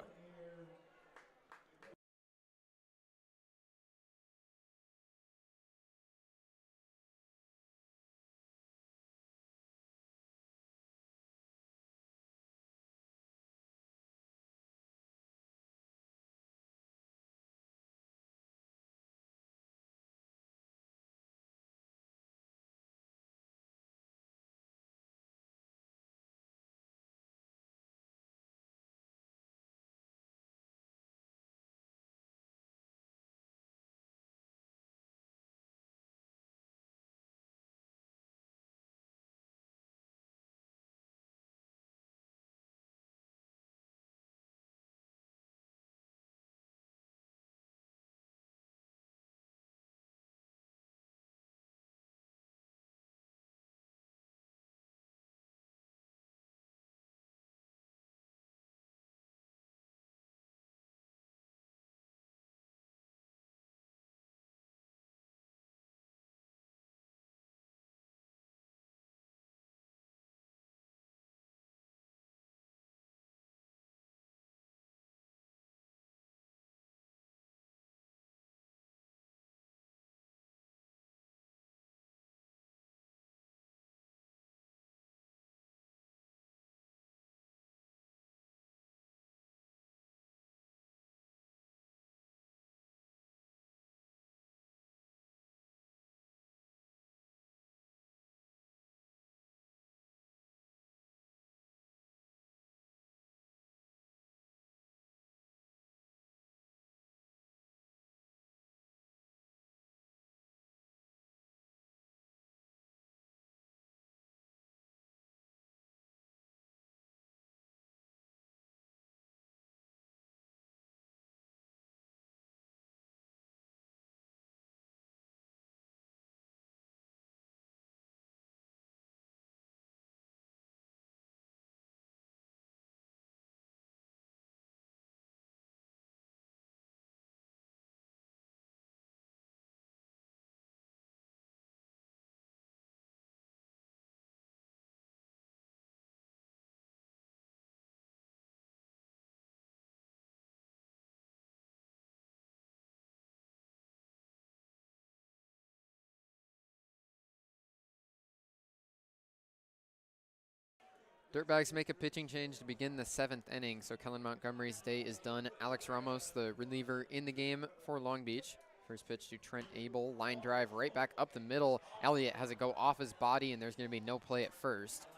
Dirtbags make a pitching change to begin the 7th inning, so Kellen Montgomery's day is done. Alex Ramos, the reliever in the game for Long Beach. First pitch to Trent Abel, line drive right back up the middle. Elliott has it go off his body, and there's going to be no play at first.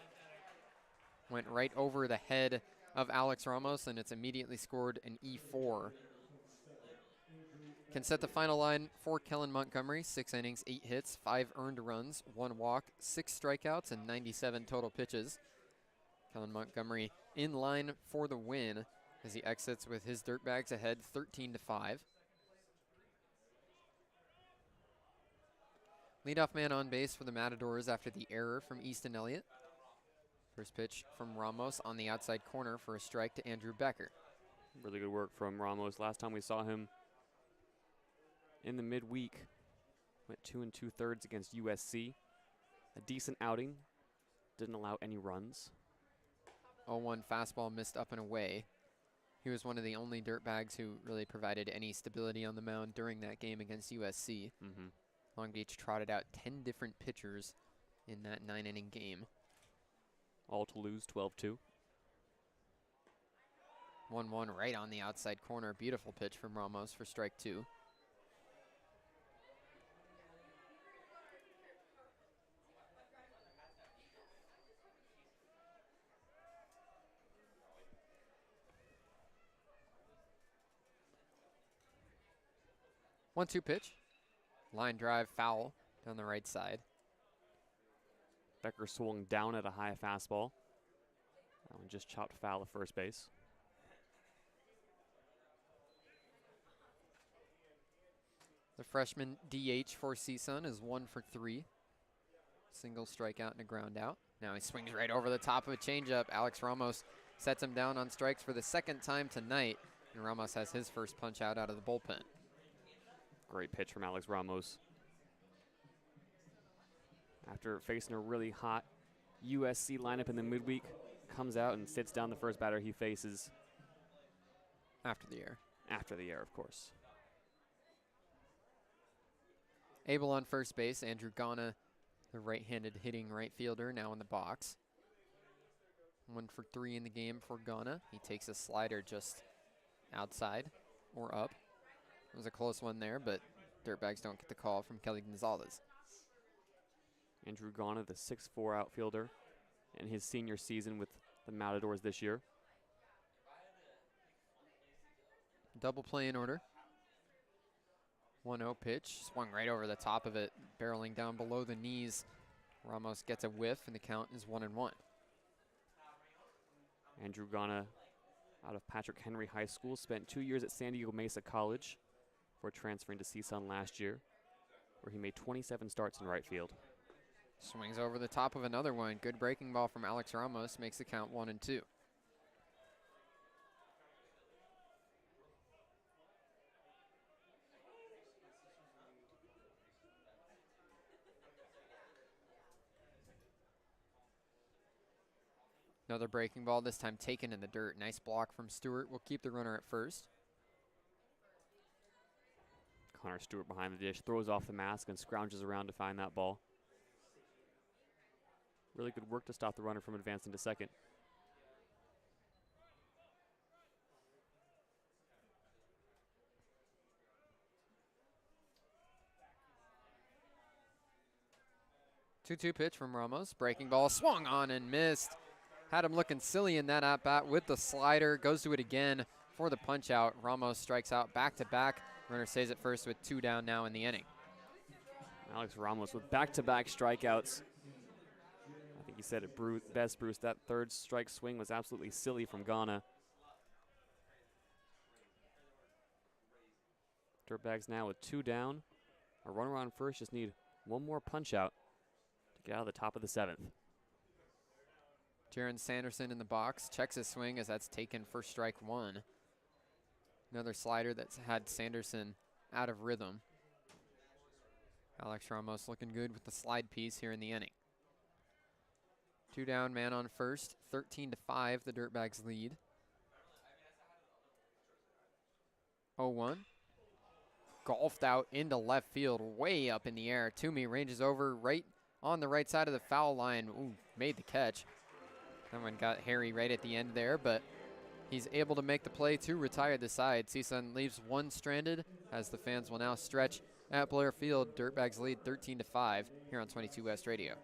Went right over the head of Alex Ramos, and it's immediately scored an E4. Can set the final line for Kellen Montgomery. 6 innings, 8 hits, 5 earned runs, 1 walk, 6 strikeouts, and 97 total pitches. Kellen Montgomery in line for the win as he exits with his Dirtbags ahead 13-5. Leadoff man on base for the Matadors after the error from Easton Elliott. First pitch from Ramos on the outside corner for a strike to Andrew Becker. Really good work from Ramos. Last time we saw him in the midweek, went 2 2/3 against USC. A decent outing, didn't allow any runs. 0-1 fastball missed up and away. He was one of the only Dirtbags who really provided any stability on the mound during that game against USC. Long Beach trotted out 10 different pitchers in that 9-inning game. All to lose, 12-2. 1-1 right on the outside corner. Beautiful pitch from Ramos for strike 2. One-two pitch. Line drive foul down the right side. Becker swung down at a high fastball. That one just chopped foul at first base. The freshman DH for CSUN is 1 for 3. Single strikeout and a ground out. Now he swings right over the top of a changeup. Alex Ramos sets him down on strikes for the 2nd time tonight, and Ramos has his first punch out of the bullpen. Great pitch from Alex Ramos. After facing a really hot USC lineup in the midweek, comes out and sits down the first batter he faces. After the error. After the error, of course. Abel on first base. Andrew Ghana, the right-handed hitting right fielder, now in the box. 1 for 3 in the game for Ghana. He takes a slider just outside or up. It was a close one there, but Dirtbags don't get the call from Kelly Gonzalez. Andrew Ghana, the 6'4" outfielder in his senior season with the Matadors this year. Double play in order. 1-0 pitch, swung right over the top of it, barreling down below the knees. Ramos gets a whiff, and the count is 1-1. Andrew Ghana, out of Patrick Henry High School, spent 2 years at San Diego Mesa College before transferring to CSUN last year, where he made 27 starts in right field. Swings over the top of another one. Good breaking ball from Alex Ramos, makes the count 1-2. Another breaking ball, this time taken in the dirt. Nice block from Stewart. Will keep the runner at first. Connor Stewart behind the dish, throws off the mask and scrounges around to find that ball. Really good work to stop the runner from advancing to second. Two-two pitch from Ramos. Breaking ball swung on and missed. Had him looking silly in that at-bat with the slider. Goes to it again for the punch-out. Ramos strikes out back-to-back. Runner stays at first with 2 down now in the inning. Alex Ramos with back-to-back strikeouts. I think you said it best, Bruce. That third strike swing was absolutely silly from Ghana. Dirtbags now with 2 down. A runner on first, just need one more punch-out to get out of the top of the 7th. Jaron Sanderson in the box, checks his swing as that's taken for strike 1. Another slider that's had Sanderson out of rhythm. Alex Ramos looking good with the slide piece here in the inning. 2 down, man on first, 13-5, the Dirtbags lead. 0-1. Golfed out into left field, way up in the air. Toomey ranges over right on the right side of the foul line. Ooh, made the catch. That one got hairy right at the end there, but he's able to make the play to retire the side. CSUN leaves one stranded as the fans will now stretch at Blair Field. Dirtbags lead 13-5 here on 22 West Radio.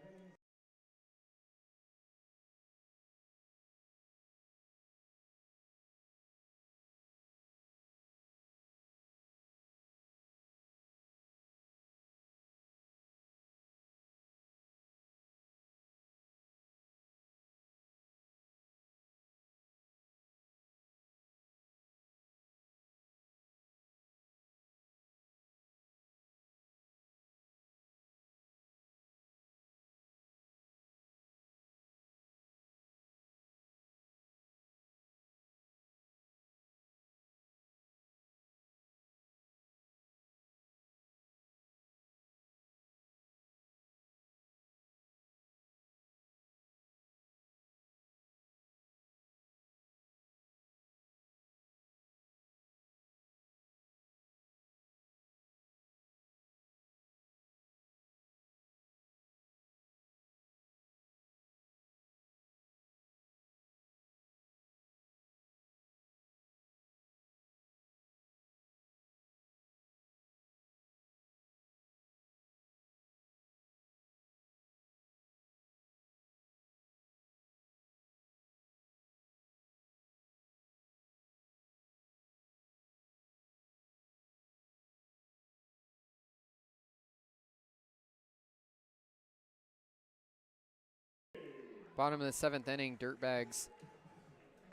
Bottom of the 7th inning, Dirtbags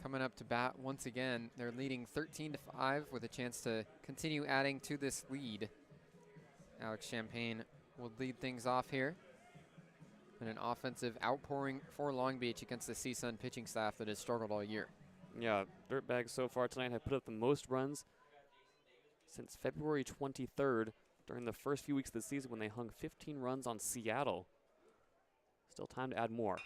coming up to bat once again. They're leading 13-5 with a chance to continue adding to this lead. Alex Champagne will lead things off here in an offensive outpouring for Long Beach against the CSUN pitching staff that has struggled all year. Yeah, Dirtbags so far tonight have put up the most runs since February 23rd during the first few weeks of the season when they hung 15 runs on Seattle. Still time to add more.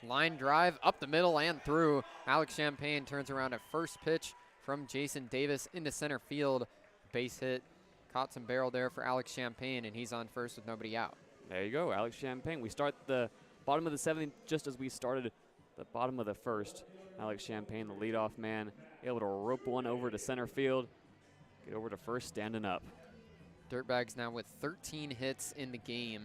Line drive up the middle and through. Alex Champagne turns around a first pitch from Jason Davis into center field. Base hit. Caught some barrel there for Alex Champagne, and he's on first with nobody out. There you go, Alex Champagne. We start the bottom of the 7th just as we started the bottom of the 1st. Alex Champagne, the leadoff man, able to rope one over to center field. Get over to first, standing up. Dirtbags now with 13 hits in the game.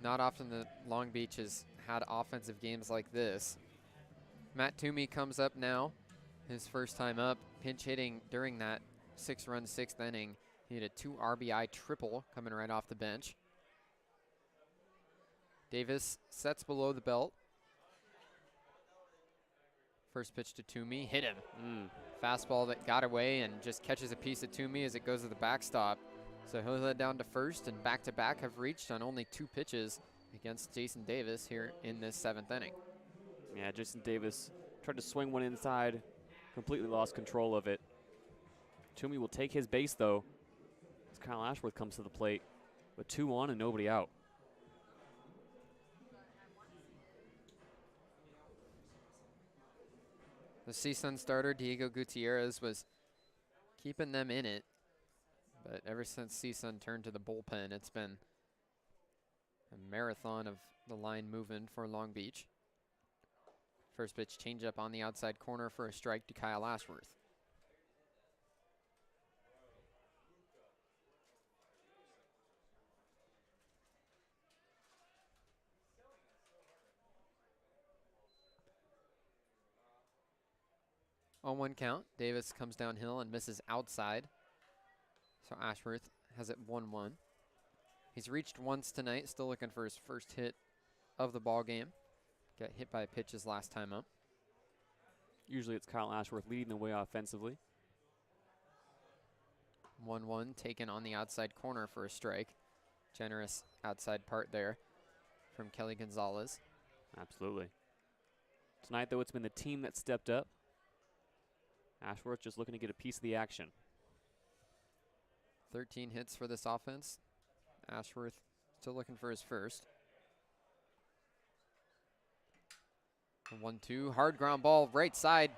Not often that Long Beach has had offensive games like this. Matt Toomey comes up now, his first time up, pinch hitting during that 6-run 6th inning. He had a 2 RBI triple coming right off the bench. Davis sets below the belt. First pitch to Toomey, hit him. Fastball that got away and just catches a piece of Toomey as it goes to the backstop. So he'll head down to first, and back-to-back have reached on only 2 pitches against Jason Davis here in this 7th inning. Yeah, Jason Davis tried to swing one inside, completely lost control of it. Toomey will take his base, though, as Kyle Ashworth comes to the plate with 2 on and nobody out. The CSUN starter, Diego Gutierrez, was keeping them in it. But ever since CSUN turned to the bullpen, it's been a marathon of the line moving for Long Beach. First pitch changeup on the outside corner for a strike to Kyle Ashworth. On 1 count, Davis comes downhill and misses outside. So Ashworth has it 1-1. He's reached once tonight, still looking for his first hit of the ball game. Got hit by a pitch his last time up. Usually it's Kyle Ashworth leading the way offensively. 1-1 taken on the outside corner for a strike. Generous outside part there from Kelly Gonzalez. Absolutely. Tonight, though, it's been the team that stepped up. Ashworth just looking to get a piece of the action. 13 hits for this offense. Ashworth still looking for his first. 1-2, hard ground ball, right side.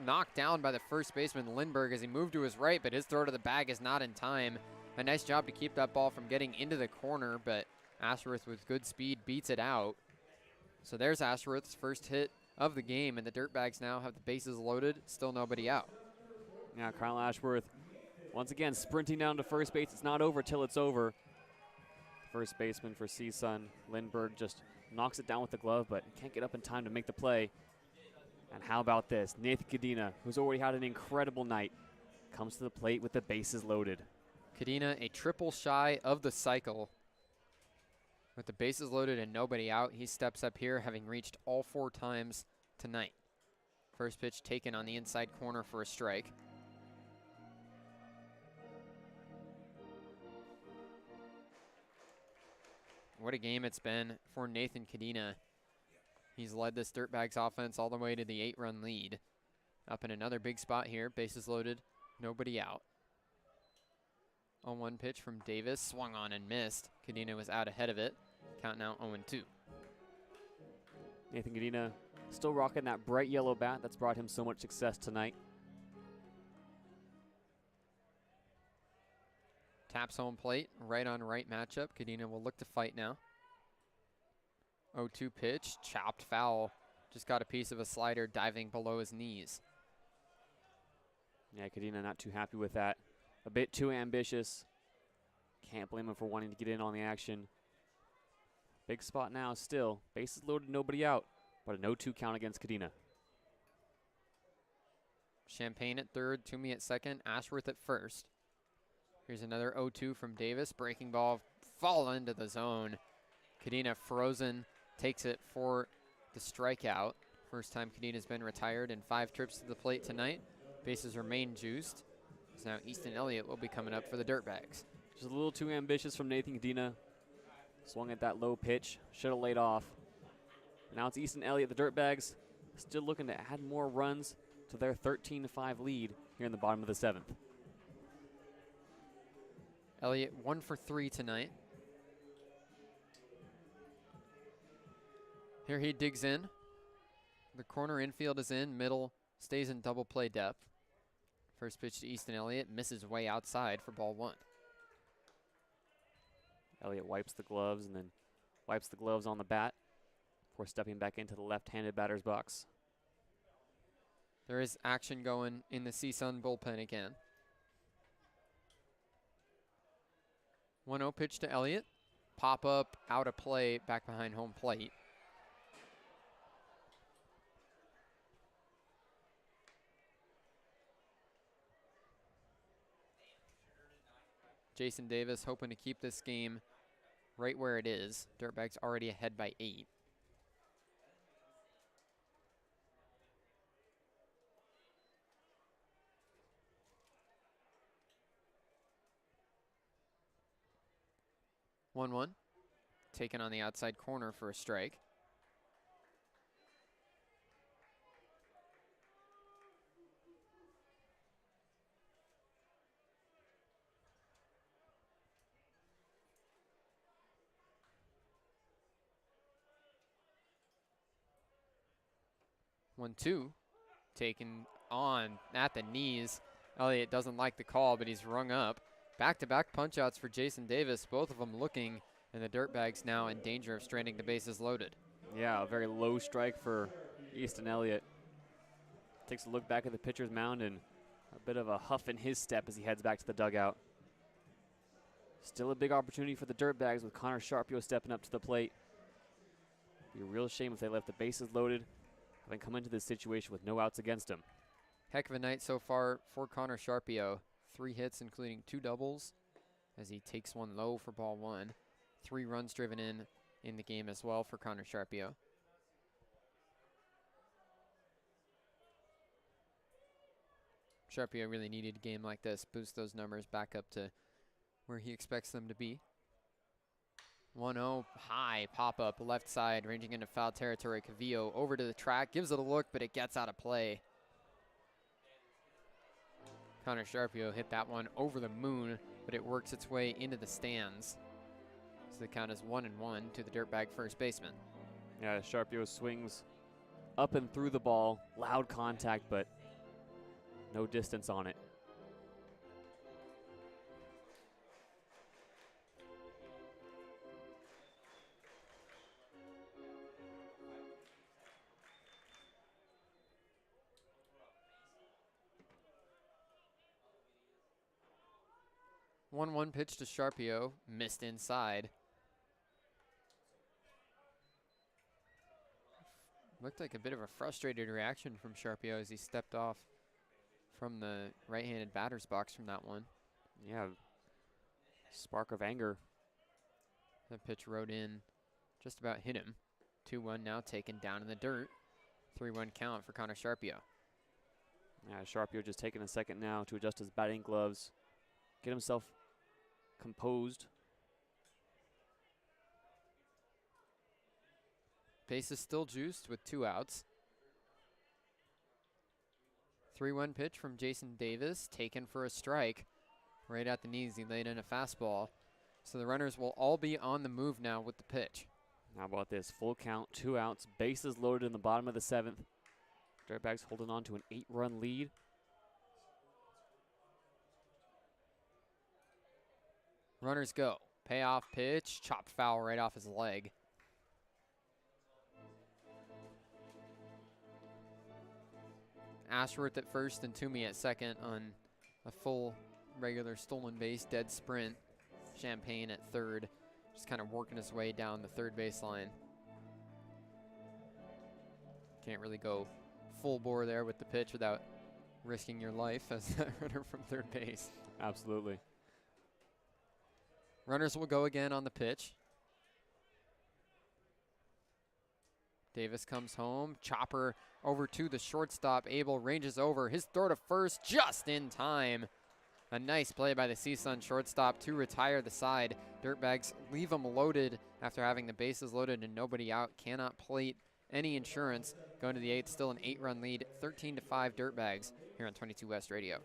Knocked down by the first baseman, Lindbergh, as he moved to his right, but his throw to the bag is not in time. A nice job to keep that ball from getting into the corner, but Ashworth with good speed beats it out. So there's Ashworth's first hit of the game, and the Dirtbags now have the bases loaded, still nobody out. Yeah, Kyle Ashworth once again sprinting down to first base. It's not over till it's over. First baseman for CSUN, Lindbergh, just knocks it down with the glove, but can't get up in time to make the play. And how about this? Nathan Cadena, who's already had an incredible night, comes to the plate with the bases loaded. Cadena, a triple shy of the cycle. With the bases loaded and nobody out, he steps up here, having reached all 4 times tonight. First pitch taken on the inside corner for a strike. What a game it's been for Nathan Cadena. He's led this Dirtbags offense all the way to the 8-run lead. Up in another big spot here, bases loaded, nobody out. 0-1 pitch from Davis, swung on and missed. Cadena was out ahead of it. Count now 0-2. Nathan Cadena still rocking that bright yellow bat that's brought him so much success tonight. Taps home plate, right on right matchup. Cadena will look to fight now. 0-2 pitch, chopped foul. Just got a piece of a slider diving below his knees. Yeah, Cadena not too happy with that. A bit too ambitious. Can't blame him for wanting to get in on the action. Big spot now still. Bases loaded, nobody out. But a 0-2 count against Cadena. Champagne at third, Toomey at second, Ashworth at first. Here's another 0-2 from Davis. Breaking ball, fall into the zone. Cadena frozen, takes it for the strikeout. First time Cadena's been retired in 5 trips to the plate tonight. Bases remain juiced. So now Easton Elliott will be coming up for the Dirtbags. Just a little too ambitious from Nathan Cadena. Swung at that low pitch, should have laid off. Now it's Easton Elliott, the Dirtbags, still looking to add more runs to their 13-5 lead here in the bottom of the 7th. Elliott 1 for 3 tonight. Here he digs in. The corner infield is in, middle stays in double play depth. First pitch to Easton Elliott, misses way outside for ball 1. Elliott wipes the gloves and then wipes the gloves on the bat before stepping back into the left-handed batter's box. There is action going in the CSUN bullpen again. 1-0 pitch to Elliott. Pop up, out of play, back behind home plate. Jason Davis hoping to keep this game right where it is. Dirtbags already ahead by 8. One. Taken on the outside corner for a strike. One, two, taken on at the knees. Elliott doesn't like the call, but he's rung up. Back-to-back punch-outs for Jason Davis, both of them looking, and the Dirtbags now in danger of stranding the bases loaded. Yeah, a very low strike for Easton Elliott. Takes a look back at the pitcher's mound and a bit of a huff in his step as he heads back to the dugout. Still a big opportunity for the Dirtbags with Connor Sharpio stepping up to the plate. Be a real shame if they left the bases loaded, having come into this situation with no outs against him. Heck of a night so far for Connor Sharpio. 3 hits, including 2 doubles, as he takes one low for ball 1. 3 runs driven in the game as well for Connor Sharpio. Sharpio really needed a game like this, boost those numbers back up to where he expects them to be. 1-0, high pop-up, left side, ranging into foul territory. Cavillo over to the track, gives it a look, but it gets out of play. Connor Sharpio hit that one over the moon, but it works its way into the stands. So the count is 1-1 to the Dirtbag first baseman. Yeah, Sharpio swings up and through the ball. Loud contact, but no distance on it. 1-1 pitch to Sharpio, missed inside. Looked like a bit of a frustrated reaction from Sharpio as he stepped off from the right-handed batter's box from that one. Yeah, spark of anger. That pitch rode in, just about hit him. 2-1 now taken down in the dirt. 3-1 count for Connor Sharpio. Yeah, Sharpio just taking a second now to adjust his batting gloves, get himself composed. Base is still juiced with 2 outs. 3-1 pitch from Jason Davis, taken for a strike. Right at the knees, he laid in a fastball. So the runners will all be on the move now with the pitch. How about this? Full count, 2 outs, bases loaded in the bottom of the 7th. Dirtbags holding on to an 8-run lead. Runners go. Payoff pitch, chopped foul right off his leg. Ashworth at first and Toomey at second on a full regular stolen base dead sprint. Champagne at third, just kind of working his way down the third baseline. Can't really go full bore there with the pitch without risking your life as that runner from third base. Absolutely. Runners will go again on the pitch. Davis comes home, chopper over to the shortstop. Abel ranges over, his throw to first just in time. A nice play by the CSUN shortstop to retire the side. Dirtbags leave them loaded after having the bases loaded and nobody out. Cannot plate any insurance. Going to the 8th, still an 8-run lead, 13-5 Dirtbags here on 22 West Radio.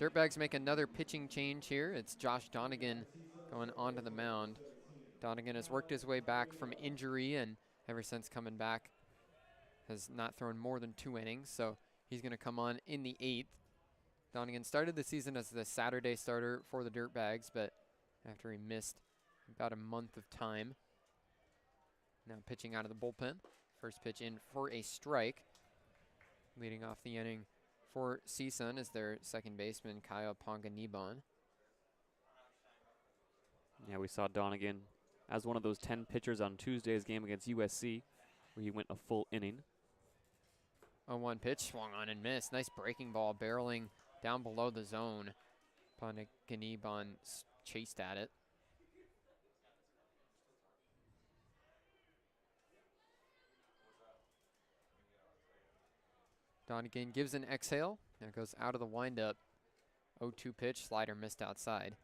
Dirtbags make another pitching change here. It's Josh Donegan going onto the mound. Donegan has worked his way back from injury and ever since coming back has not thrown more than 2 innings, so he's going to come on in the 8th. Donegan started the season as the Saturday starter for the Dirtbags, but after he missed about a month of time, now pitching out of the bullpen. First pitch in for a strike. Leading off the inning for CSUN is their second baseman, Kyle Ponganibon. Yeah, we saw Donegan as one of those 10 pitchers on Tuesday's game against USC, where he went a full inning. 0-1 pitch, swung on and missed. Nice breaking ball, barreling down below the zone. Panaganibon chased at it. Donegan gives an exhale. Now goes out of the windup. 0-2 pitch, slider missed outside.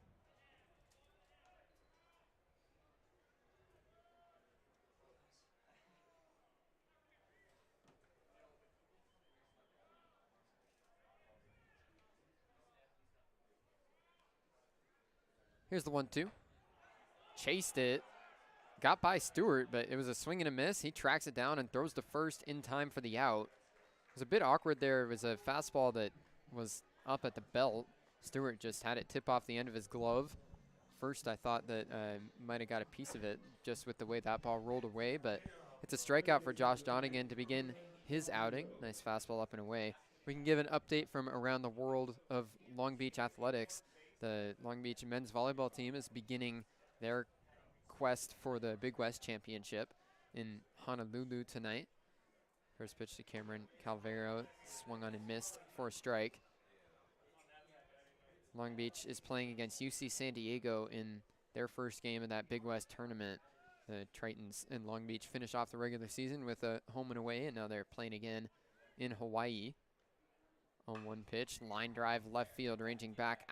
Here's the 1-2. Chased it. Got by Stewart, but it was a swing and a miss. He tracks it down and throws to first in time for the out. It was a bit awkward there. It was a fastball that was up at the belt. Stewart just had it tip off the end of his glove. First, I thought that might have got a piece of it just with the way that ball rolled away, but it's a strikeout for Josh Donegan to begin his outing. Nice fastball up and away. We can give an update from around the world of Long Beach athletics. The Long Beach men's volleyball team is beginning their quest for the Big West Championship in Honolulu tonight. First pitch to Cameron Calvero, swung on and missed for a strike. Long Beach is playing against UC San Diego in their first game of that Big West tournament. The Tritons in Long Beach finish off the regular season with a home and away, and now they're playing again in Hawaii. On 1 pitch, line drive left field, ranging back,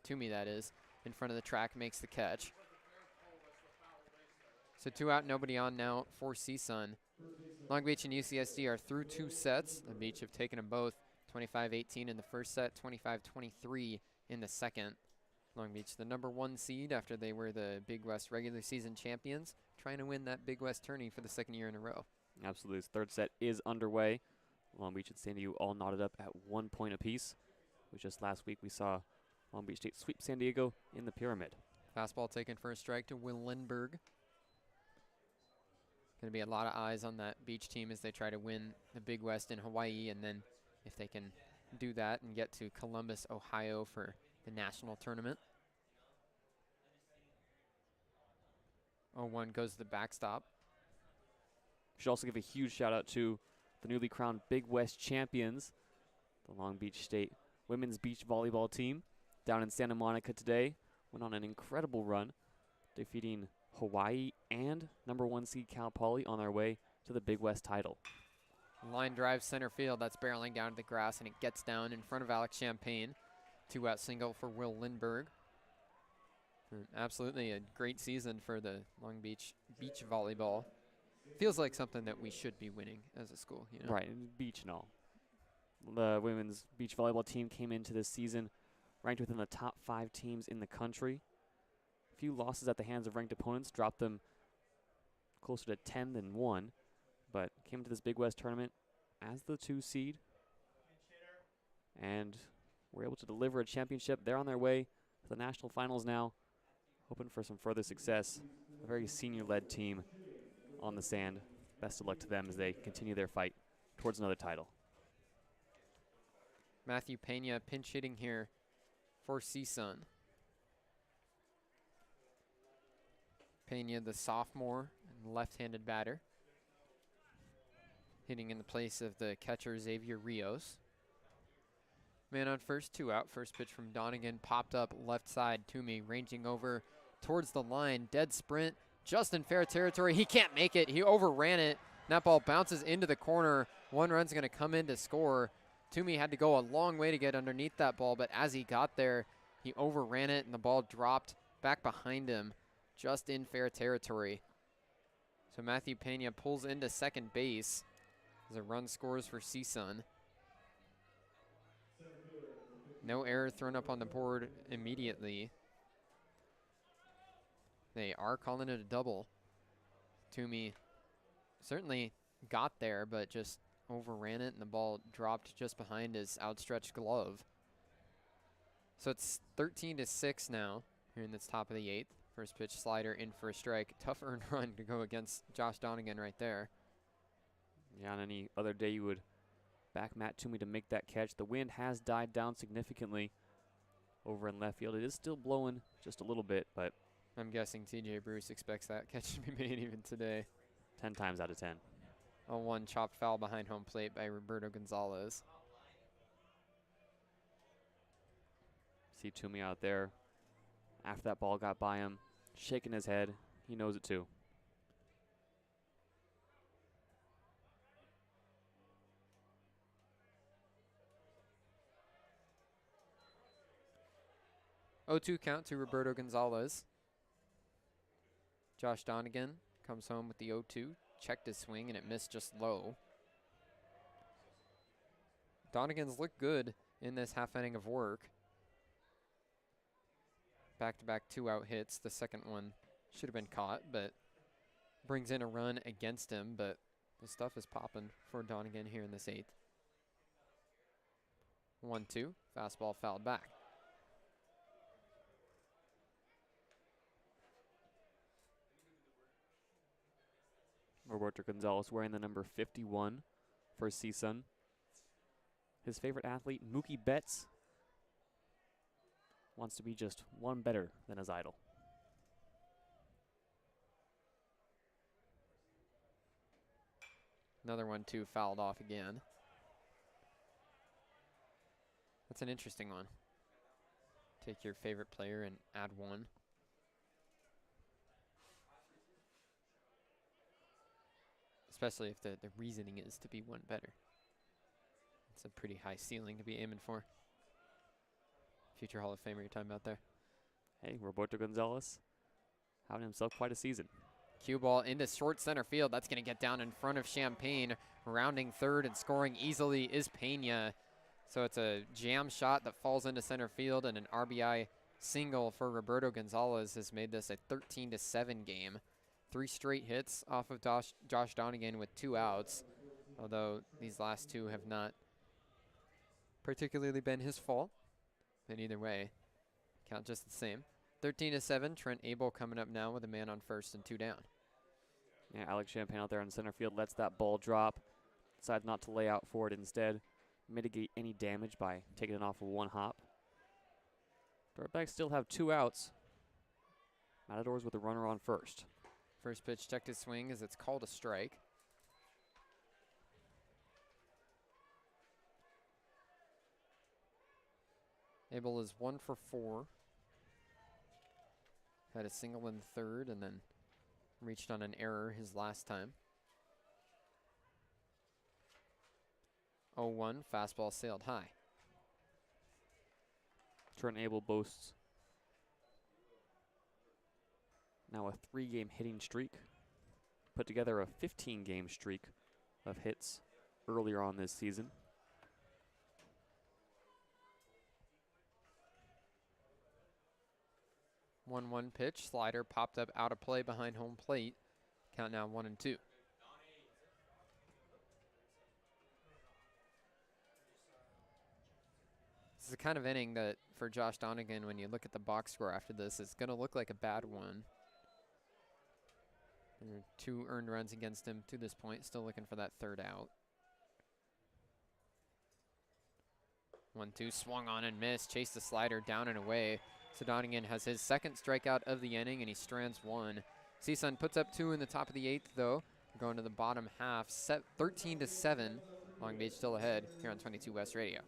Toomey that is, in front of the track, makes the catch. So 2 out, nobody on now for CSUN. Long Beach and UCSD are through 2 sets. The Beach have taken them both, 25-18 in the first set, 25-23 in the second. Long Beach, the #1 seed after they were the Big West regular season champions, trying to win that Big West tourney for the 2nd year in a row. Absolutely. This 3rd set is underway. Long Beach and San Diego all knotted up at 1 point apiece. It was just last week we saw Long Beach State sweep San Diego in the Pyramid. Fastball taken for a strike to Will Lindbergh. Going to be a lot of eyes on that Beach team as they try to win the Big West in Hawaii, and then if they can do that and get to Columbus, Ohio for the national tournament. 0-1 goes to the backstop. Should also give a huge shout out to the newly crowned Big West champions, the Long Beach State women's beach volleyball team, down in Santa Monica today. Went on an incredible run, defeating Hawaii and #1 seed Cal Poly on their way to the Big West title. Line drive center field, that's barreling down to the grass, and it gets down in front of Alex Champagne. 2-out single for Will Lindbergh. Absolutely a great season for the Long Beach beach volleyball. Feels like something that we should be winning as a school, you know? Right, and beach and all. The women's beach volleyball team came into this season ranked within the top 5 teams in the country. A few losses at the hands of ranked opponents dropped them closer to 10 than 1, but came into this Big West tournament as the 2 seed and were able to deliver a championship. They're on their way to the national finals now, hoping for some further success. A very senior-led team on the sand. Best of luck to them as they continue their fight towards another title. Matthew Pena pinch hitting here for CSUN. Pena, the sophomore and left-handed batter, hitting in the place of the catcher Xavier Rios. Man on first, 2 out. First pitch from Donegan popped up left side. Toomey ranging over towards the line. Dead sprint, just in fair territory. He can't make it. He overran it. And that ball bounces into the corner. 1 run's going to come in to score. Toomey had to go a long way to get underneath that ball, but as he got there, he overran it, and the ball dropped back behind him, just in fair territory. So Matthew Pena pulls into second base as a run scores for CSUN. No error thrown up on the board immediately. They are calling it a double. Toomey certainly got there, but just overran it, and the ball dropped just behind his outstretched glove. So it's 13-6 now here in the top of the 8th. First pitch slider in for a strike. Tough earned run to go against Josh Donegan right there. Yeah, on any other day you would back Matt Toomey to make that catch. The wind has died down significantly over in left field. It is still blowing just a little bit, but I'm guessing TJ Bruce expects that catch to be made even today. 10 times out of 10. A 1 chopped foul behind home plate by Roberto Gonzalez. See Toomey out there after that ball got by him, shaking his head. He knows it too. O2 count to Roberto Gonzalez. Josh Donegan comes home with the 0-2. Checked his swing and it missed just low. Donegan's looked good in this half inning of work. Back-to-back 2-out hits. The second one should have been caught, but brings in a run against him. But the stuff is popping for Donegan here in this 8th. 1-2. Fastball fouled back. Roberto Gonzalez wearing the number 51 for CSUN. His favorite athlete, Mookie Betts, wants to be just one better than his idol. Another 1-2 fouled off again. That's an interesting one. Take your favorite player and add 1. Especially if the reasoning is to be 1 better. It's a pretty high ceiling to be aiming for. Future Hall of Famer you're talking about there. Hey, Roberto Gonzalez having himself quite a season. Cue ball into short center field. That's going to get down in front of Champagne. Rounding third and scoring easily is Pena. So it's a jam shot that falls into center field, and an RBI single for Roberto Gonzalez has made this a 13-7 game. 3 straight hits off of Josh Donegan with 2 outs, although these last 2 have not particularly been his fault. But either way, count just the same. 13-7, Trent Abel coming up now with a man on first and 2 down. Yeah, Alex Champagne out there in center field lets that ball drop. Decides not to lay out for it instead. Mitigate any damage by taking it off of 1 hop. Dirtbags still have 2 outs. Matadors with a runner on first. First pitch checked his swing as it's called a strike. Abel is 1 for 4. Had a single in third and then reached on an error his last time. 0-1, fastball sailed high. Trent Abel boasts now a 3-game hitting streak. Put together a 15-game streak of hits earlier on this season. One pitch, slider popped up out of play behind home plate. Count now 1-2. This is the kind of inning that for Josh Donegan, when you look at the box score after this, it's going to look like a bad one. There are 2 earned runs against him to this point, still looking for that 3rd out. 1-2, swung on and missed, chased the slider down and away. So Donegan has his 2nd strikeout of the inning, and he strands 1. CSUN puts up 2 in the top of the 8th, though. Going to the bottom half, 13-7. Long Beach still ahead here on 22 West Radio.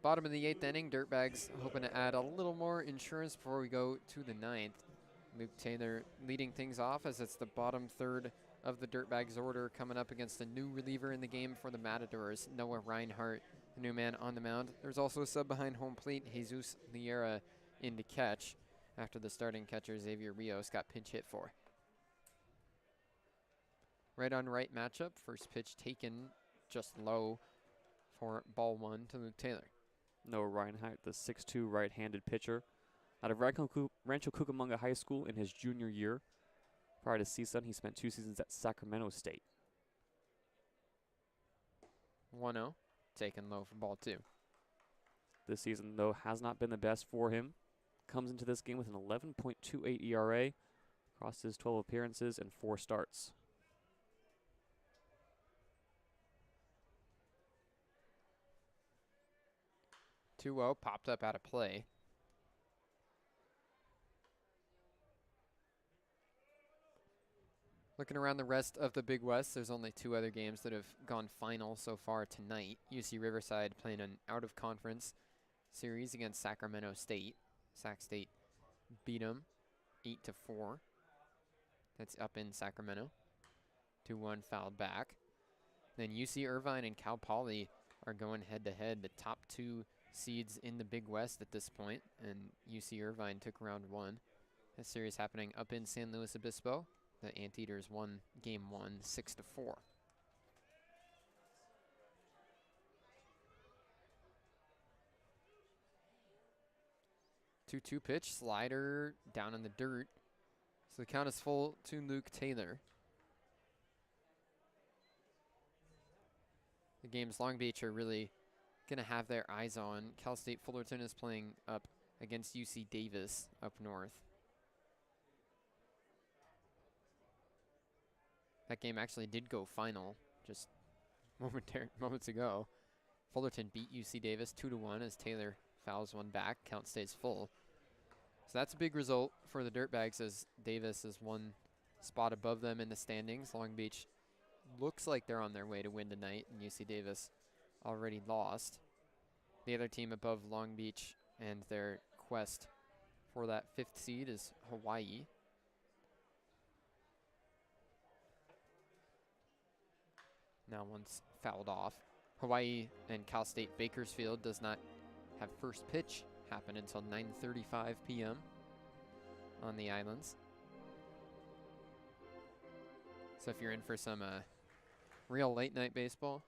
Bottom of the 8th inning, Dirtbags hoping to add a little more insurance before we go to the 9th. Luke Taylor leading things off as it's the bottom third of the Dirtbags order, coming up against a new reliever in the game for the Matadors, Noah Reinhardt, the new man on the mound. There's also a sub behind home plate, Jesus Liera in to catch after the starting catcher Xavier Rios got pinch hit for. Right on right matchup, first pitch taken just low for ball 1 to Luke Taylor. Noah Reinhardt, the 6'2" right-handed pitcher out of Rancho Cucamonga High School in his junior year. Prior to CSUN, he spent 2 seasons at Sacramento State. 1-0, taken low for ball 2. This season, though, has not been the best for him. Comes into this game with an 11.28 ERA across his 12 appearances and 4 starts. Two-0 popped up out of play. Looking around the rest of the Big West, there's only 2 other games that have gone final so far tonight. UC Riverside playing an out-of-conference series against Sacramento State. Sac State beat them 8-4. That's up in Sacramento. 2-1 fouled back. Then UC Irvine and Cal Poly are going head-to-head, the top 2 seeds in the Big West at this point, and UC Irvine took round 1. This series happening up in San Luis Obispo. The Anteaters won game 1, 6-4. Two-two pitch, slider down in the dirt. So the count is full to Luke Taylor. The games Long Beach are really going to have their eyes on. Cal State Fullerton is playing up against UC Davis up north. That game actually did go final just moments ago. Fullerton beat UC Davis 2-1 as Taylor fouls one back. Count stays full. So that's a big result for the Dirtbags as Davis is 1 spot above them in the standings. Long Beach looks like they're on their way to win tonight, and UC Davis already lost. The other team above Long Beach and their quest for that 5th seed is Hawaii. Now one's fouled off. Hawaii and Cal State Bakersfield does not have first pitch happen until 9:35 p.m. on the islands. So if you're in for some real late night baseball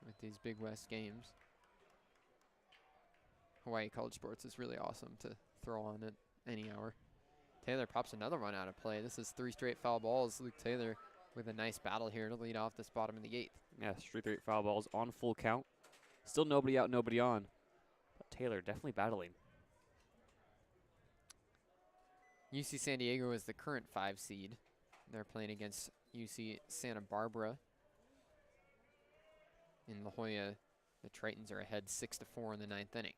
with these Big West games, Hawaii College Sports is really awesome to throw on at any hour. Taylor pops another one out of play. This is 3 straight foul balls. Luke Taylor with a nice battle here to lead off this bottom of the 8th. Yeah, 3 foul balls on full count. Still nobody out, nobody on. But Taylor definitely battling. UC San Diego is the current 5 seed. They're playing against UC Santa Barbara. In La Jolla, the Tritons are ahead 6-4 in the 9th inning.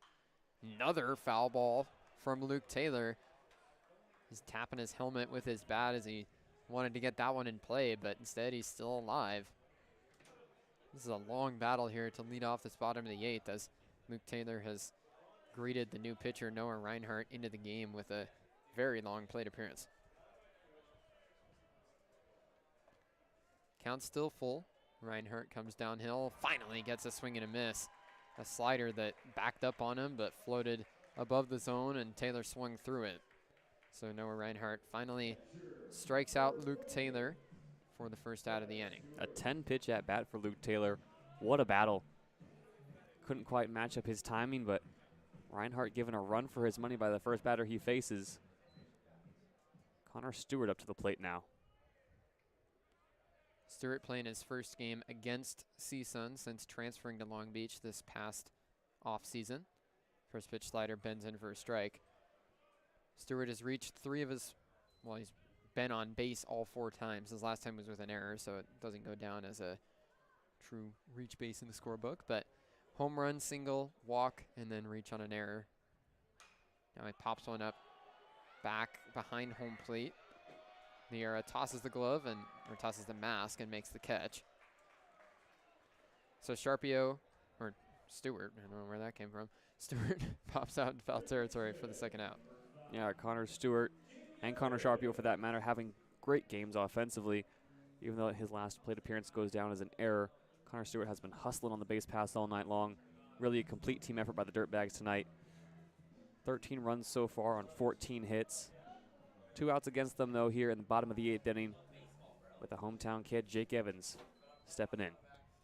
Another foul ball from Luke Taylor. He's tapping his helmet with his bat as he wanted to get that one in play, but instead he's still alive. This is a long battle here to lead off this bottom of the 8th as Luke Taylor has greeted the new pitcher Noah Reinhardt into the game with a very long plate appearance. Count still full. Reinhardt comes downhill, finally gets a swing and a miss. A slider that backed up on him but floated above the zone, and Taylor swung through it. So Noah Reinhardt finally strikes out Luke Taylor for the first out of the inning. A 10-pitch at bat for Luke Taylor. What a battle. Couldn't quite match up his timing, but Reinhardt given a run for his money by the first batter he faces. Connor Stewart up to the plate now. Stewart playing his first game against CSUN since transferring to Long Beach this past offseason. First pitch slider bends in for a strike. Stewart has reached 3 of his, well, he's been on base all 4 times. His last time was with an error, so it doesn't go down as a true reach base in the scorebook. But home run, single, walk, and then reach on an error. Now he pops one up back behind home plate. Niera tosses the glove or tosses the mask and makes the catch. So Sharpio, or Stewart, I don't know where that came from. Stewart pops out in foul territory for the second out. Yeah, Connor Stewart and Connor Sharpio, for that matter, having great games offensively. Even though his last plate appearance goes down as an error, Connor Stewart has been hustling on the base pass all night long. Really a complete team effort by the Dirtbags tonight. 13 runs so far on 14 hits. 2 outs against them, though, here in the bottom of the 8th inning with the hometown kid, Jake Evans, stepping in.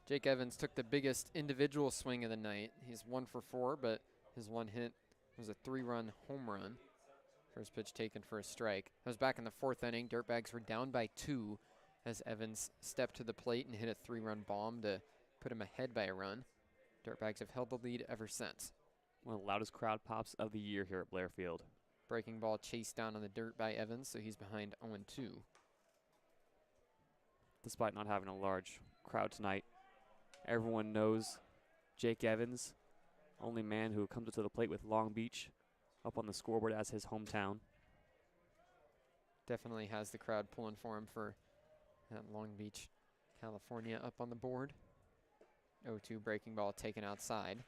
Jake Evans took the biggest individual swing of the night. He's 1 for 4, but his one hit was a 3-run home run. First pitch taken for a strike. That was back in the 4th inning. Dirtbags were down by 2 as Evans stepped to the plate and hit a 3-run bomb to put him ahead by a run. Dirtbags have held the lead ever since. One of the loudest crowd pops of the year here at Blair Field. Breaking ball chased down on the dirt by Evans, so he's behind 0-2. Despite not having a large crowd tonight, everyone knows Jake Evans, only man who comes up to the plate with Long Beach up on the scoreboard as his hometown. Definitely has the crowd pulling for him for Long Beach, California up on the board. 0-2 breaking ball taken outside.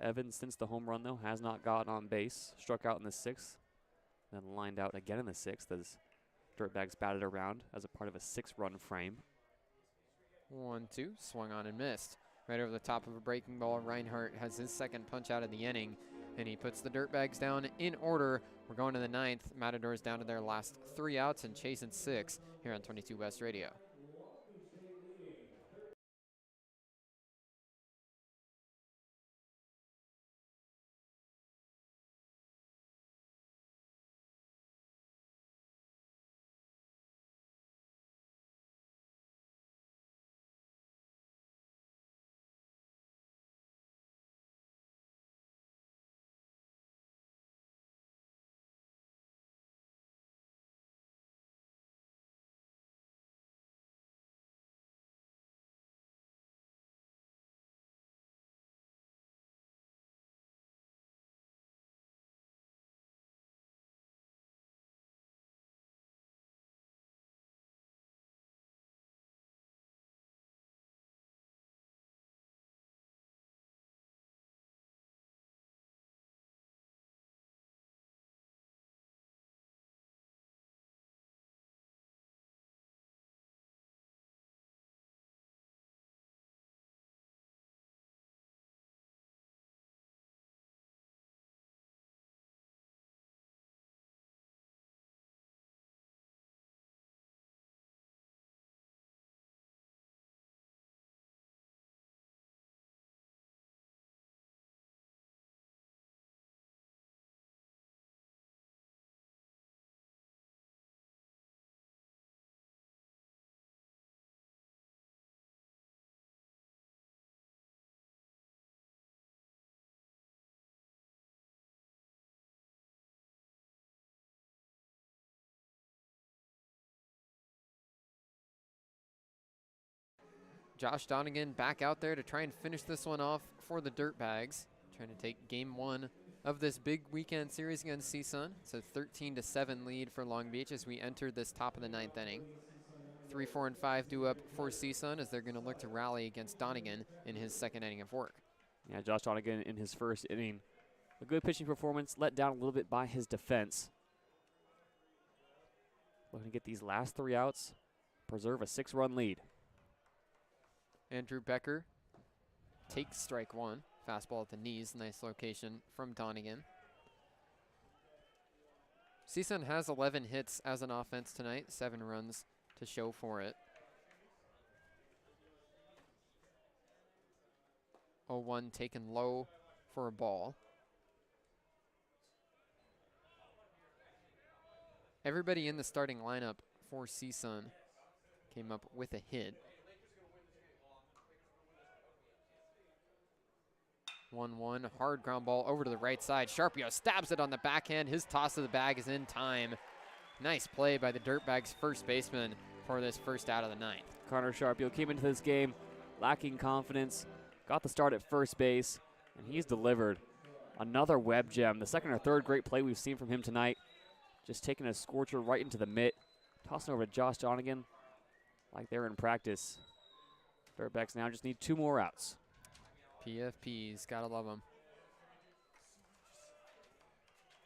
Evans, since the home run, though, has not gotten on base. Struck out in the 6th, then lined out again in the 6th as Dirtbags batted around as a part of a 6-run frame. 1-2, swung on and missed. Right over the top of a breaking ball, Reinhardt has his second punch out of the inning, and he puts the Dirtbags down in order. We're going to the 9th. Matadors down to their last 3 outs and chasing 6 here on 22 West Radio. Josh Donegan back out there to try and finish this one off for the Dirtbags. Trying to take game 1 of this big weekend series against CSUN. It's a 13-7 lead for Long Beach as we enter this top of the 9th inning. 3, 4, and 5 due up for CSUN as they're going to look to rally against Donegan in his second inning of work. Yeah, Josh Donegan in his first inning. A good pitching performance, let down a little bit by his defense. Looking to get these last 3 outs, preserve a 6-run lead. Andrew Becker takes strike 1. Fastball at the knees, nice location from Donegan. CSUN has 11 hits as an offense tonight, 7 runs to show for it. 0-1 taken low for a ball. Everybody in the starting lineup for CSUN came up with a hit. 1-1, hard ground ball over to the right side. Sharpio stabs it on the backhand. His toss of the bag is in time. Nice play by the Dirtbags first baseman for this first out of the 9th. Connor Sharpio came into this game lacking confidence, got the start at first base, and he's delivered another web gem. The second or third great play we've seen from him tonight. Just taking a scorcher right into the mitt, tossing over to Josh Donegan. like they're in practice. Dirtbags now just need 2 more outs. PFPs, gotta love them.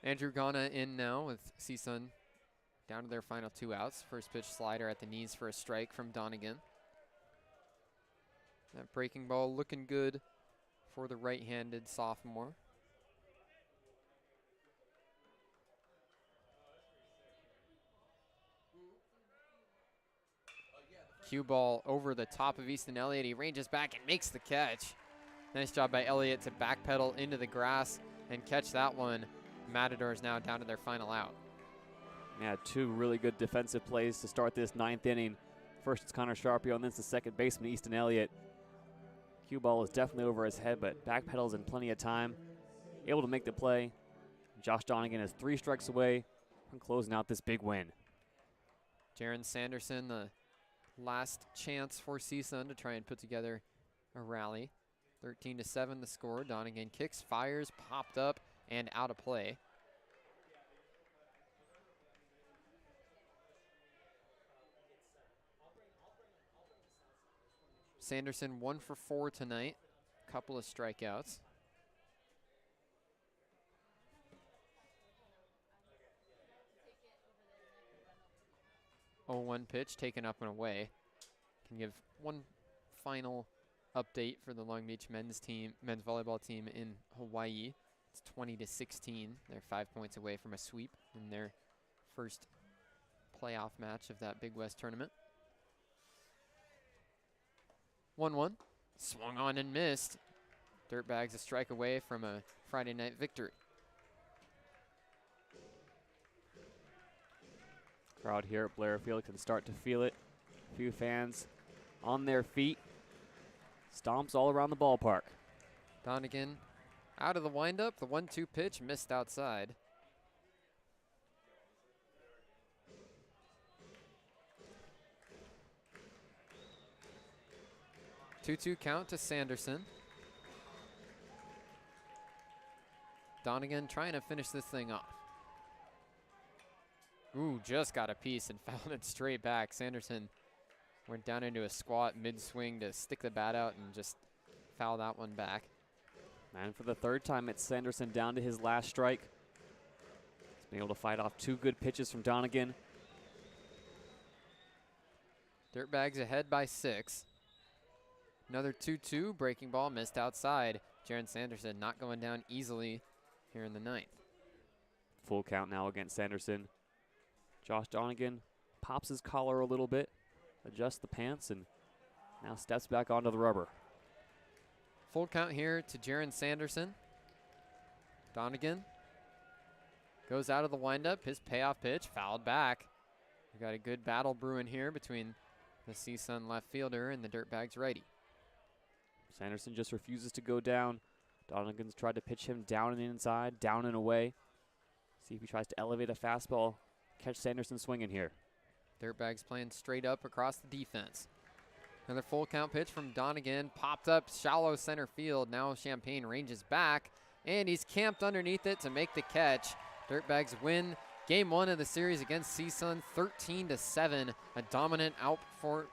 Andrew Ghana in now with CSUN down to their final 2 outs. First pitch slider at the knees for a strike from Donegan. That breaking ball looking good for the right-handed sophomore. Cue ball over the top of Easton Elliott. He ranges back and makes the catch. Nice job by Elliott to backpedal into the grass and catch that one. Matadors now down to their final out. Yeah, 2 really good defensive plays to start this 9th inning. First it's Connor Sharpio, and then it's the second baseman, Easton Elliott. Cue ball is definitely over his head, but backpedals in plenty of time. Able to make the play. Josh Donegan is 3 strikes away from closing out this big win. Jaron Sanderson, the last chance for CSUN to try and put together a rally. 13-7 the score. Donegan kicks, fires, popped up, and out of play. Sanderson 1 for 4 tonight. Couple of strikeouts. 0-1 pitch taken up and away. Can give one final update for the Long Beach men's volleyball team in Hawaii. It's 20-16. They're 5 points away from a sweep in their first playoff match of that Big West tournament. 1-1. Swung on and missed. Dirtbags a strike away from a Friday night victory. Crowd here at Blair Field can start to feel it. A few fans on their feet. Stomps all around the ballpark. Donegan out of the windup. The 1-2 pitch missed outside. Two-two count to Sanderson. Donegan trying to finish this thing off. Ooh, just got a piece and fouled it straight back. Sanderson went down into a squat mid-swing to stick the bat out and just foul that one back. And for the 3rd time, it's Sanderson down to his last strike. He's been able to fight off 2 good pitches from Donegan. Dirtbags ahead by 6. Another 2-2, breaking ball missed outside. Jaron Sanderson not going down easily here in the 9th. Full count now against Sanderson. Josh Donegan pops his collar a little bit, adjusts the pants, and now steps back onto the rubber. Full count here to Jaron Sanderson. Donegan goes out of the windup. His payoff pitch fouled back. We got a good battle brewing here between the CSUN left fielder and the Dirtbags righty. Sanderson just refuses to go down. Donegan's tried to pitch him down and inside, down and away. See if he tries to elevate a fastball. Catch Sanderson swinging here. Dirtbags playing straight up across the defense. Another full count pitch from Donegan. Popped up shallow center field. Now Champagne ranges back, and he's camped underneath it to make the catch. Dirtbags win game 1 of the series against CSUN 13-7. A dominant outpouring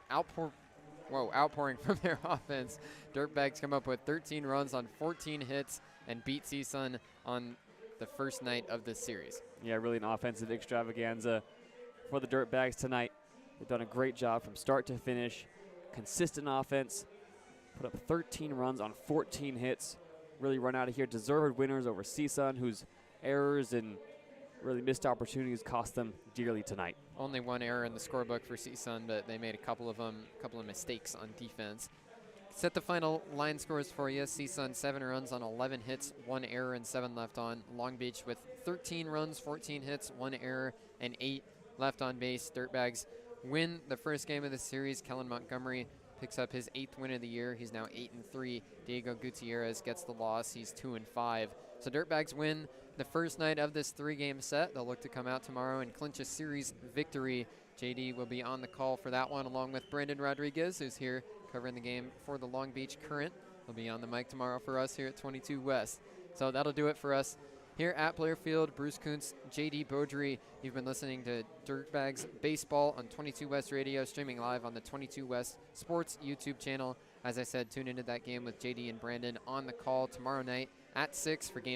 from their offense. Dirtbags come up with 13 runs on 14 hits and beat CSUN on the first night of this series. Yeah, really an offensive extravaganza for the Dirtbags tonight. They've done a great job from start to finish. Consistent offense. Put up 13 runs on 14 hits. Really run out of here. Deserved winners over CSUN, whose errors and really missed opportunities cost them dearly tonight. Only 1 error in the scorebook for CSUN, but they made a couple of mistakes on defense. Set the final line scores for you. CSUN 7 runs on 11 hits, 1 error and 7 left on. Long Beach with 13 runs, 14 hits, 1 error and 8 left on base. Dirtbags win the first game of the series. Kellen Montgomery picks up his 8th win of the year. He's now 8-3. Diego Gutierrez gets the loss. He's 2-5. So Dirtbags win the first night of this 3-game set. They'll look to come out tomorrow and clinch a series victory. JayDe will be on the call for that one, along with Brandon Rodriguez, who's here covering the game for the Long Beach Current. He'll be on the mic tomorrow for us here at 22 West. So that'll do it for us Here at Blair Field, Bruce Kuntz, JayDe Beaudry. You've been listening to Dirtbags Baseball on 22 West Radio, streaming live on the 22 West Sports YouTube channel. As I said, tune into that game with JayDe and Brandon on the call tomorrow night at 6 for game